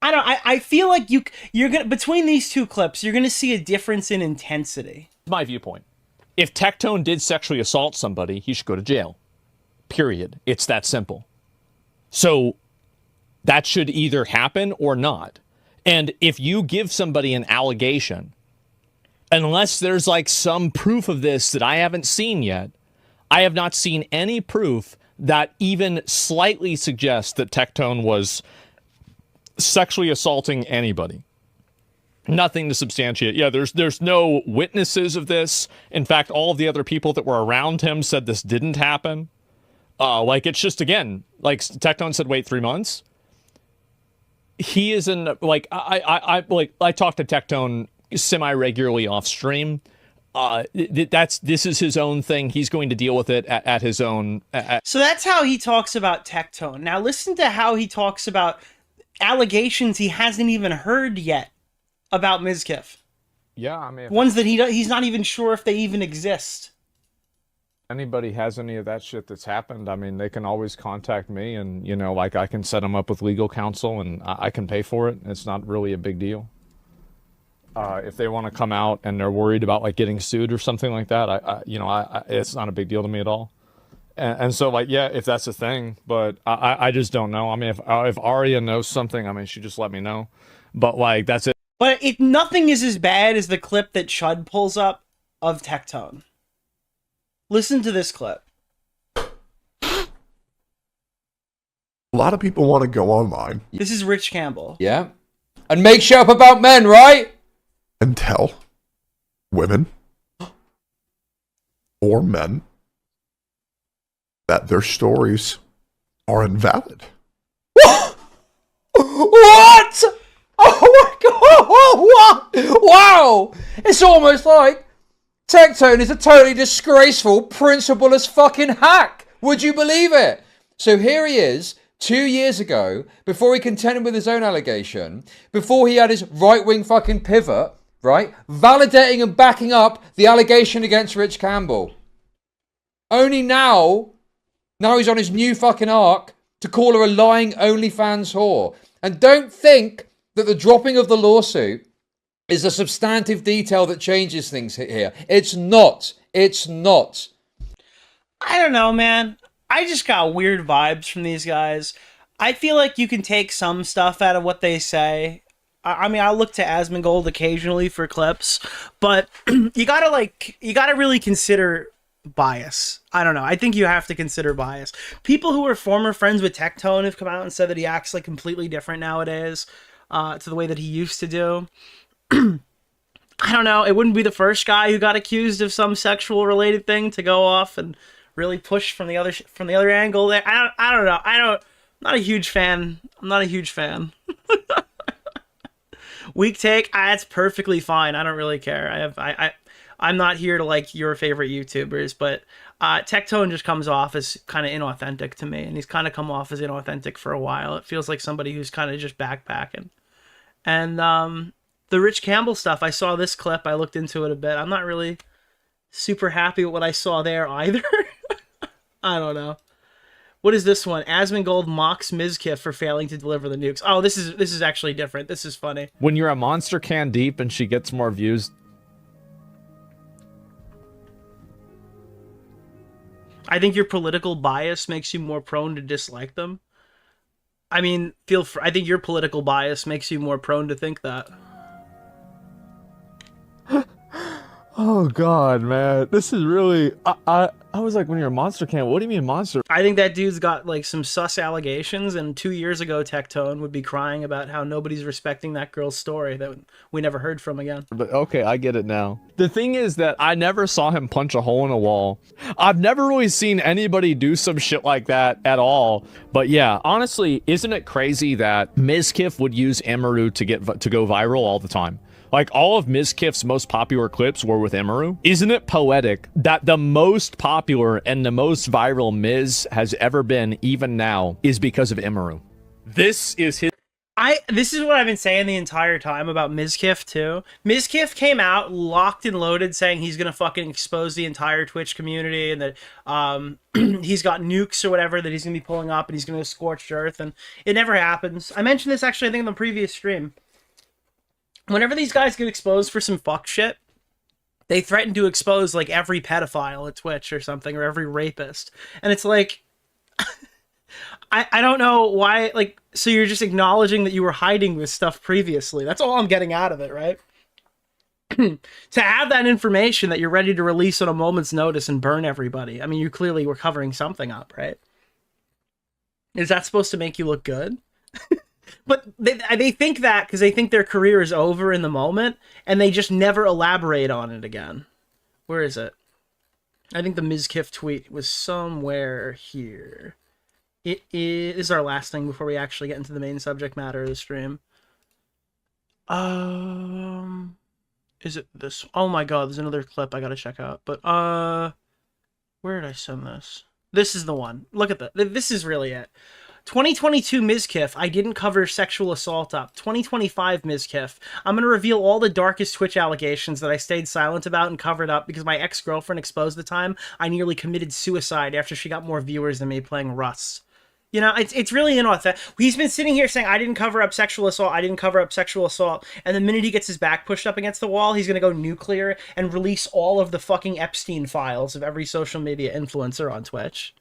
I feel like you're gonna, between these two clips, you're gonna see a difference in intensity. My viewpoint. If Tectone did sexually assault somebody, he should go to jail. Period. It's that simple. So that should either happen or not. And if you give somebody an allegation, unless there's like some proof of this that I haven't seen yet, I have not seen any proof that even slightly suggests that Tectone was sexually assaulting anybody. Nothing to substantiate. Yeah, there's no witnesses of this. In fact, all of the other people that were around him said this didn't happen. Like, it's just, again, like Tectone said, wait 3 months. He is in, like, I talk to Tectone semi-regularly off stream. This is his own thing. He's going to deal with it at his own. So that's how he talks about Tectone. Now listen to how he talks about allegations he hasn't even heard yet about Mizkif. Yeah, I mean, ones that he's not even sure if they even exist. Anybody has any of that shit that's happened, I mean, they can always contact me, and, you know, like, I can set them up with legal counsel, and I can pay for it. It's not really a big deal. If they want to come out and they're worried about, like, getting sued or something like that, it's not a big deal to me at all. And so, like, yeah, if that's a thing, but I just don't know. I mean, if Aria knows something, I mean, she just let me know. But, like, that's it. But nothing is as bad as the clip that Chud pulls up of Tectone. Listen to this clip. A lot of people want to go online. This is Rich Campbell. Yeah. And make shit up about men, right? And tell women or men that their stories are invalid. What? Oh my god! What? Wow! It's almost like Tectone is a totally disgraceful, principleless fucking hack. Would you believe it? So here he is, 2 years ago, before he contended with his own allegation, before he had his right-wing fucking pivot, right? Validating and backing up the allegation against Rich Campbell. Only now he's on his new fucking arc to call her a lying OnlyFans whore. And don't think that the dropping of the lawsuit is a substantive detail that changes things here. It's not. It's not. I don't know, man. I just got weird vibes from these guys. I feel like you can take some stuff out of what they say. I mean, I look to Asmongold occasionally for clips, but you gotta really consider bias. I don't know. I think you have to consider bias. People who were former friends with Tectone have come out and said that he acts like completely different nowadays to the way that he used to do. I don't know. It wouldn't be the first guy who got accused of some sexual related thing to go off and really push from the other angle. There, I don't know. I'm not a huge fan. I'm not a huge fan. Weak take. That's perfectly fine. I don't really care. I'm not here to like your favorite YouTubers, but Tectone just comes off as kind of inauthentic to me, and he's kind of come off as inauthentic for a while. It feels like somebody who's kind of just backpacking. And the Rich Campbell stuff, I saw this clip. I looked into it a bit. I'm not really super happy with what I saw there either. I don't know. What is this one? Asmongold mocks Mizkif for failing to deliver the nukes. Oh, this is actually different. This is funny. When you're a monster can deep and she gets more views. I think your political bias makes you more prone to dislike them. I mean, I think your political bias makes you more prone to think that. Oh god, man, this is really. I was like, when you're a monster can, what do you mean monster? I think that dude's got like some sus allegations, and 2 years ago, Tectone would be crying about how nobody's respecting that girl's story that we never heard from again. But okay, I get it now. The thing is that I never saw him punch a hole in a wall. I've never really seen anybody do some shit like that at all. But yeah, honestly, isn't it crazy that Mizkif would use Amaru to go viral all the time? Like, all of Mizkif's most popular clips were with Emiru. Isn't it poetic that the most popular and the most viral Miz has ever been, even now, is because of Emiru? This is his... This is what I've been saying the entire time about Mizkif too. Mizkif came out locked and loaded saying he's gonna fucking expose the entire Twitch community and that he's got nukes or whatever that he's gonna be pulling up and he's gonna scorch earth, and it never happens. I mentioned this actually I think in the previous stream. Whenever these guys get exposed for some fuck shit, they threaten to expose like every pedophile at Twitch or something, or every rapist. And it's like I don't know why, like, so you're just acknowledging that you were hiding this stuff previously. That's all I'm getting out of it, right? To have that information that you're ready to release on a moment's notice and burn everybody. I mean, you clearly were covering something up, right? Is that supposed to make you look good? But they think that because they think their career is over in the moment, and they just never elaborate on it again. Where is it? I think the Mizkif tweet was somewhere here. It is our last thing before we actually get into the main subject matter of the stream. Is it this? Oh my god, there's another clip I gotta check out. But, where did I send this? This is the one. Look at that. This is really it. 2022 Mizkif, I didn't cover sexual assault up. 2025 Mizkif, I'm going to reveal all the darkest Twitch allegations that I stayed silent about and covered up because my ex-girlfriend exposed the time I nearly committed suicide after she got more viewers than me playing Rust. You know, it's really inauthentic. He's been sitting here saying, I didn't cover up sexual assault, I didn't cover up sexual assault, and the minute he gets his back pushed up against the wall, he's going to go nuclear and release all of the fucking Epstein files of every social media influencer on Twitch.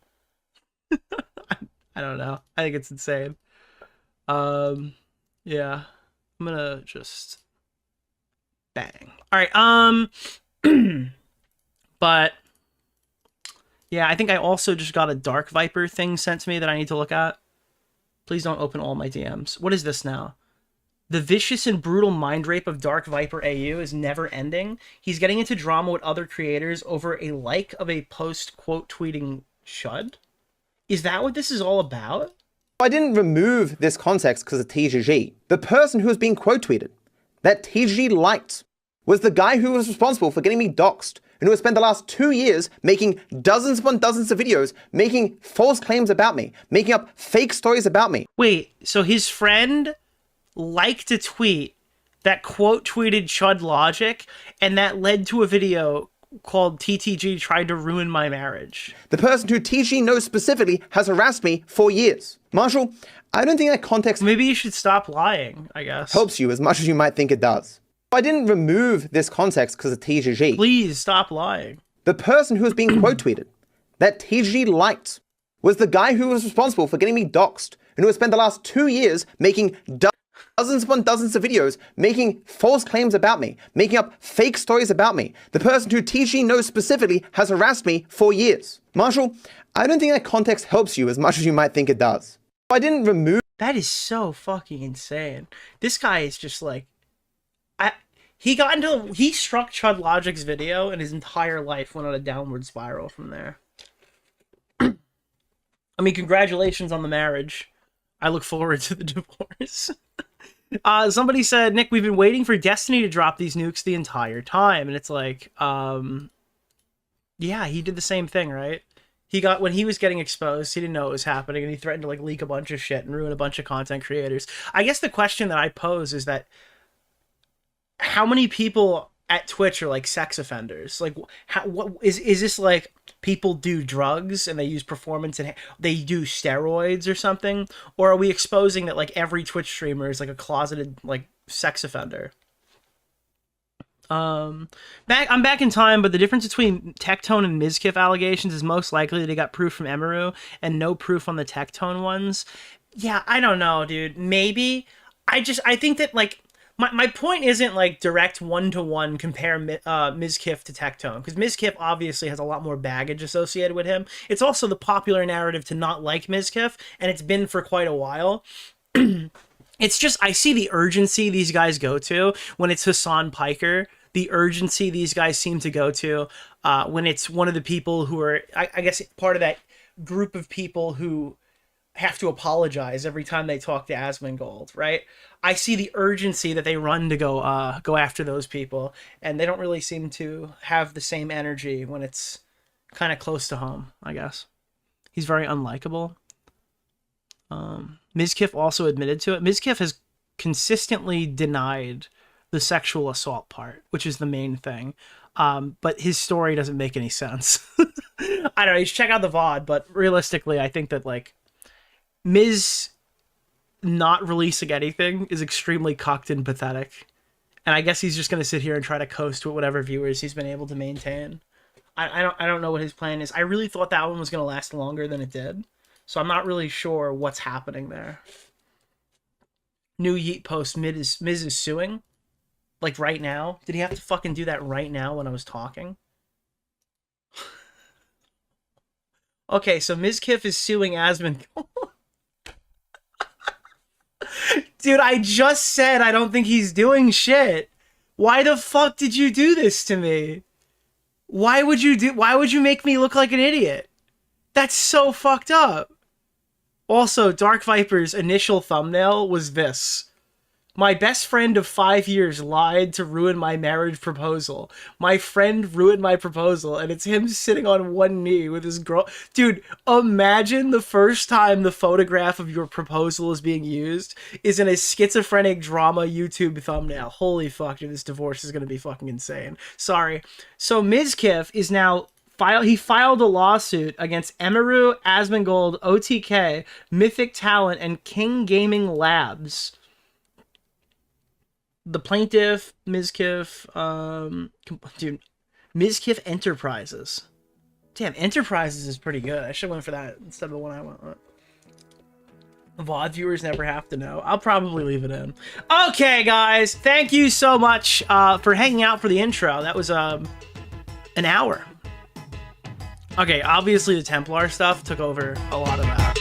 I don't know. I think it's insane. Yeah. I'm gonna just bang. All right. But yeah, I think I also just got a Dark Viper thing sent to me that I need to look at. Please don't open all my DMs. What is this now? The vicious and brutal mind rape of DarkViperAU is never ending. He's getting into drama with other creators over a like of a post quote tweeting Chud. Is that what this is all about? I didn't remove this context because of TGG. The person who was being quote tweeted, that TGG liked, was the guy who was responsible for getting me doxxed, and who has spent the last 2 years making dozens upon dozens of videos, making false claims about me, making up fake stories about me. Wait, so his friend liked a tweet that quote tweeted Chud Logic, and that led to a video called TTG Tried to Ruin My Marriage. The person who TG knows specifically has harassed me for years. Marshall, I don't think that context... Maybe you should stop lying, I guess. ...helps you as much as you might think it does. I didn't remove this context because of TGG. Please stop lying. The person who was being quote tweeted, that TGG liked, was the guy who was responsible for getting me doxxed, and who has spent the last 2 years making dozens upon dozens of videos, making false claims about me, making up fake stories about me. The person who TG knows specifically has harassed me for years. Marshall, I don't think that context helps you as much as you might think it does. I didn't remove... That is so fucking insane. This guy is just like... He struck Chud Logic's video, and his entire life went on a downward spiral from there. I mean, congratulations on the marriage. I look forward to the divorce. Somebody said, Nick, we've been waiting for Destiny to drop these nukes the entire time. And it's like, yeah, he did the same thing, right? When he was getting exposed, he didn't know what was happening, and he threatened to like leak a bunch of shit and ruin a bunch of content creators. I guess the question that I pose is that how many people at Twitch are like sex offenders? Like, what is this like? People do drugs and they use performance and they do steroids or something, or are we exposing that like every Twitch streamer is like a closeted like sex offender? I'm back in time, but the difference between Tectone and Mizkif allegations is most likely they got proof from Emiru and no proof on the Tectone ones. Yeah, I don't know, dude. Maybe I think that like. My point isn't like direct one-to-one compare Mizkif to Tectone, because Mizkif obviously has a lot more baggage associated with him. It's also the popular narrative to not like Mizkif, and it's been for quite a while. It's just, I see the urgency these guys go to when it's Hasan Piker, the urgency these guys seem to go to when it's one of the people who are, I guess, part of that group of people who have to apologize every time they talk to Asmongold, right? I see the urgency that they run to go after those people, and they don't really seem to have the same energy when it's kind of close to home, I guess. He's very unlikable. Mizkif also admitted to it. Mizkif has consistently denied the sexual assault part, which is the main thing. But his story doesn't make any sense. I don't know, you should check out the VOD, but realistically, I think that, like, Miz not releasing anything is extremely cucked and pathetic. And I guess he's just going to sit here and try to coast with whatever viewers he's been able to maintain. I don't know what his plan is. I really thought that one was going to last longer than it did. So I'm not really sure what's happening there. New Yeet post, Miz is suing? Like right now? Did he have to fucking do that right now when I was talking? Okay, so Mizkif is suing Asmongold. Dude, I just said I don't think he's doing shit. Why the fuck did you do this to me? Why would you make me look like an idiot? That's so fucked up. Also, Dark Viper's initial thumbnail was this. My best friend of 5 years lied to ruin my marriage proposal. My friend ruined my proposal, and it's him sitting on one knee with his girl. Dude, imagine the first time the photograph of your proposal is being used is in a schizophrenic drama YouTube thumbnail. Holy fuck, dude, this divorce is gonna be fucking insane. Sorry. So Mizkif is now... He filed a lawsuit against Emiru, Asmongold, OTK, Mythic Talent, and King Gaming Labs. The plaintiff, Mizkif, dude, Mizkif Enterprises. Damn, Enterprises is pretty good. I should have went for that instead of the one I went with. VOD viewers never have to know. I'll probably leave it in. Okay, guys, thank you so much for hanging out for the intro. That was an hour. Okay, obviously the Templar stuff took over a lot of that.